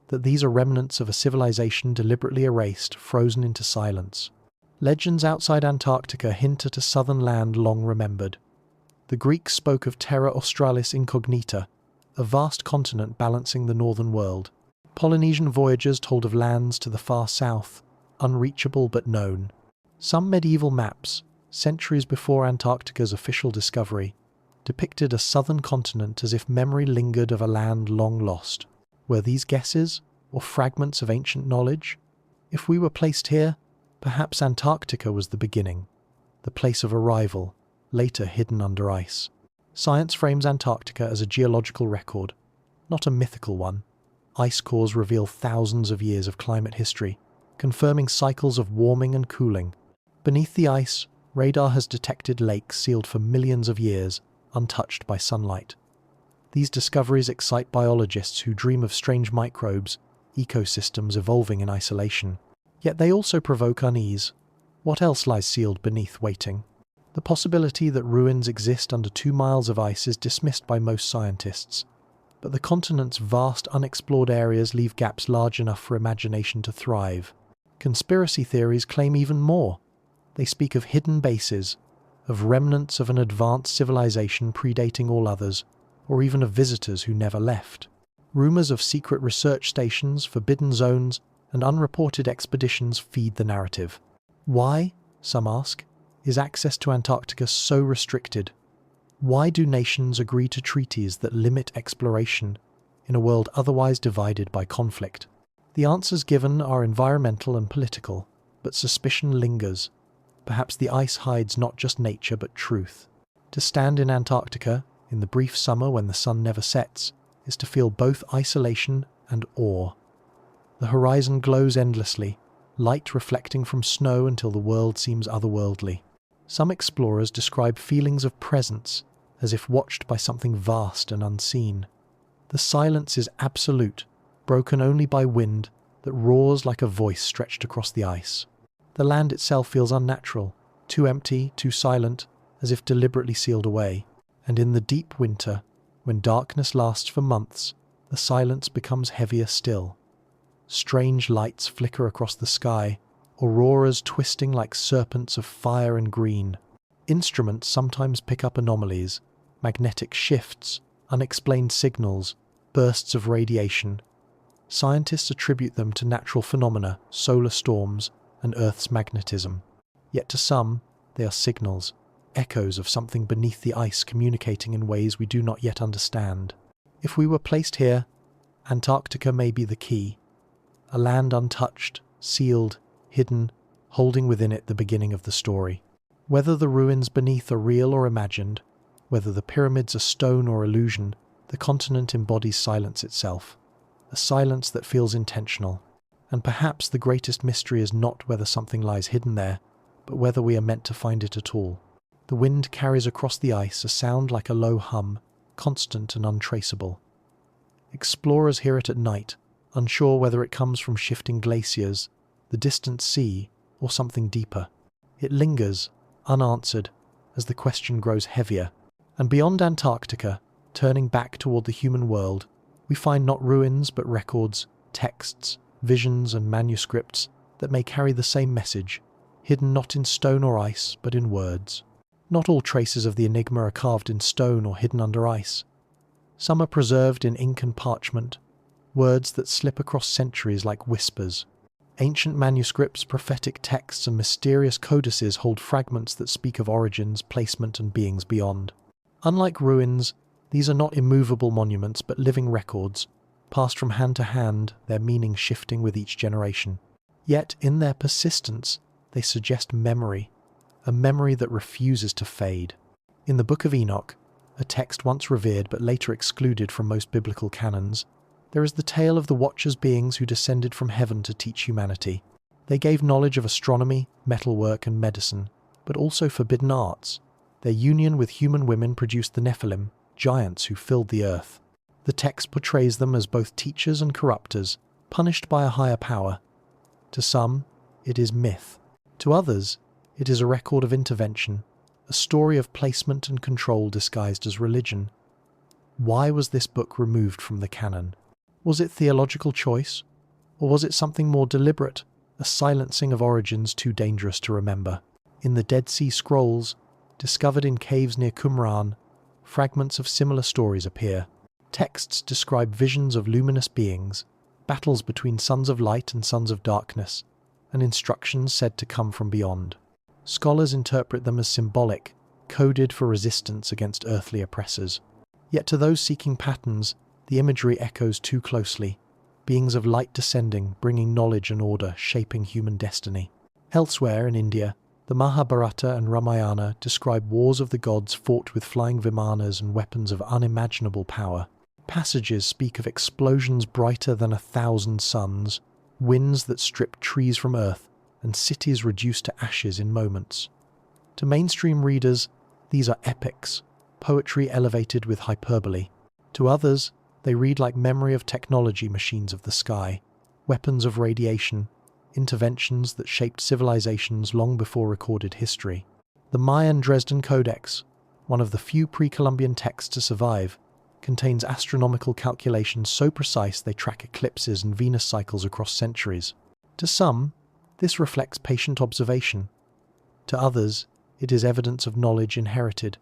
that these are remnants of a civilization deliberately erased, frozen into silence. Legends outside Antarctica hint at a southern land long remembered. The Greeks spoke of Terra Australis Incognita, a vast continent balancing the northern world. Polynesian voyagers told of lands to the far south, unreachable but known. Some medieval maps, centuries before Antarctica's official discovery, depicted a southern continent as if memory lingered of a land long lost. Were these guesses, or fragments of ancient knowledge? If we were placed here, perhaps Antarctica was the beginning, the place of arrival, later hidden under ice. Science frames Antarctica as a geological record, not a mythical one. Ice cores reveal thousands of years of climate history, confirming cycles of warming and cooling. Beneath the ice, radar has detected lakes sealed for millions of years, untouched by sunlight. These discoveries excite biologists who dream of strange microbes, ecosystems evolving in isolation. Yet they also provoke unease. What else lies sealed beneath, waiting? The possibility that ruins exist under 2 miles of ice is dismissed by most scientists, but the continent's vast unexplored areas leave gaps large enough for imagination to thrive. Conspiracy theories claim even more. They speak of hidden bases, of remnants of an advanced civilization predating all others, or even of visitors who never left. Rumors of secret research stations, forbidden zones, and unreported expeditions feed the narrative. Why, some ask, is access to Antarctica so restricted? Why do nations agree to treaties that limit exploration in a world otherwise divided by conflict? The answers given are environmental and political, but suspicion lingers. Perhaps the ice hides not just nature but truth. To stand in Antarctica, in the brief summer when the sun never sets, is to feel both isolation and awe. The horizon glows endlessly, light reflecting from snow until the world seems otherworldly. Some explorers describe feelings of presence, as if watched by something vast and unseen. The silence is absolute, broken only by wind that roars like a voice stretched across the ice. The land itself feels unnatural, too empty, too silent, as if deliberately sealed away. And in the deep winter, when darkness lasts for months, the silence becomes heavier still. Strange lights flicker across the sky, auroras twisting like serpents of fire and green. Instruments sometimes pick up anomalies, magnetic shifts, unexplained signals, bursts of radiation. Scientists attribute them to natural phenomena, solar storms, and Earth's magnetism. Yet to some, they are signals, echoes of something beneath the ice communicating in ways we do not yet understand. If we were placed here, Antarctica may be the key. A land untouched, sealed, hidden, holding within it the beginning of the story. Whether the ruins beneath are real or imagined, whether the pyramids are stone or illusion, the continent embodies silence itself. A silence that feels intentional. And perhaps the greatest mystery is not whether something lies hidden there, but whether we are meant to find it at all. The wind carries across the ice a sound like a low hum, constant and untraceable. Explorers hear it at night, unsure whether it comes from shifting glaciers, the distant sea, or something deeper. It lingers, unanswered, as the question grows heavier. And beyond Antarctica, turning back toward the human world, we find not ruins but records, texts, visions and manuscripts that may carry the same message, hidden not in stone or ice but in words. Not all traces of the enigma are carved in stone or hidden under ice. Some are preserved in ink and parchment, words that slip across centuries like whispers. Ancient manuscripts, prophetic texts, and mysterious codices hold fragments that speak of origins, placement, and beings beyond. Unlike ruins, these are not immovable monuments but living records, passed from hand to hand, their meaning shifting with each generation. Yet, in their persistence, they suggest memory, a memory that refuses to fade. In the Book of Enoch, a text once revered but later excluded from most biblical canons, there is the tale of the Watchers beings who descended from heaven to teach humanity. They gave knowledge of astronomy, metalwork, and medicine, but also forbidden arts. Their union with human women produced the Nephilim, giants who filled the earth. The text portrays them as both teachers and corrupters, punished by a higher power. To some, it is myth. To others, it is a record of intervention, a story of placement and control disguised as religion. Why was this book removed from the canon? Was it theological choice? Or was it something more deliberate, a silencing of origins too dangerous to remember? In the Dead Sea Scrolls, discovered in caves near Qumran, fragments of similar stories appear. Texts describe visions of luminous beings, battles between sons of light and sons of darkness, and instructions said to come from beyond. Scholars interpret them as symbolic, coded for resistance against earthly oppressors. Yet to those seeking patterns, the imagery echoes too closely, beings of light descending, bringing knowledge and order, shaping human destiny. Elsewhere in India, the Mahabharata and Ramayana describe wars of the gods fought with flying vimanas and weapons of unimaginable power. Passages speak of explosions brighter than 1,000 suns, winds that stripped trees from earth, and cities reduced to ashes in moments. To mainstream readers, these are epics, poetry elevated with hyperbole. To others, they read like memory of technology machines of the sky, weapons of radiation, interventions that shaped civilizations long before recorded history. The Mayan Dresden Codex, one of the few pre-Columbian texts to survive, contains astronomical calculations so precise they track eclipses and Venus cycles across centuries. To some, this reflects patient observation. To others, it is evidence of knowledge inherited,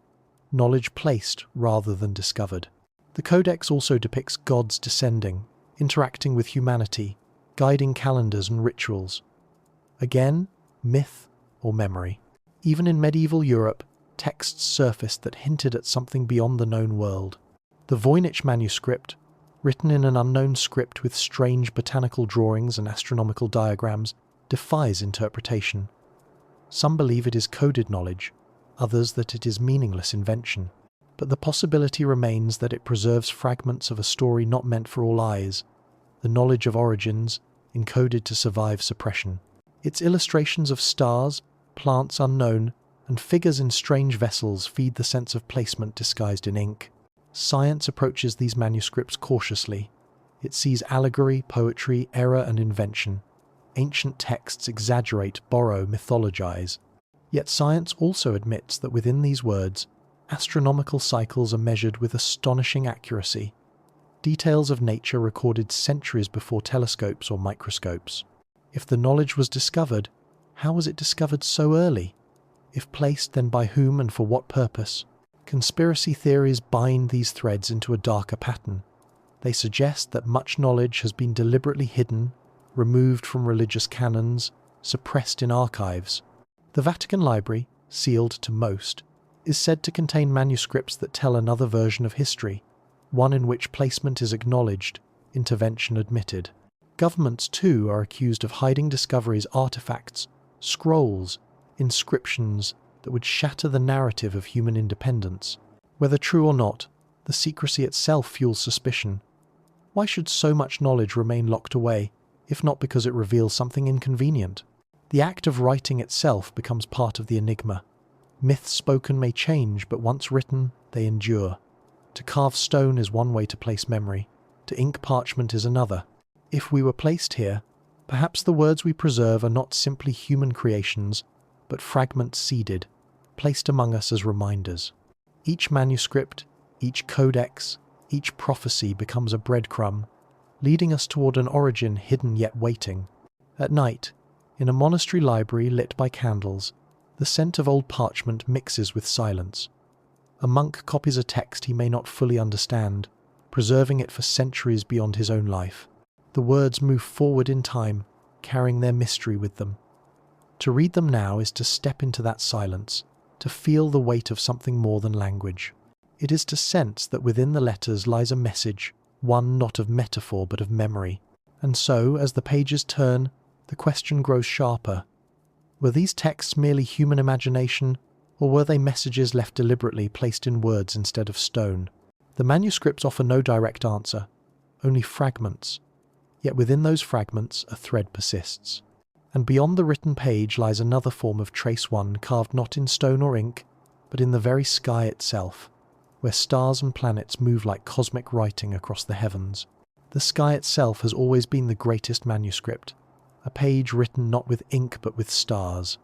knowledge placed rather than discovered. The Codex also depicts gods descending, interacting with humanity, guiding calendars and rituals. Again, myth or memory. Even in medieval Europe, texts surfaced that hinted at something beyond the known world. The Voynich manuscript, written in an unknown script with strange botanical drawings and astronomical diagrams, defies interpretation. Some believe it is coded knowledge, others that it is meaningless invention. But the possibility remains that it preserves fragments of a story not meant for all eyes, the knowledge of origins, encoded to survive suppression. Its illustrations of stars, plants unknown, and figures in strange vessels feed the sense of placement disguised in ink. Science approaches these manuscripts cautiously. It sees allegory, poetry, error, and invention. Ancient texts exaggerate, borrow, mythologize. Yet science also admits that within these words, astronomical cycles are measured with astonishing accuracy. Details of nature recorded centuries before telescopes or microscopes. If the knowledge was discovered, how was it discovered so early? If placed, then by whom and for what purpose? Conspiracy theories bind these threads into a darker pattern. They suggest that much knowledge has been deliberately hidden, removed from religious canons, suppressed in archives. The Vatican Library, sealed to most, is said to contain manuscripts that tell another version of history, one in which placement is acknowledged, intervention admitted. Governments, too, are accused of hiding discoveries, artifacts, scrolls, inscriptions that would shatter the narrative of human independence. Whether true or not, the secrecy itself fuels suspicion. Why should so much knowledge remain locked away, if not because it reveals something inconvenient? The act of writing itself becomes part of the enigma. Myths spoken may change, but once written, they endure. To carve stone is one way to place memory. To ink parchment is another. If we were placed here, perhaps the words we preserve are not simply human creations, but fragments seeded, placed among us as reminders. Each manuscript, each codex, each prophecy becomes a breadcrumb, leading us toward an origin hidden yet waiting. At night, in a monastery library lit by candles, the scent of old parchment mixes with silence. A monk copies a text he may not fully understand, preserving it for centuries beyond his own life. The words move forward in time, carrying their mystery with them. To read them now is to step into that silence, to feel the weight of something more than language. It is to sense that within the letters lies a message, one not of metaphor but of memory. And so, as the pages turn, the question grows sharper. Were these texts merely human imagination, Or were they messages left deliberately placed in words instead of stone? The manuscripts offer no direct answer, only fragments. Yet within those fragments, a thread persists. And beyond the written page lies another form of trace one carved not in stone or ink, but in the very sky itself, where stars and planets move like cosmic writing across the heavens. The sky itself has always been the greatest manuscript, a page written not with ink but with stars.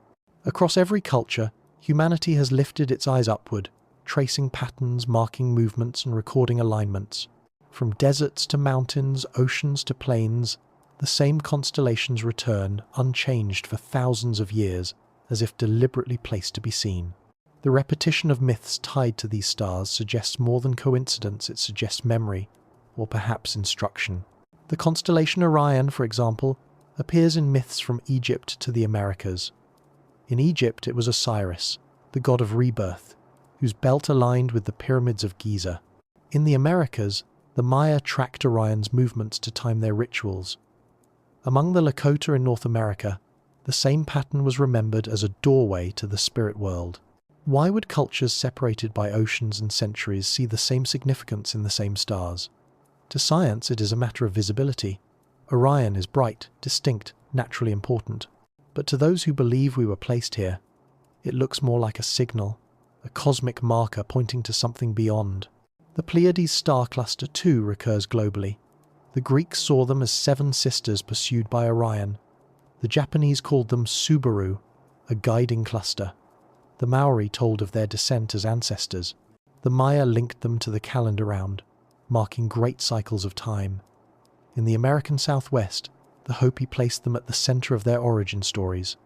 Across every culture, humanity has lifted its eyes upward, tracing patterns, marking movements, and recording alignments. From deserts to mountains, oceans to plains, the same constellations return, unchanged for thousands of years, as if deliberately placed to be seen. The repetition of myths tied to these stars suggests more than coincidence, it suggests memory, or perhaps instruction. The constellation Orion, for example, appears in myths from Egypt to the Americas. In Egypt it was Osiris, the god of rebirth, whose belt aligned with the pyramids of Giza. In the Americas, the Maya tracked Orion's movements to time their rituals. Among the Lakota in North America, the same pattern was remembered as a doorway to the spirit world. Why would cultures separated by oceans and centuries see the same significance in the same stars? To science, it is a matter of visibility. Orion is bright, distinct, naturally important. But to those who believe we were placed here, it looks more like a signal, a cosmic marker pointing to something beyond. The Pleiades star cluster too recurs globally. The Greeks saw them as seven sisters pursued by Orion. The Japanese called them Subaru, a guiding cluster. The Maori told of their descent as ancestors. The Maya linked them to the calendar round, marking great cycles of time. In the American Southwest, the Hopi placed them at the center of their origin stories.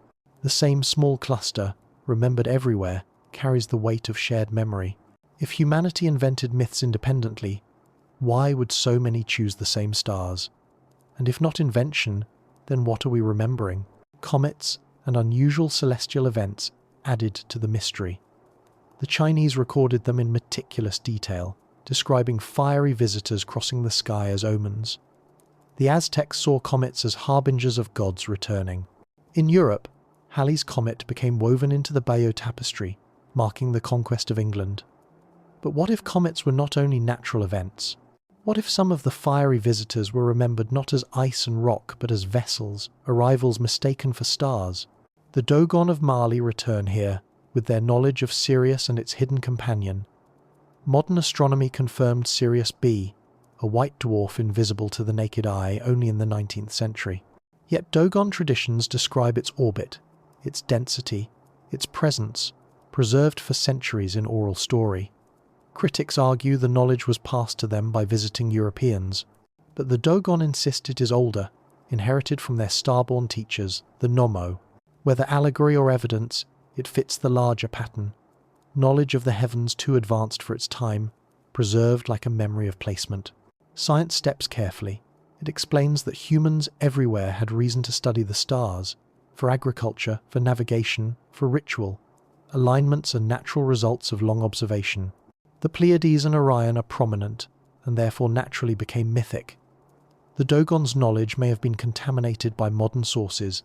The same small cluster, remembered everywhere, carries the weight of shared memory. If humanity invented myths independently, why would so many choose the same stars? And if not invention, then what are we remembering? Comets and unusual celestial events added to the mystery. The Chinese recorded them in meticulous detail, describing fiery visitors crossing the sky as omens. The Aztecs saw comets as harbingers of gods returning. In Europe, Halley's Comet became woven into the Bayeux tapestry, marking the conquest of England. But what if comets were not only natural events? What if some of the fiery visitors were remembered not as ice and rock but as vessels, arrivals mistaken for stars? The Dogon of Mali return here, with their knowledge of Sirius and its hidden companion. Modern astronomy confirmed Sirius B, a white dwarf invisible to the naked eye only in the 19th century. Yet Dogon traditions describe its orbit, its density, its presence, preserved for centuries in oral story. Critics argue the knowledge was passed to them by visiting Europeans, but the Dogon insist it is older, inherited from their starborn teachers, the Nommo. Whether allegory or evidence, it fits the larger pattern. Knowledge of the heavens too advanced for its time, preserved like a memory of placement. Science steps carefully. It explains that humans everywhere had reason to study the stars, for agriculture, for navigation, for ritual. Alignments are natural results of long observation. The Pleiades and Orion are prominent, and therefore naturally became mythic. The Dogon's knowledge may have been contaminated by modern sources,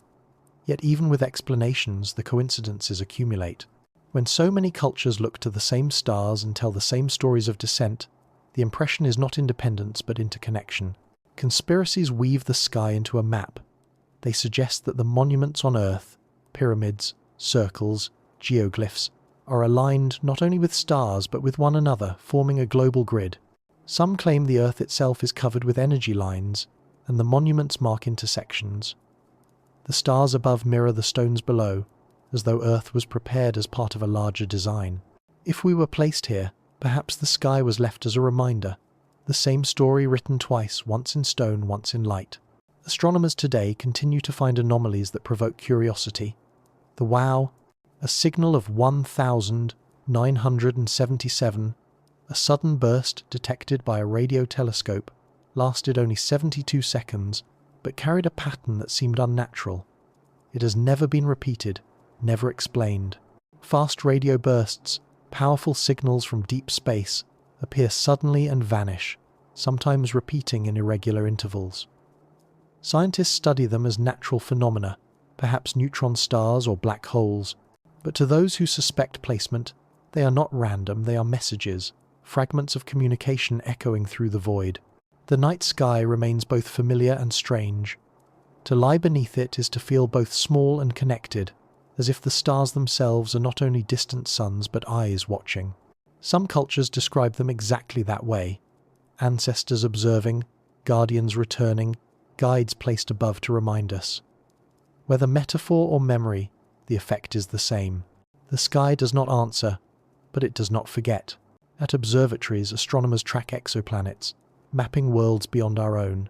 yet even with explanations, the coincidences accumulate. When so many cultures look to the same stars and tell the same stories of descent, the impression is not independence but interconnection. Conspiracies weave the sky into a map. They suggest that the monuments on Earth, pyramids, circles, geoglyphs, are aligned not only with stars but with one another, forming a global grid. Some claim the Earth itself is covered with energy lines, and the monuments mark intersections. The stars above mirror the stones below, as though Earth was prepared as part of a larger design. If we were placed here, perhaps the sky was left as a reminder, the same story written twice, once in stone, once in light. Astronomers today continue to find anomalies that provoke curiosity. The WOW, a signal of 1,977, a sudden burst detected by a radio telescope, lasted only 72 seconds, but carried a pattern that seemed unnatural. It has never been repeated, never explained. Fast radio bursts, powerful signals from deep space, appear suddenly and vanish, sometimes repeating in irregular intervals. Scientists study them as natural phenomena, perhaps neutron stars or black holes, But to those who suspect placement, they are not random, they are messages, fragments of communication echoing through the void. The night sky remains both familiar and strange. To lie beneath it is to feel both small and connected, as if the stars themselves are not only distant suns but eyes watching. Some cultures describe them exactly that way: ancestors observing, guardians returning, guides placed above to remind us. Whether metaphor or memory, the effect is the same. The sky does not answer, but it does not forget. At observatories, astronomers track exoplanets, mapping worlds beyond our own.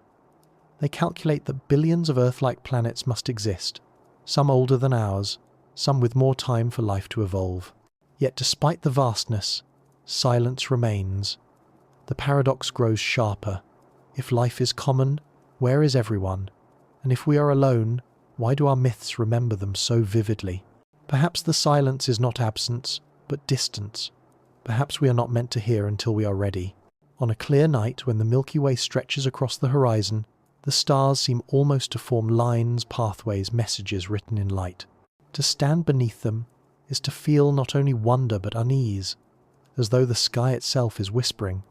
They calculate that billions of Earth-like planets must exist, some older than ours, some with more time for life to evolve. Yet despite the vastness, silence remains. The paradox grows sharper. If life is common, where is everyone? And if we are alone, why do our myths remember them so vividly? Perhaps the silence is not absence, but distance. Perhaps we are not meant to hear until we are ready. On a clear night, when the Milky Way stretches across the horizon, the stars seem almost to form lines, pathways, messages written in light. To stand beneath them is to feel not only wonder but unease, as though the sky itself is whispering.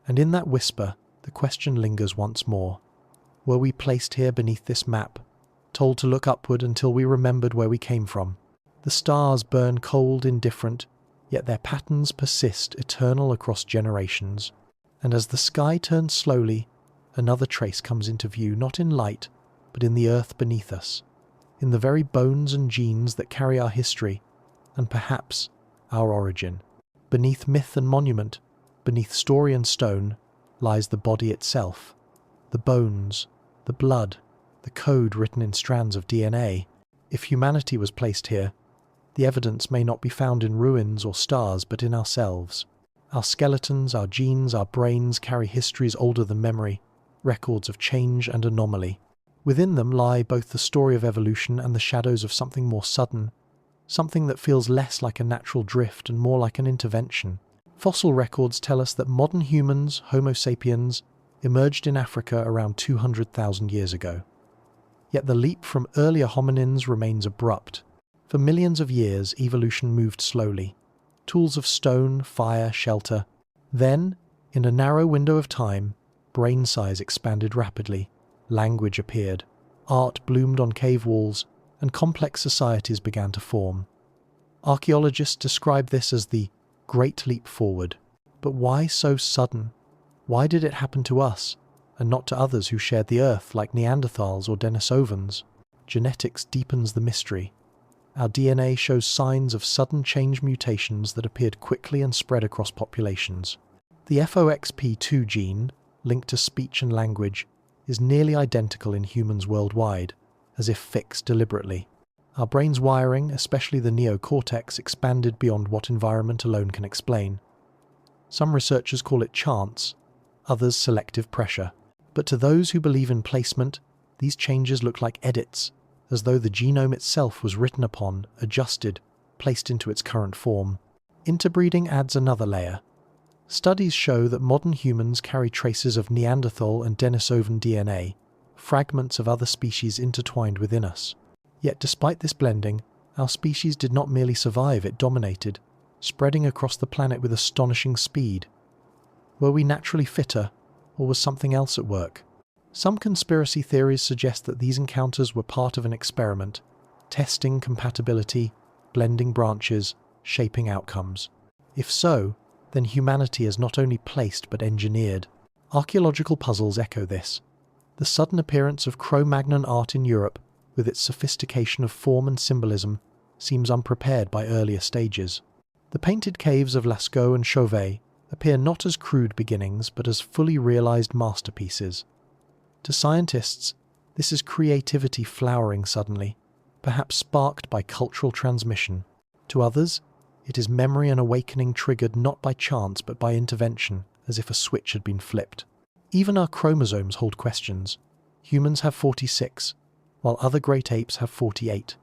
And in that whisper, the question lingers once more. Were we placed here beneath this map, told to look upward until we remembered where we came from? The stars burn cold, indifferent, yet their patterns persist, eternal across generations. And as the sky turns slowly, another trace comes into view, not in light, but in the earth beneath us, in the very bones and genes that carry our history, and perhaps our origin. Beneath myth and monument, beneath story and stone, lies the body itself, the bones, the blood, the code written in strands of DNA. If humanity was placed here, the evidence may not be found in ruins or stars, but in ourselves. Our skeletons, our genes, our brains carry histories older than memory, records of change and anomaly. Within them lie both the story of evolution and the shadows of something more sudden, something that feels less like a natural drift and more like an intervention. Fossil records tell us that modern humans, Homo sapiens, emerged in Africa around 200,000 years ago. Yet the leap from earlier hominins remains abrupt. For millions of years, evolution moved slowly. Tools of stone, fire, shelter. Then, in a narrow window of time, brain size expanded rapidly, language appeared, art bloomed on cave walls, and complex societies began to form. Archaeologists describe this as the Great Leap Forward. But why so sudden? Why did it happen to us, and not to others who shared the earth like Neanderthals or Denisovans? Genetics deepens the mystery. Our DNA shows signs of sudden change mutations that appeared quickly and spread across populations. The FOXP2 gene, linked to speech and language, is nearly identical in humans worldwide, as if fixed deliberately. Our brain's wiring, especially the neocortex, expanded beyond what environment alone can explain. Some researchers call it chance, others selective pressure. But to those who believe in placement, these changes look like edits, as though the genome itself was written upon, adjusted, placed into its current form. Interbreeding adds another layer. Studies show that modern humans carry traces of Neanderthal and Denisovan DNA, fragments of other species intertwined within us. Yet despite this blending, our species did not merely survive, it dominated, spreading across the planet with astonishing speed. Were we naturally fitter, or was something else at work? Some conspiracy theories suggest that these encounters were part of an experiment, testing compatibility, blending branches, shaping outcomes. If so, then humanity is not only placed but engineered. Archaeological puzzles echo this. The sudden appearance of Cro-Magnon art in Europe, with its sophistication of form and symbolism, seems unprepared by earlier stages. The painted caves of Lascaux and Chauvet appear not as crude beginnings but as fully realized masterpieces. To scientists, this is creativity flowering suddenly, perhaps sparked by cultural transmission. To others, it is memory and awakening triggered not by chance but by intervention, as if a switch had been flipped. Even our chromosomes hold questions. Humans have 46, while other great apes have 48.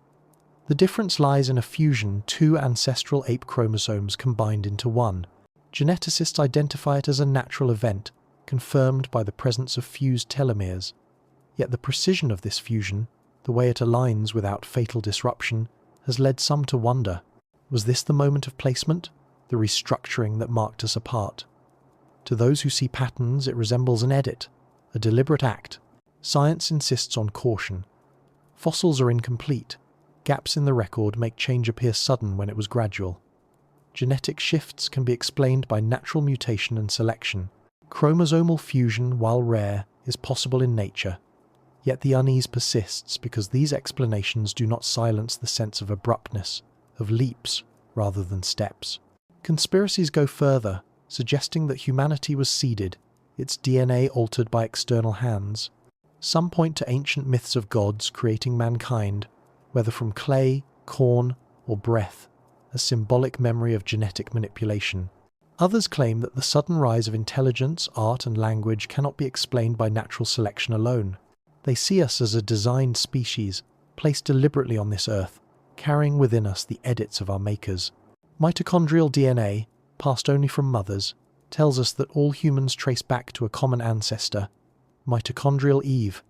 The difference lies in a fusion, two ancestral ape chromosomes combined into one. Geneticists identify it as a natural event, confirmed by the presence of fused telomeres. Yet the precision of this fusion, the way it aligns without fatal disruption, has led some to wonder. Was this the moment of placement, the restructuring that marked us apart? To those who see patterns, it resembles an edit, a deliberate act. Science insists on caution. Fossils are incomplete. Gaps in the record make change appear sudden when it was gradual. Genetic shifts can be explained by natural mutation and selection. Chromosomal fusion, while rare, is possible in nature. Yet the unease persists because these explanations do not silence the sense of abruptness, of leaps rather than steps. Conspiracies go further, suggesting that humanity was seeded, its DNA altered by external hands. Some point to ancient myths of gods creating mankind, whether from clay, corn, or breath, a symbolic memory of genetic manipulation. Others claim that the sudden rise of intelligence, art, and language cannot be explained by natural selection alone. They see us as a designed species, placed deliberately on this earth, carrying within us the edits of our makers. Mitochondrial DNA, passed only from mothers, tells us that all humans trace back to a common ancestor, mitochondrial Eve,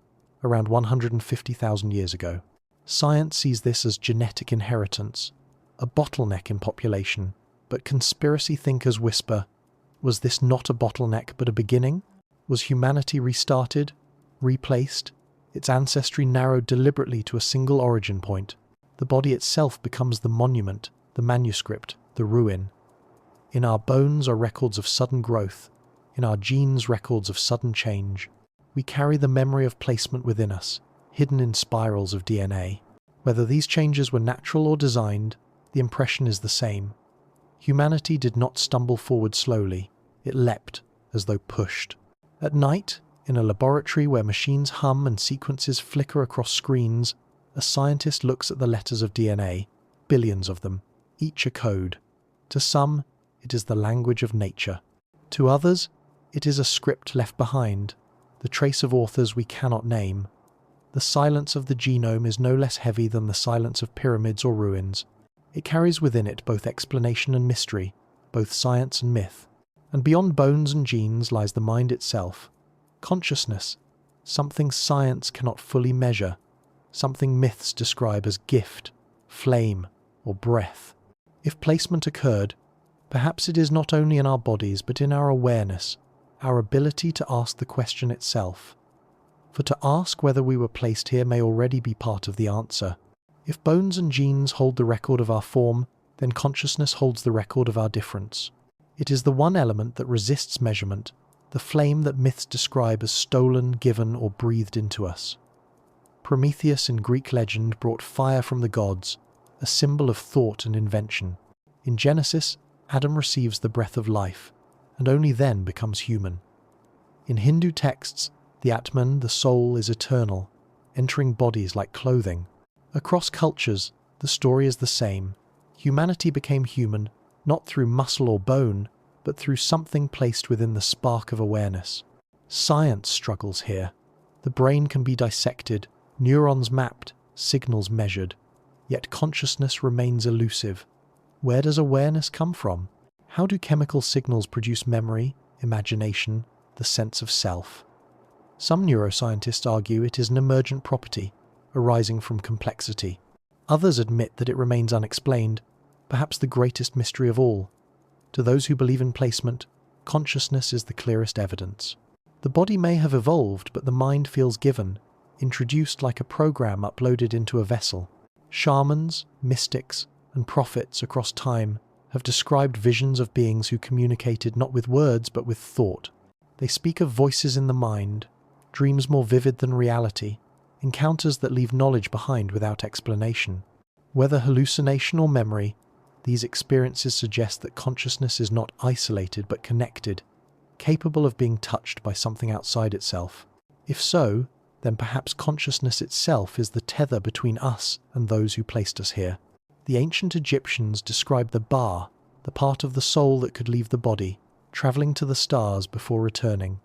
around 150,000 years ago. Science sees this as genetic inheritance, a bottleneck in population, but conspiracy thinkers whisper, was this not a bottleneck but a beginning? Was humanity restarted, replaced, its ancestry narrowed deliberately to a single origin point? The body itself becomes the monument, the manuscript, the ruin. In our bones are records of sudden growth, in our genes records of sudden change. We carry the memory of placement within us, hidden in spirals of DNA. Whether these changes were natural or designed, the impression is the same. Humanity did not stumble forward slowly, it leapt, as though pushed. At night, in a laboratory where machines hum and sequences flicker across screens, a scientist looks at the letters of DNA, billions of them, each a code. To some, it is the language of nature. To others, it is a script left behind, the trace of authors we cannot name. The silence of the genome is no less heavy than the silence of pyramids or ruins. It carries within it both explanation and mystery, both science and myth. And beyond bones and genes lies the mind itself. Consciousness, something science cannot fully measure, something myths describe as gift, flame, or breath. If placement occurred, perhaps it is not only in our bodies but in our awareness, our ability to ask the question itself. For to ask whether we were placed here may already be part of the answer. If bones and genes hold the record of our form, then consciousness holds the record of our difference. It is the one element that resists measurement, the flame that myths describe as stolen, given, or breathed into us. Prometheus in Greek legend brought fire from the gods, a symbol of thought and invention. In Genesis, Adam receives the breath of life, and only then becomes human. In Hindu texts, the Atman, the soul, is eternal, entering bodies like clothing. Across cultures, the story is the same. Humanity became human, not through muscle or bone, but through something placed within the spark of awareness. Science struggles here. The brain can be dissected, neurons mapped, signals measured. Yet consciousness remains elusive. Where does awareness come from? How do chemical signals produce memory, imagination, the sense of self? Some neuroscientists argue it is an emergent property, arising from complexity. Others admit that it remains unexplained, perhaps the greatest mystery of all. To those who believe in placement, consciousness is the clearest evidence. The body may have evolved, but the mind feels given, introduced like a program uploaded into a vessel. Shamans, mystics, and prophets across time have described visions of beings who communicated not with words but with thought. They speak of voices in the mind, dreams more vivid than reality, encounters that leave knowledge behind without explanation. Whether hallucination or memory, these experiences suggest that consciousness is not isolated but connected, capable of being touched by something outside itself. If so, then perhaps consciousness itself is the tether between us and those who placed us here. The ancient Egyptians described the Ba, the part of the soul that could leave the body, travelling to the stars before returning.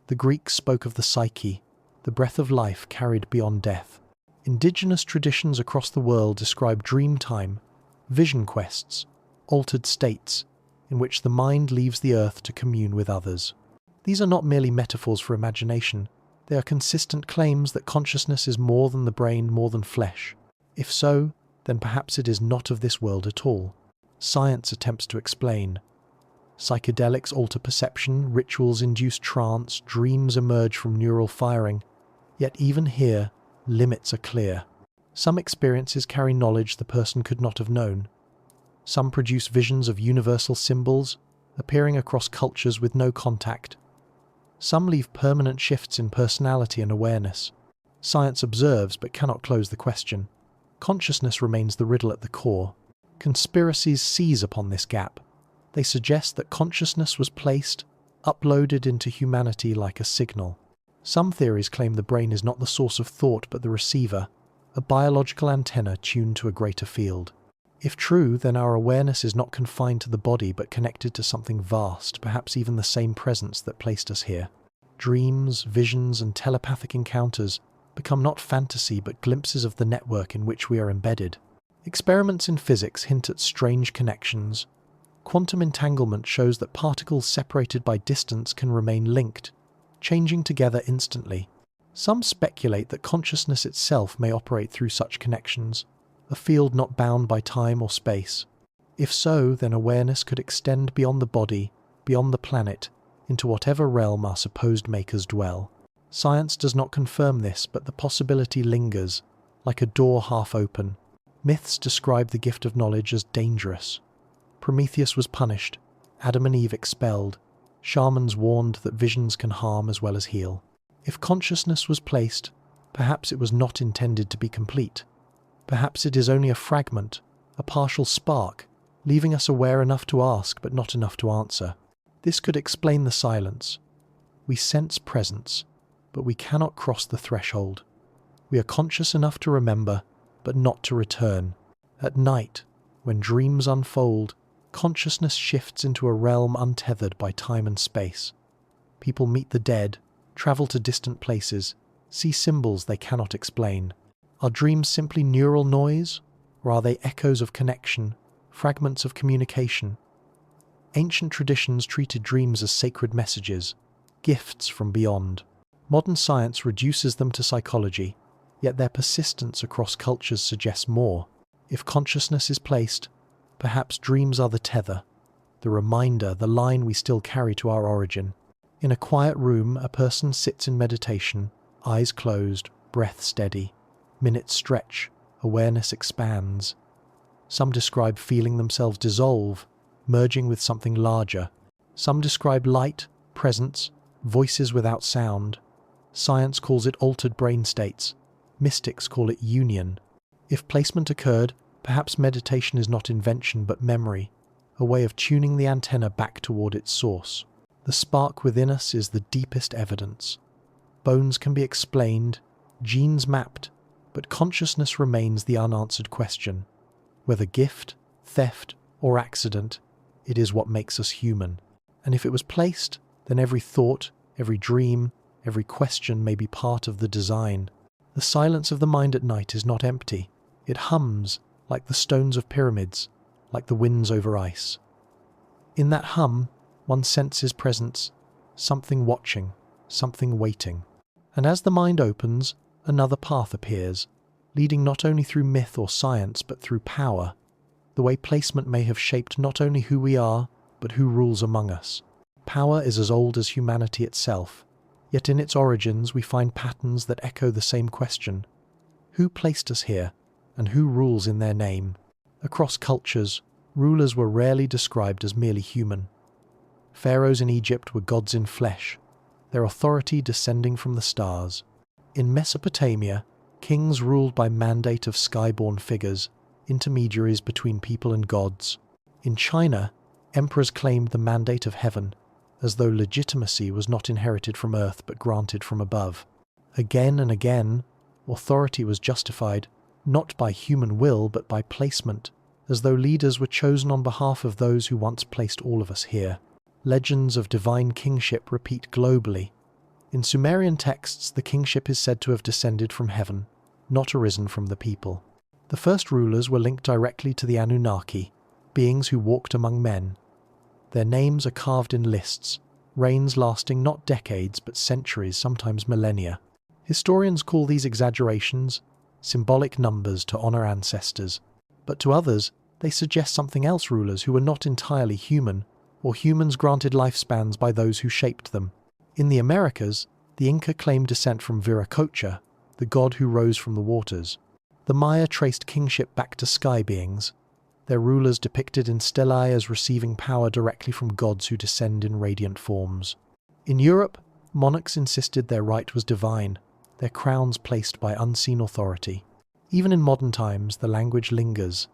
The Greeks spoke of the psyche, the breath of life carried beyond death. Indigenous traditions across the world describe dream time, vision quests, altered states, in which the mind leaves the earth to commune with others. These are not merely metaphors for imagination, they are consistent claims that consciousness is more than the brain, more than flesh. If so, then perhaps it is not of this world at all. science attempts to explain. Psychedelics alter perception, rituals induce trance, dreams emerge from neural firing. Yet even here, limits are clear. Some experiences carry knowledge the person could not have known. Some produce visions of universal symbols, appearing across cultures with no contact. Some leave permanent shifts in personality and awareness. Science observes but cannot close the question. Consciousness remains the riddle at the core. Conspiracies seize upon this gap. They suggest that consciousness was placed, uploaded into humanity like a signal. Some theories claim the brain is not the source of thought but the receiver, a biological antenna tuned to a greater field. If true, then our awareness is not confined to the body but connected to something vast, perhaps even the same presence that placed us here. Dreams, visions, and telepathic encounters become not fantasy but glimpses of the network in which we are embedded. Experiments in physics hint at strange connections. Quantum entanglement shows that particles separated by distance can remain linked, changing together instantly. Some speculate that consciousness itself may operate through such connections, a field not bound by time or space. If so, then awareness could extend beyond the body, beyond the planet, into whatever realm our supposed makers dwell. Science does not confirm this, but the possibility lingers, like a door half open. Myths describe the gift of knowledge as dangerous. Prometheus was punished, Adam and Eve expelled. Shamans warned that visions can harm as well as heal. If consciousness was placed, perhaps it was not intended to be complete. Perhaps it is only a fragment, a partial spark, leaving us aware enough to ask but not enough to answer. This could explain the silence. We sense presence, but we cannot cross the threshold. We are conscious enough to remember, but not to return. At night, when dreams unfold, consciousness shifts into a realm untethered by time and space. People meet the dead, travel to distant places, see symbols they cannot explain. Are dreams simply neural noise, or are they echoes of connection, fragments of communication? Ancient traditions treated dreams as sacred messages, gifts from beyond. Modern science reduces them to psychology, yet their persistence across cultures suggests more. If consciousness is placed, perhaps dreams are the tether, the reminder, the line we still carry to our origin. In a quiet room, a person sits in meditation, eyes closed, breath steady. Minutes stretch, awareness expands. Some describe feeling themselves dissolve, merging with something larger. Some describe light, presence, voices without sound. Science calls it altered brain states. Mystics call it union. If placement occurred, perhaps meditation is not invention but memory, a way of tuning the antenna back toward its source. The spark within us is the deepest evidence. Bones can be explained, genes mapped, but consciousness remains the unanswered question. Whether gift, theft, or accident, it is what makes us human. And if it was placed, then every thought, every dream, every question may be part of the design. The silence of the mind at night is not empty. It hums, like the stones of pyramids, like the winds over ice. In that hum, one senses presence, something watching, something waiting. And as the mind opens, another path appears, leading not only through myth or science, but through power. The way placement may have shaped not only who we are, but who rules among us. Power is as old as humanity itself, yet in its origins we find patterns that echo the same question. Who placed us here, and who rules in their name? Across cultures, rulers were rarely described as merely human. Pharaohs in Egypt were gods in flesh, their authority descending from the stars. In Mesopotamia, kings ruled by mandate of skyborne figures, intermediaries between people and gods. In China, emperors claimed the mandate of heaven, as though legitimacy was not inherited from earth but granted from above. Again and again, authority was justified, not by human will but by placement, as though leaders were chosen on behalf of those who once placed all of us here. Legends of divine kingship repeat globally. In Sumerian texts, the kingship is said to have descended from heaven, not arisen from the people. The first rulers were linked directly to the Anunnaki, beings who walked among men. Their names are carved in lists, reigns lasting not decades but centuries, sometimes millennia. Historians call these exaggerations symbolic numbers to honor ancestors, but to others, They suggest something else: rulers who were not entirely human, or humans granted lifespans by those who shaped them. In the Americas, the Inca claimed descent from Viracocha, the god who rose from the waters. The Maya traced kingship back to sky beings, their rulers depicted in stelae as receiving power directly from gods who descend in radiant forms. In Europe, monarchs insisted their right was divine, their crowns placed by unseen authority. Even in modern times, the language lingers.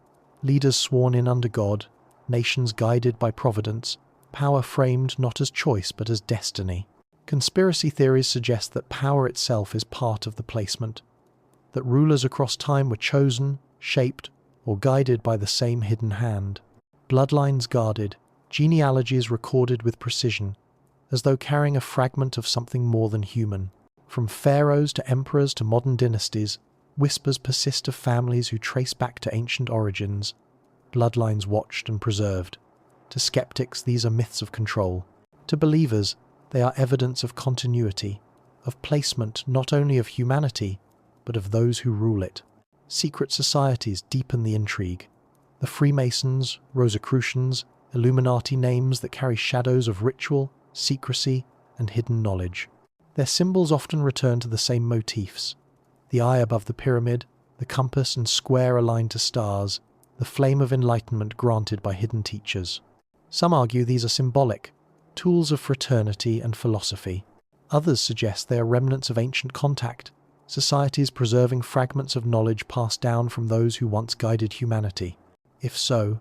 Leaders sworn in under God, nations guided by providence, power framed not as choice but as destiny. Conspiracy theories suggest that power itself is part of the placement, that rulers across time were chosen, shaped, or guided by the same hidden hand. Bloodlines guarded, genealogies recorded with precision, as though carrying a fragment of something more than human. From pharaohs to emperors to modern dynasties, whispers persist of families who trace back to ancient origins, bloodlines watched and preserved. To skeptics, these are myths of control. To believers, they are evidence of continuity, of placement not only of humanity, but of those who rule it. Secret societies deepen the intrigue. The Freemasons, Rosicrucians, Illuminati, names that carry shadows of ritual, secrecy, and hidden knowledge. Their symbols often return to the same motifs: the eye above the pyramid, the compass and square aligned to stars, the flame of enlightenment granted by hidden teachers. Some argue these are symbolic, tools of fraternity and philosophy. Others suggest they are remnants of ancient contact, societies preserving fragments of knowledge passed down from those who once guided humanity. If so,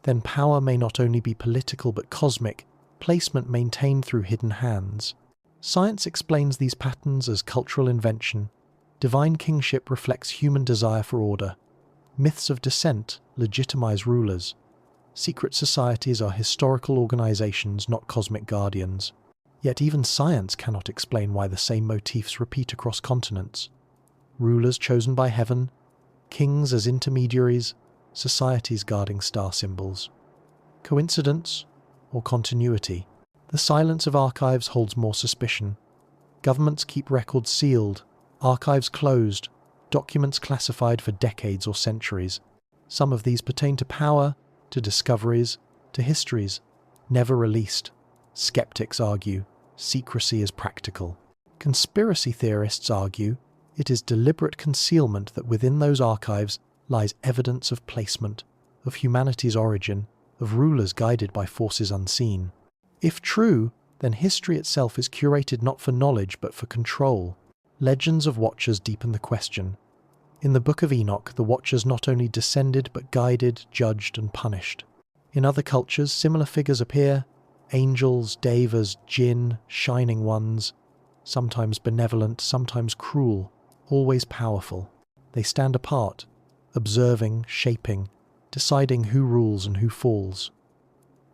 then power may not only be political but cosmic, placement maintained through hidden hands. Science explains these patterns as cultural invention. Divine kingship reflects human desire for order. Myths of descent legitimize rulers. Secret societies are historical organizations, not cosmic guardians. Yet even science cannot explain why the same motifs repeat across continents. Rulers chosen by heaven, kings as intermediaries, societies guarding star symbols. Coincidence or continuity? The silence of archives holds more suspicion. Governments keep records sealed, archives closed, documents classified for decades or centuries. Some of these pertain to power, to discoveries, to histories, never released. Skeptics argue secrecy is practical. Conspiracy theorists argue it is deliberate concealment, that within those archives lies evidence of placement, of humanity's origin, of rulers guided by forces unseen. If true, then history itself is curated not for knowledge but for control. Legends of Watchers deepen the question. In the Book of Enoch, the Watchers not only descended but guided, judged, and punished. In other cultures, similar figures appear: angels, devas, jinn, shining ones, sometimes benevolent, sometimes cruel, always powerful. They stand apart, observing, shaping, deciding who rules and who falls.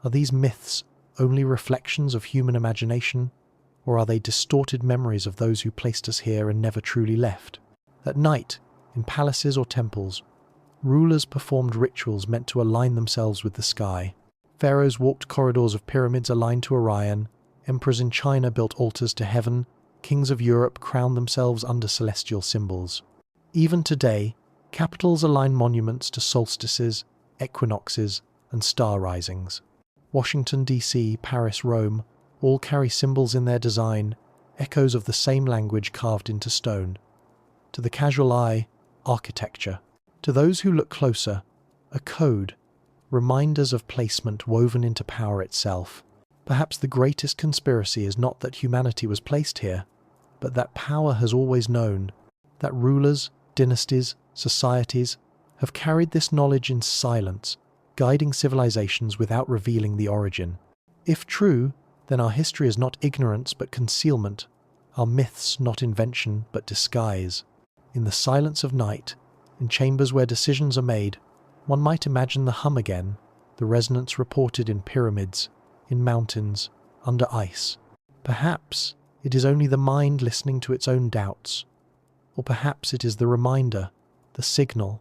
Are these myths only reflections of human imagination, or are they distorted memories of those who placed us here and never truly left? At night, in palaces or temples, rulers performed rituals meant to align themselves with the sky. Pharaohs walked corridors of pyramids aligned to Orion, emperors in China built altars to heaven, kings of Europe crowned themselves under celestial symbols. Even today, capitals align monuments to solstices, equinoxes, and star risings. Washington, D.C., Paris, Rome, all carry symbols in their design, echoes of the same language carved into stone. To the casual eye, architecture. To those who look closer, a code, reminders of placement woven into power itself. Perhaps the greatest conspiracy is not that humanity was placed here, but that power has always known, that rulers, dynasties, societies have carried this knowledge in silence, guiding civilizations without revealing the origin. If true, then our history is not ignorance but concealment, our myths not invention but disguise. In the silence of night, in chambers where decisions are made, one might imagine the hum again, the resonance reported in pyramids, in mountains, under ice. Perhaps it is only the mind listening to its own doubts, or perhaps it is the reminder, the signal,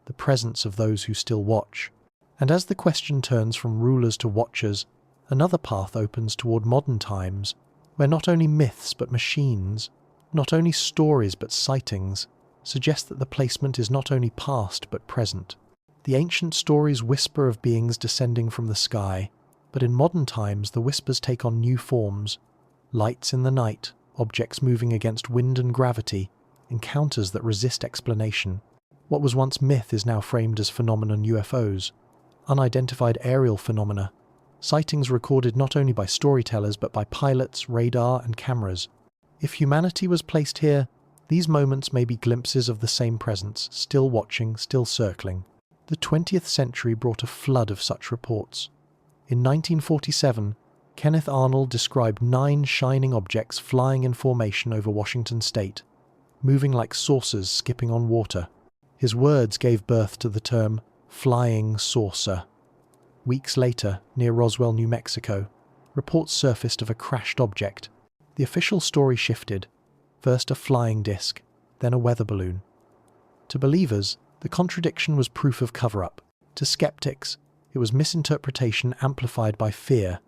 the presence of those who still watch. And as the question turns from rulers to watchers, another path opens toward modern times, where not only myths but machines, not only stories but sightings, suggest that the placement is not only past but present. The ancient stories whisper of beings descending from the sky, but in modern times the whispers take on new forms. Lights in the night, objects moving against wind and gravity, encounters that resist explanation. What was once myth is now framed as phenomenon: UFOs, unidentified aerial phenomena, sightings recorded not only by storytellers but by pilots, radar and cameras. If humanity was placed here, these moments may be glimpses of the same presence, still watching, still circling. The 20th century brought a flood of such reports. In 1947, Kenneth Arnold described 9 shining objects flying in formation over Washington state, moving like saucers skipping on water. His words gave birth to the term flying saucer. Weeks later, near Roswell, New Mexico, reports surfaced of a crashed object. The official story shifted, first a flying disc, then a weather balloon. To believers, the contradiction was proof of cover-up. To skeptics, it was misinterpretation amplified by fear.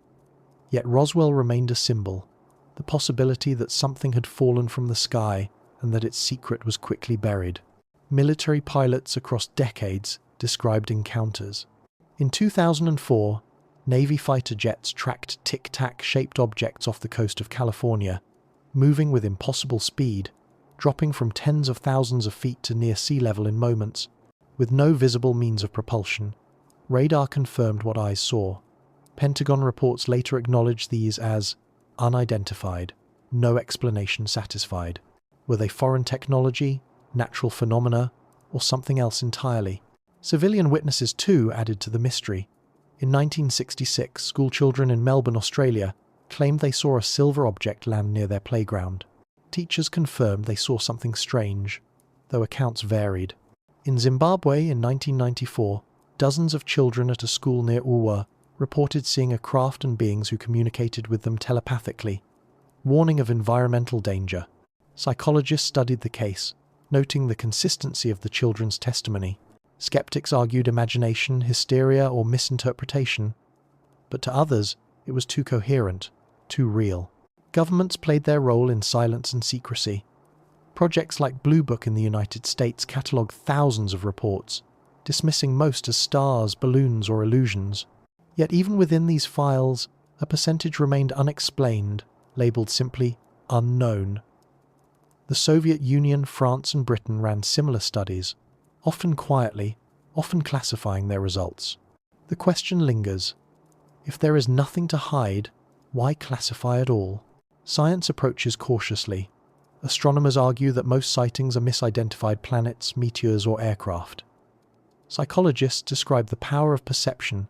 Yet Roswell remained a symbol, the possibility that something had fallen from the sky and that its secret was quickly buried. Military pilots across decades described encounters. In 2004, Navy fighter jets tracked tic-tac-shaped objects off the coast of California, moving with impossible speed, dropping from tens of thousands of feet to near sea level in moments, with no visible means of propulsion. Radar confirmed what eyes saw. Pentagon reports later acknowledged these as unidentified, no explanation satisfied. Were they foreign technology, natural phenomena, or something else entirely? Civilian witnesses too added to the mystery. In 1966, schoolchildren in Melbourne, Australia, claimed they saw a silver object land near their playground. Teachers confirmed they saw something strange, though accounts varied. In Zimbabwe in 1994, dozens of children at a school near Uwa reported seeing a craft and beings who communicated with them telepathically, warning of environmental danger. Psychologists studied the case, noting the consistency of the children's testimony. Skeptics argued imagination, hysteria, or misinterpretation, but to others, it was too coherent, too real. Governments played their role in silence and secrecy. Projects like Blue Book in the United States catalogued thousands of reports, dismissing most as stars, balloons, or illusions. Yet even within these files, a percentage remained unexplained, labelled simply unknown. The Soviet Union, France, and Britain ran similar studies, often quietly, often classifying their results. The question lingers: if there is nothing to hide, why classify at all? Science approaches cautiously. Astronomers argue that most sightings are misidentified planets, meteors, or aircraft. Psychologists describe the power of perception,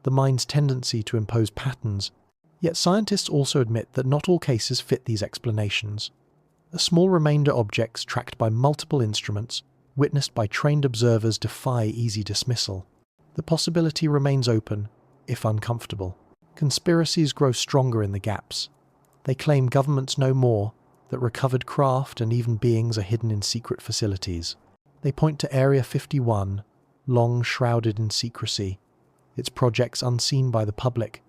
the mind's tendency to impose patterns. Yet scientists also admit that not all cases fit these explanations. A small remainder objects tracked by multiple instruments, witnessed by trained observers, defy easy dismissal. The possibility remains open, if uncomfortable. Conspiracies grow stronger in the gaps. They claim governments know more, that recovered craft and even beings are hidden in secret facilities. They point to Area 51, long shrouded in secrecy, its projects unseen by the public.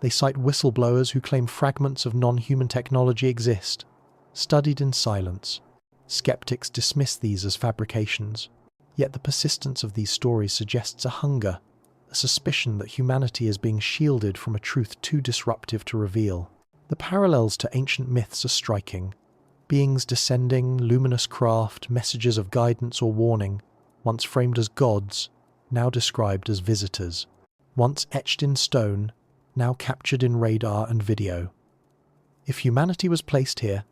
They cite whistleblowers who claim fragments of non-human technology exist, studied in silence. Skeptics dismiss these as fabrications. Yet the persistence of these stories suggests a hunger, a suspicion that humanity is being shielded from a truth too disruptive to reveal. The parallels to ancient myths are striking. Beings descending, luminous craft, messages of guidance or warning, once framed as gods, now described as visitors. Once etched in stone, now captured in radar and video. If humanity was placed here,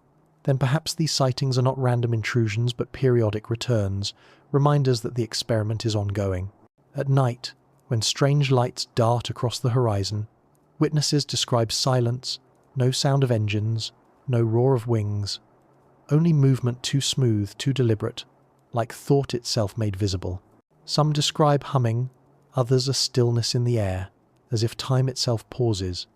then perhaps these sightings are not random intrusions but periodic returns, reminders that the experiment is ongoing. At night, when strange lights dart across the horizon, witnesses describe silence, no sound of engines, no roar of wings, only movement too smooth, too deliberate, like thought itself made visible. Some describe humming, others a stillness in the air, as if time itself pauses.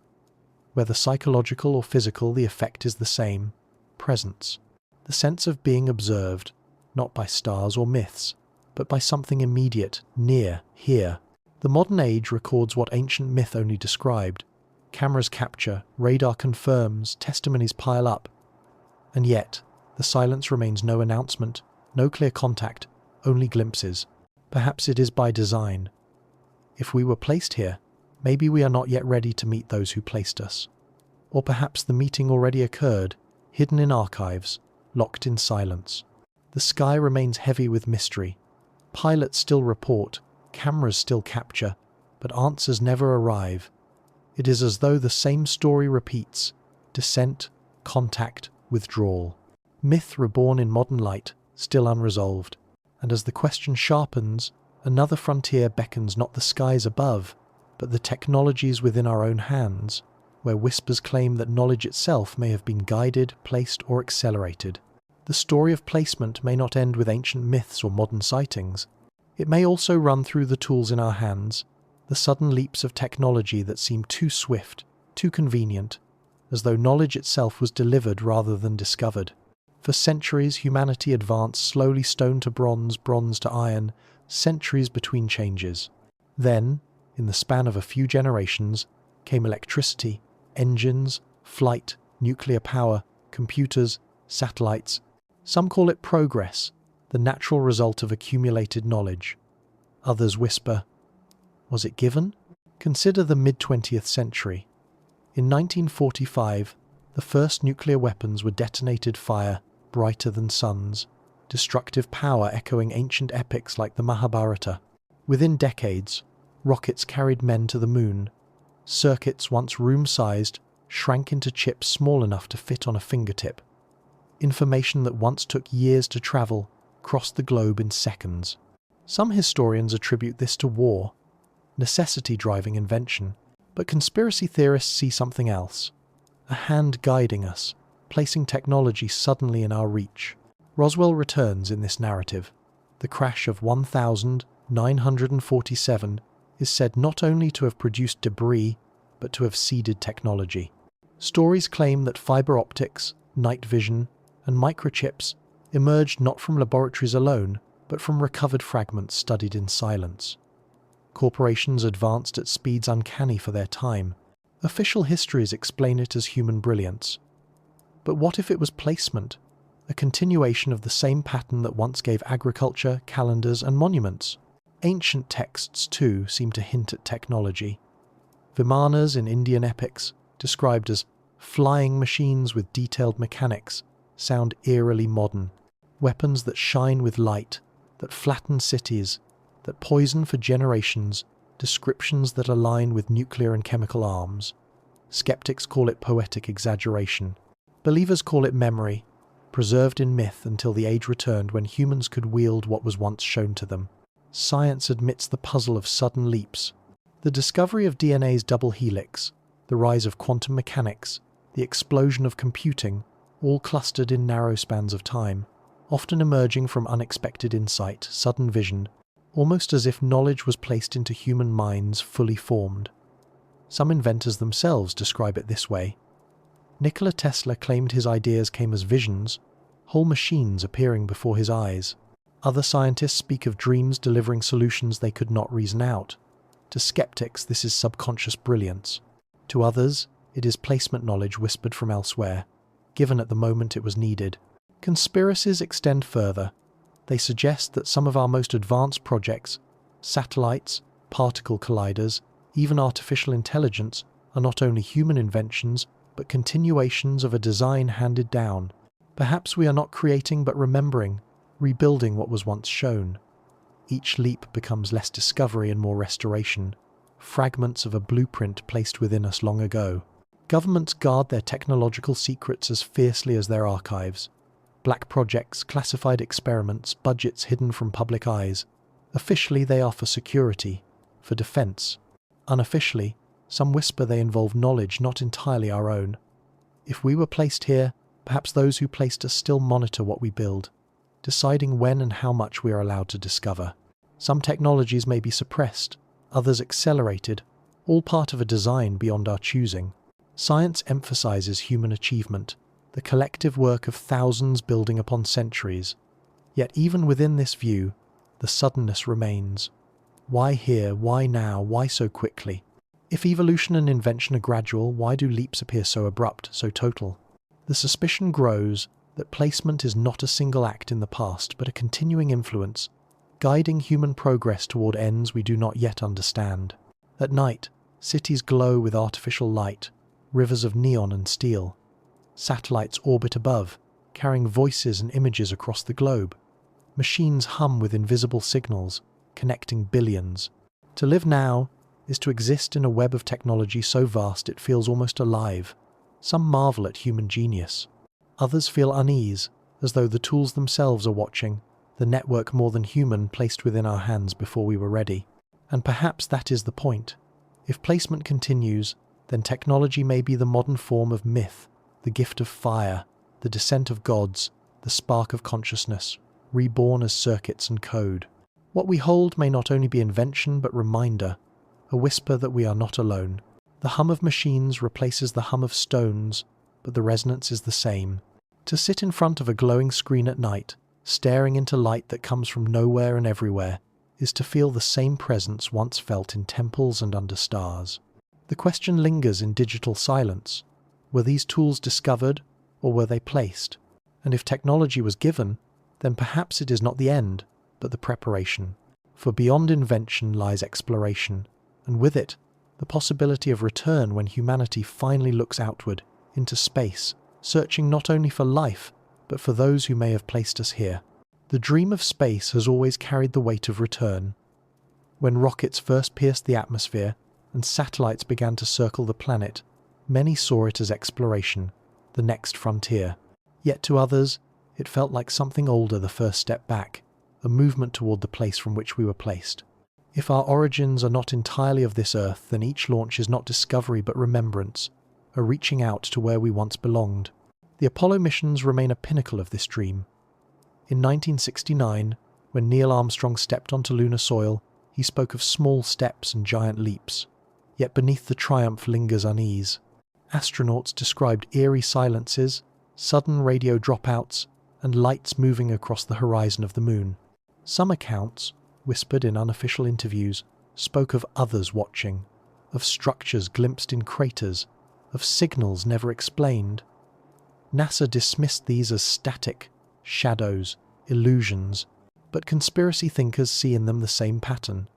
Whether psychological or physical, the effect is the same: presence. The sense of being observed, not by stars or myths, but by something immediate, near, here. The modern age records what ancient myth only described. Cameras capture, radar confirms, testimonies pile up. And yet, the silence remains: no announcement, no clear contact, only glimpses. Perhaps it is by design. If we were placed here, maybe we are not yet ready to meet those who placed us. Or perhaps the meeting already occurred, hidden in archives, locked in silence. The sky remains heavy with mystery. Pilots still report, cameras still capture, but answers never arrive. It is as though the same story repeats: descent, contact, withdrawal. Myth reborn in modern light, still unresolved. And as the question sharpens, another frontier beckons, not the skies above, but the technologies within our own hands, where whispers claim that knowledge itself may have been guided, placed, or accelerated. The story of placement may not end with ancient myths or modern sightings. It may also run through the tools in our hands, the sudden leaps of technology that seem too swift, too convenient, as though knowledge itself was delivered rather than discovered. For centuries, humanity advanced slowly, stone to bronze, bronze to iron, centuries between changes. Then, in the span of a few generations, came electricity, engines, flight, nuclear power, computers, satellites. Some call it progress, the natural result of accumulated knowledge. Others whisper, was it given? Consider the mid-20th century. In 1945, the first nuclear weapons were detonated fire, brighter than suns, destructive power echoing ancient epics like the Mahabharata. Within decades, rockets carried men to the moon. Circuits once room-sized shrank into chips small enough to fit on a fingertip. Information that once took years to travel crossed the globe in seconds. Some historians attribute this to war, necessity driving invention, but conspiracy theorists see something else. A hand guiding us, placing technology suddenly in our reach. Roswell returns in this narrative. The crash of 1947 is said not only to have produced debris, but to have seeded technology. Stories claim that fiber optics, night vision, and microchips emerged not from laboratories alone, but from recovered fragments studied in silence. Corporations advanced at speeds uncanny for their time. Official histories explain it as human brilliance. But what if it was placement? A continuation of the same pattern that once gave agriculture, calendars, and monuments. Ancient texts, too, seem to hint at technology. Vimanas in Indian epics, described as flying machines with detailed mechanics, sound eerily modern. Weapons that shine with light, that flatten cities, that poison for generations, descriptions that align with nuclear and chemical arms. Skeptics call it poetic exaggeration. Believers call it memory, preserved in myth until the age returned when humans could wield what was once shown to them. Science admits the puzzle of sudden leaps. The discovery of DNA's double helix, the rise of quantum mechanics, the explosion of computing, all clustered in narrow spans of time, often emerging from unexpected insight, sudden vision, almost as if knowledge was placed into human minds fully formed. Some inventors themselves describe it this way. Nikola Tesla claimed his ideas came as visions, whole machines appearing before his eyes. Other scientists speak of dreams delivering solutions they could not reason out. To skeptics, this is subconscious brilliance. To others, it is placement knowledge whispered from elsewhere, given at the moment it was needed. Conspiracies extend further. They suggest that some of our most advanced projects, satellites, particle colliders, even artificial intelligence, are not only human inventions, but continuations of a design handed down. Perhaps we are not creating but remembering, rebuilding what was once shown. Each leap becomes less discovery and more restoration, fragments of a blueprint placed within us long ago. Governments guard their technological secrets as fiercely as their archives. Black projects, classified experiments, budgets hidden from public eyes. Officially, they are for security, for defense. Unofficially, some whisper they involve knowledge not entirely our own. If we were placed here, perhaps those who placed us still monitor what we build, deciding when and how much we are allowed to discover. Some technologies may be suppressed, others accelerated, all part of a design beyond our choosing. Science emphasizes human achievement, the collective work of thousands building upon centuries. Yet even within this view, the suddenness remains. Why here? Why now? Why so quickly? If evolution and invention are gradual, why do leaps appear so abrupt, so total? The suspicion grows that placement is not a single act in the past, but a continuing influence, guiding human progress toward ends we do not yet understand. At night, cities glow with artificial light, rivers of neon and steel. Satellites orbit above, carrying voices and images across the globe. Machines hum with invisible signals, connecting billions. To live now is to exist in a web of technology so vast it feels almost alive. Some marvel at human genius. Others feel unease, as though the tools themselves are watching, the network more than human placed within our hands before we were ready. And perhaps that is the point. If placement continues, then technology may be the modern form of myth, the gift of fire, the descent of gods, the spark of consciousness, reborn as circuits and code. What we hold may not only be invention but reminder, a whisper that we are not alone. The hum of machines replaces the hum of stones, but the resonance is the same. To sit in front of a glowing screen at night, staring into light that comes from nowhere and everywhere, is to feel the same presence once felt in temples and under stars. The question lingers in digital silence. Were these tools discovered, or were they placed? And if technology was given, then perhaps it is not the end, but the preparation. For beyond invention lies exploration, and with it, the possibility of return when humanity finally looks outward, into space, searching not only for life, but for those who may have placed us here. The dream of space has always carried the weight of return. When rockets first pierced the atmosphere and satellites began to circle the planet, many saw it as exploration, the next frontier. Yet to others, it felt like something older the first step back, a movement toward the place from which we were placed. If our origins are not entirely of this earth, then each launch is not discovery but remembrance, a reaching out to where we once belonged. The Apollo missions remain a pinnacle of this dream. In 1969, when Neil Armstrong stepped onto lunar soil, he spoke of small steps and giant leaps. Yet beneath the triumph lingers unease. Astronauts described eerie silences, sudden radio dropouts, and lights moving across the horizon of the moon. Some accounts, whispered in unofficial interviews, spoke of others watching, of structures glimpsed in craters, of signals never explained. NASA dismissed these as static, shadows, illusions, but conspiracy thinkers see in them the same pattern.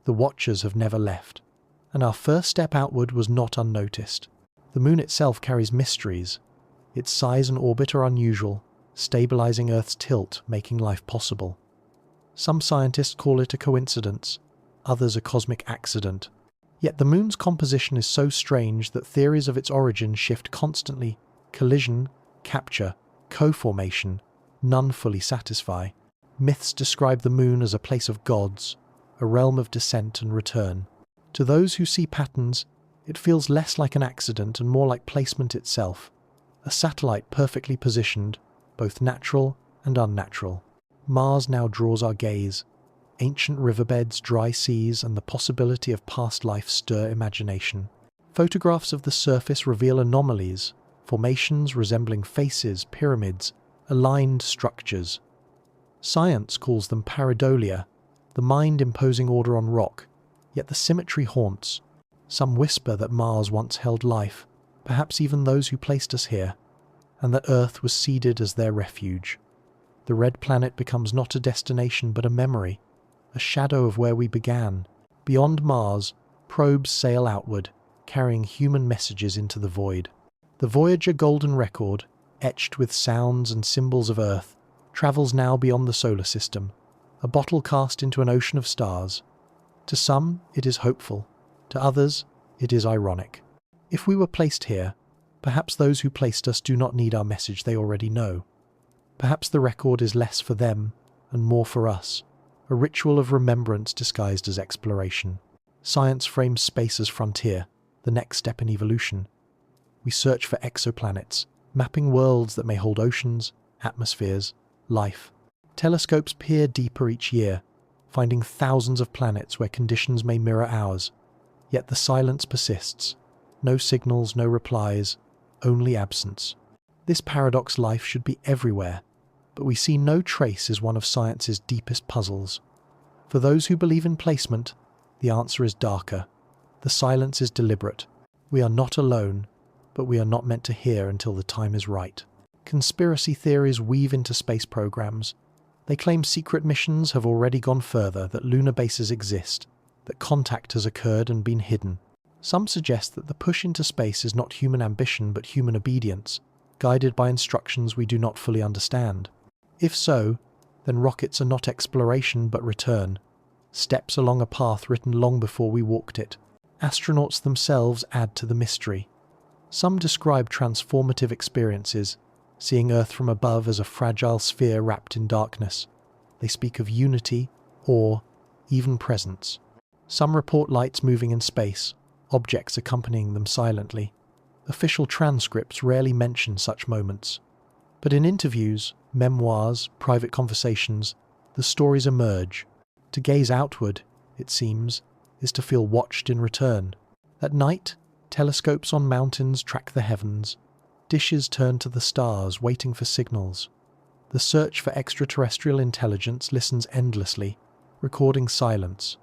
The watchers have never left, and our first step outward was not unnoticed. The moon itself carries mysteries. Its size and orbit are unusual, stabilizing Earth's tilt, making life possible. Some scientists call it a coincidence, others a cosmic accident. Yet the moon's composition is so strange that theories of its origin shift constantly. Collision, capture, co-formation, none fully satisfy. Myths describe the moon as a place of gods, a realm of descent and return. To those who see patterns, it feels less like an accident and more like placement itself, a satellite perfectly positioned, both natural and unnatural. Mars now draws our gaze. Ancient riverbeds, dry seas, and the possibility of past life stir imagination. Photographs of the surface reveal anomalies, formations resembling faces, pyramids, aligned structures. Science calls them pareidolia, the mind imposing order on rock, yet the symmetry haunts. Some whisper that Mars once held life, perhaps even those who placed us here, and that Earth was seeded as their refuge. The red planet becomes not a destination but a memory, a shadow of where we began. Beyond Mars, probes sail outward, carrying human messages into the void. The Voyager Golden Record, etched with sounds and symbols of Earth, travels now beyond the solar system, a bottle cast into an ocean of stars. To some, it is hopeful. To others, it is ironic. If we were placed here, perhaps those who placed us do not need our message, they already know. Perhaps the record is less for them and more for us, a ritual of remembrance disguised as exploration. Science frames space as frontier, the next step in evolution. We search for exoplanets, mapping worlds that may hold oceans, atmospheres, life. Telescopes peer deeper each year, finding thousands of planets where conditions may mirror ours. Yet the silence persists. No signals, no replies, only absence. This paradox life should be everywhere, but we see no trace is one of science's deepest puzzles. For those who believe in placement, the answer is darker. The silence is deliberate. We are not alone, but we are not meant to hear until the time is right. Conspiracy theories weave into space programs. They claim secret missions have already gone further, that lunar bases exist, that contact has occurred and been hidden. Some suggest that the push into space is not human ambition but human obedience, guided by instructions we do not fully understand. If so, then rockets are not exploration but return, steps along a path written long before we walked it. Astronauts themselves add to the mystery. Some describe transformative experiences, seeing Earth from above as a fragile sphere wrapped in darkness. They speak of unity, awe, even presence. Some report lights moving in space, objects accompanying them silently. Official transcripts rarely mention such moments. But in interviews, memoirs, private conversations, the stories emerge. To gaze outward, it seems, is to feel watched in return. At night, telescopes on mountains track the heavens. Dishes turn to the stars, waiting for signals. The search for extraterrestrial intelligence listens endlessly, recording silence.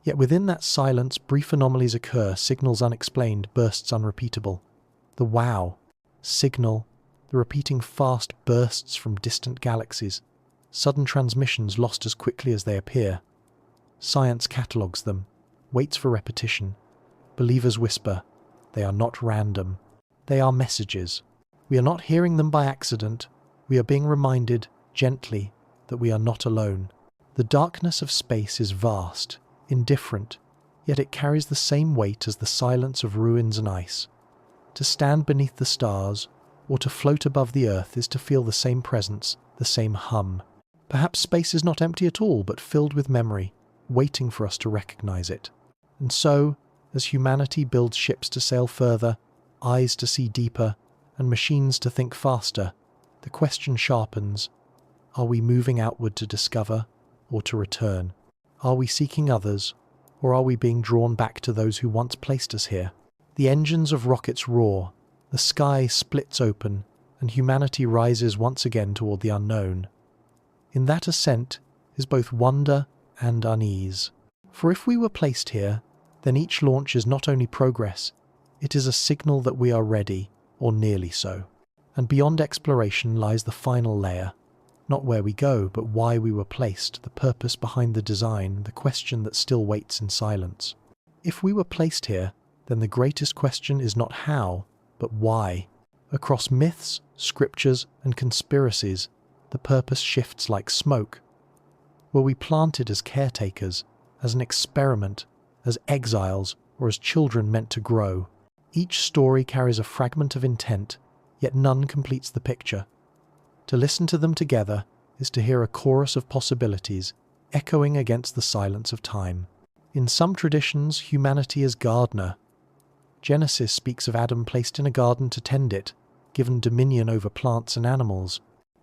Yet within that silence, brief anomalies occur, signals unexplained, bursts unrepeatable. The wow signal, the repeating fast bursts from distant galaxies, sudden transmissions lost as quickly as they appear. Science catalogues them, waits for repetition. Believers whisper, they are not random. They are messages. We are not hearing them by accident. We are being reminded, gently, that we are not alone. The darkness of space is vast, indifferent, yet it carries the same weight as the silence of ruins and ice. To stand beneath the stars, or to float above the earth, is to feel the same presence, the same hum. Perhaps space is not empty at all, but filled with memory, waiting for us to recognize it. And so, as humanity builds ships to sail further, eyes to see deeper, and machines to think faster, the question sharpens: are we moving outward to discover, or to return? Are we seeking others, or are we being drawn back to those who once placed us here? The engines of rockets roar, the sky splits open, and humanity rises once again toward the unknown. In that ascent is both wonder and unease. For if we were placed here, then each launch is not only progress, it is a signal that we are ready, or nearly so. And beyond exploration lies the final layer. Not where we go, but why we were placed, the purpose behind the design, the question that still waits in silence. If we were placed here, then the greatest question is not how, but why. Across myths, scriptures, and conspiracies, the purpose shifts like smoke. Were we planted as caretakers, as an experiment, as exiles, or as children meant to grow? Each story carries a fragment of intent, yet none completes the picture. To listen to them together is to hear a chorus of possibilities, echoing against the silence of time. In some traditions, humanity is gardener. Genesis speaks of Adam placed in a garden to tend it, given dominion over plants and animals.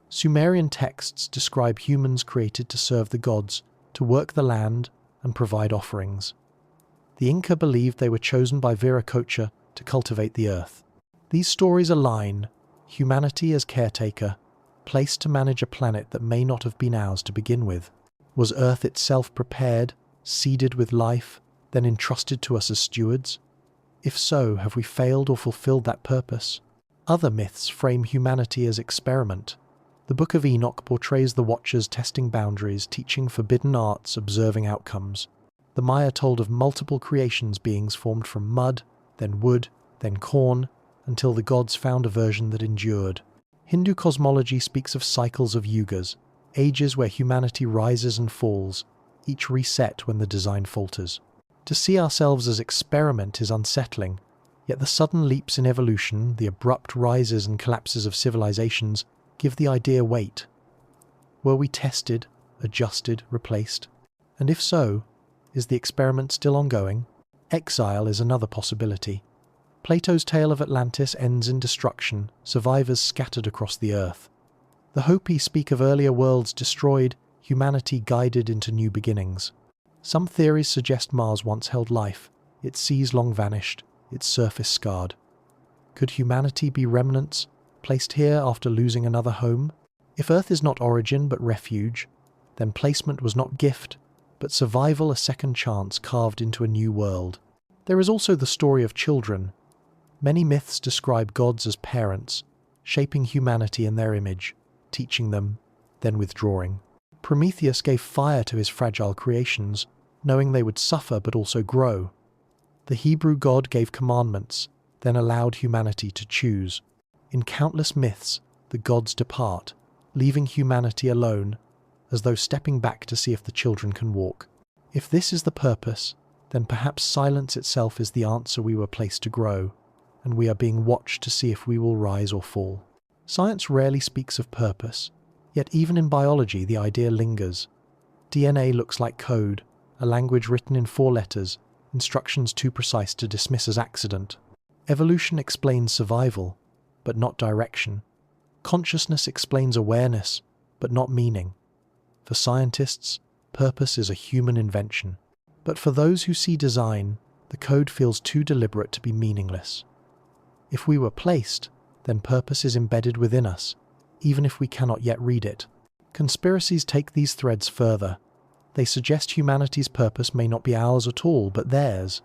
Sumerian texts describe humans created to serve the gods, to work the land and provide offerings. The Inca believed they were chosen by Viracocha to cultivate the earth. These stories align: humanity as caretaker, placed to manage a planet that may not have been ours to begin with. Was Earth itself prepared, seeded with life, then entrusted to us as stewards? If so, have we failed or fulfilled that purpose? Other myths frame humanity as experiment. The Book of Enoch portrays the Watchers testing boundaries, teaching forbidden arts, observing outcomes. The Maya told of multiple creations, beings formed from mud, then wood, then corn, until the gods found a version that endured. Hindu cosmology speaks of cycles of yugas, ages where humanity rises and falls, each reset when the design falters. To see ourselves as experiment is unsettling, yet the sudden leaps in evolution, the abrupt rises and collapses of civilizations, give the idea weight. Were we tested, adjusted, replaced? And if so, is the experiment still ongoing? Exile is another possibility. Plato's tale of Atlantis ends in destruction, survivors scattered across the earth. The Hopi speak of earlier worlds destroyed, humanity guided into new beginnings. Some theories suggest Mars once held life, its seas long vanished, its surface scarred. Could humanity be remnants, placed here after losing another home? If Earth is not origin but refuge, then placement was not gift, but survival, a second chance carved into a new world. There is also the story of children. Many myths describe gods as parents, shaping humanity in their image, teaching them, then withdrawing. Prometheus gave fire to his fragile creations, knowing they would suffer but also grow. The Hebrew god gave commandments, then allowed humanity to choose. In countless myths, the gods depart, leaving humanity alone, as though stepping back to see if the children can walk. If this is the purpose, then perhaps silence itself is the answer we were placed to grow, and we are being watched to see if we will rise or fall. Science rarely speaks of purpose, yet even in biology the idea lingers. DNA looks like code, a language written in 4 letters, instructions too precise to dismiss as accident. Evolution explains survival, but not direction. Consciousness explains awareness, but not meaning. For scientists, purpose is a human invention. But for those who see design, the code feels too deliberate to be meaningless. If we were placed, then purpose is embedded within us, even if we cannot yet read it. Conspiracies take these threads further. They suggest humanity's purpose may not be ours at all, but theirs,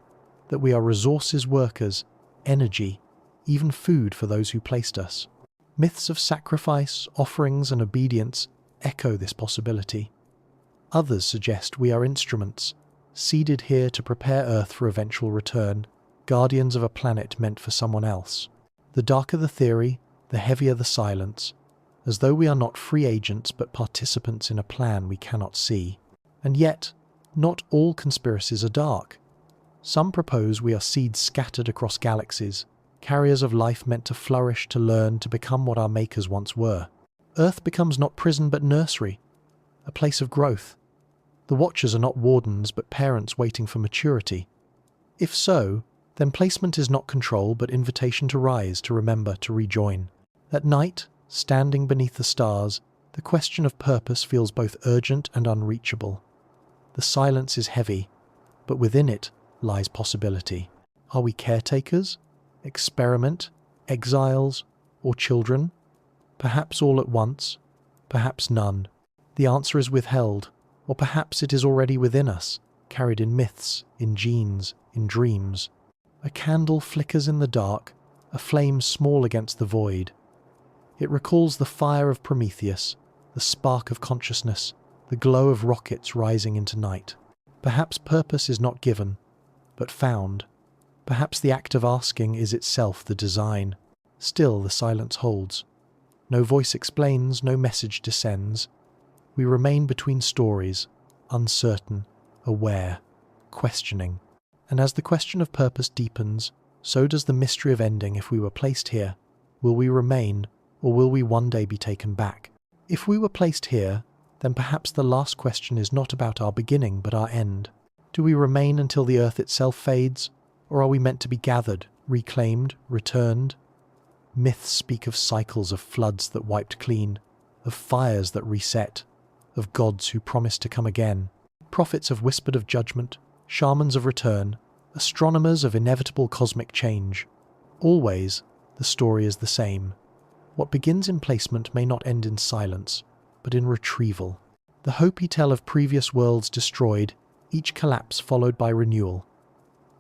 that we are resources, workers, energy, even food for those who placed us. Myths of sacrifice, offerings, and obedience echo this possibility. Others suggest we are instruments, seeded here to prepare Earth for eventual return, guardians of a planet meant for someone else. The darker the theory, the heavier the silence, as though we are not free agents but participants in a plan we cannot see. And yet, not all conspiracies are dark. Some propose we are seeds scattered across galaxies, carriers of life meant to flourish, to learn, to become what our makers once were. Earth becomes not prison but nursery, a place of growth. The watchers are not wardens but parents waiting for maturity. If so, then placement is not control but invitation to rise, to remember, to rejoin. At night, standing beneath the stars, the question of purpose feels both urgent and unreachable. The silence is heavy, but within it lies possibility. Are we caretakers, experiment, exiles, or children? Perhaps all at once, perhaps none. The answer is withheld, or perhaps it is already within us, carried in myths, in genes, in dreams. A candle flickers in the dark, a flame small against the void. It recalls the fire of Prometheus, the spark of consciousness, the glow of rockets rising into night. Perhaps purpose is not given, but found. Perhaps the act of asking is itself the design. Still the silence holds. No voice explains, no message descends. We remain between stories, uncertain, aware, questioning. And as the question of purpose deepens, so does the mystery of ending. If we were placed here, will we remain, or will we one day be taken back? If we were placed here, then perhaps the last question is not about our beginning but our end. Do we remain until the earth itself fades, or are we meant to be gathered, reclaimed, returned? Myths speak of cycles of floods that wiped clean, of fires that reset, of gods who promised to come again. Prophets have whispered of judgment, shamans of return, astronomers of inevitable cosmic change. Always, the story is the same. What begins in placement may not end in silence, but in retrieval. The Hopi tell of previous worlds destroyed, each collapse followed by renewal.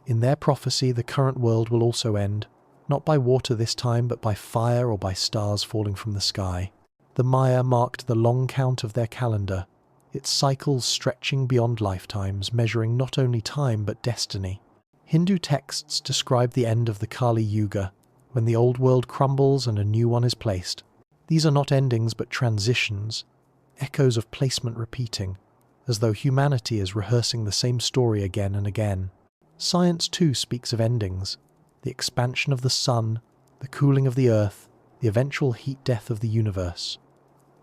In their prophecy, the current world will also end, not by water this time, but by fire or by stars falling from the sky. The Maya marked the long count of their calendar, its cycles stretching beyond lifetimes, measuring not only time but destiny. Hindu texts describe the end of the Kali Yuga, when the old world crumbles and a new one is placed. These are not endings but transitions, echoes of placement repeating, as though humanity is rehearsing the same story again and again. Science too speaks of endings, the expansion of the sun, the cooling of the earth, the eventual heat death of the universe.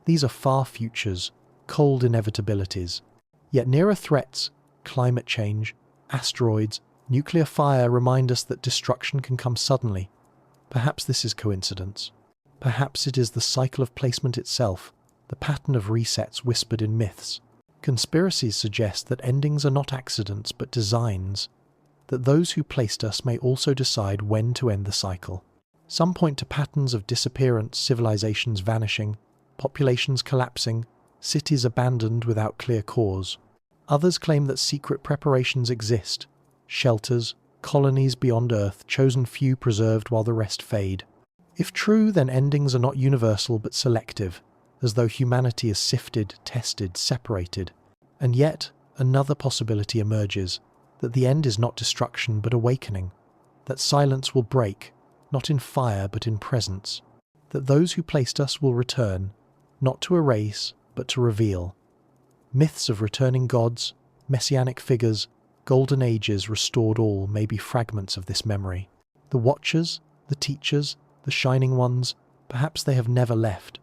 These are far futures, cold inevitabilities. Yet nearer threats, climate change, asteroids, nuclear fire remind us that destruction can come suddenly. Perhaps this is coincidence. Perhaps it is the cycle of placement itself, the pattern of resets whispered in myths. Conspiracies suggest that endings are not accidents but designs, that those who placed us may also decide when to end the cycle. Some point to patterns of disappearance, civilizations vanishing, populations collapsing, cities abandoned without clear cause. Others claim that secret preparations exist, shelters, colonies beyond Earth, chosen few preserved while the rest fade. If true, then endings are not universal but selective, as though humanity is sifted, tested, separated. And yet, another possibility emerges, that the end is not destruction but awakening, that silence will break, not in fire but in presence, that those who placed us will return, not to erase but to reveal. Myths of returning gods, messianic figures, golden ages restored all may be fragments of this memory. The watchers, the teachers, the shining ones, perhaps they have never left,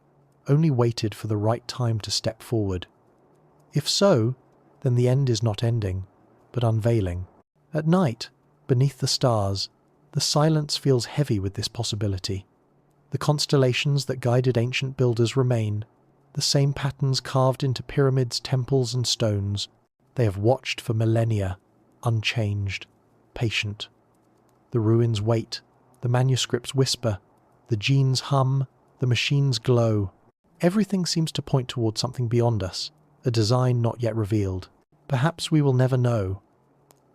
only waited for the right time to step forward. If so, then the end is not ending, but unveiling. At night, beneath the stars, the silence feels heavy with this possibility. The constellations that guided ancient builders remain, the same patterns carved into pyramids, temples, and stones. They have watched for millennia, unchanged, patient. The ruins wait, the manuscripts whisper, the genes hum, the machines glow. Everything seems to point towards something beyond us, a design not yet revealed. Perhaps we will never know.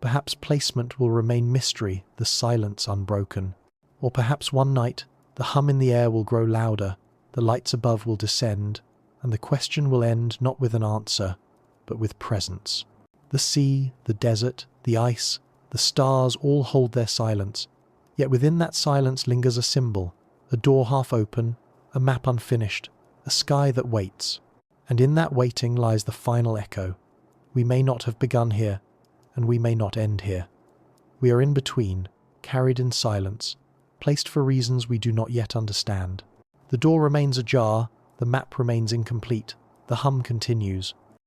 Perhaps placement will remain mystery, the silence unbroken. Or perhaps one night, the hum in the air will grow louder, the lights above will descend, and the question will end not with an answer, but with presence. The sea, the desert, the ice, the stars all hold their silence, yet within that silence lingers a symbol, a door half open, a map unfinished, a sky that waits. And in that waiting lies the final echo. We may not have begun here, and we may not end here. We are in between, carried in silence, placed for reasons we do not yet understand. The door remains ajar, the map remains incomplete, the hum continues,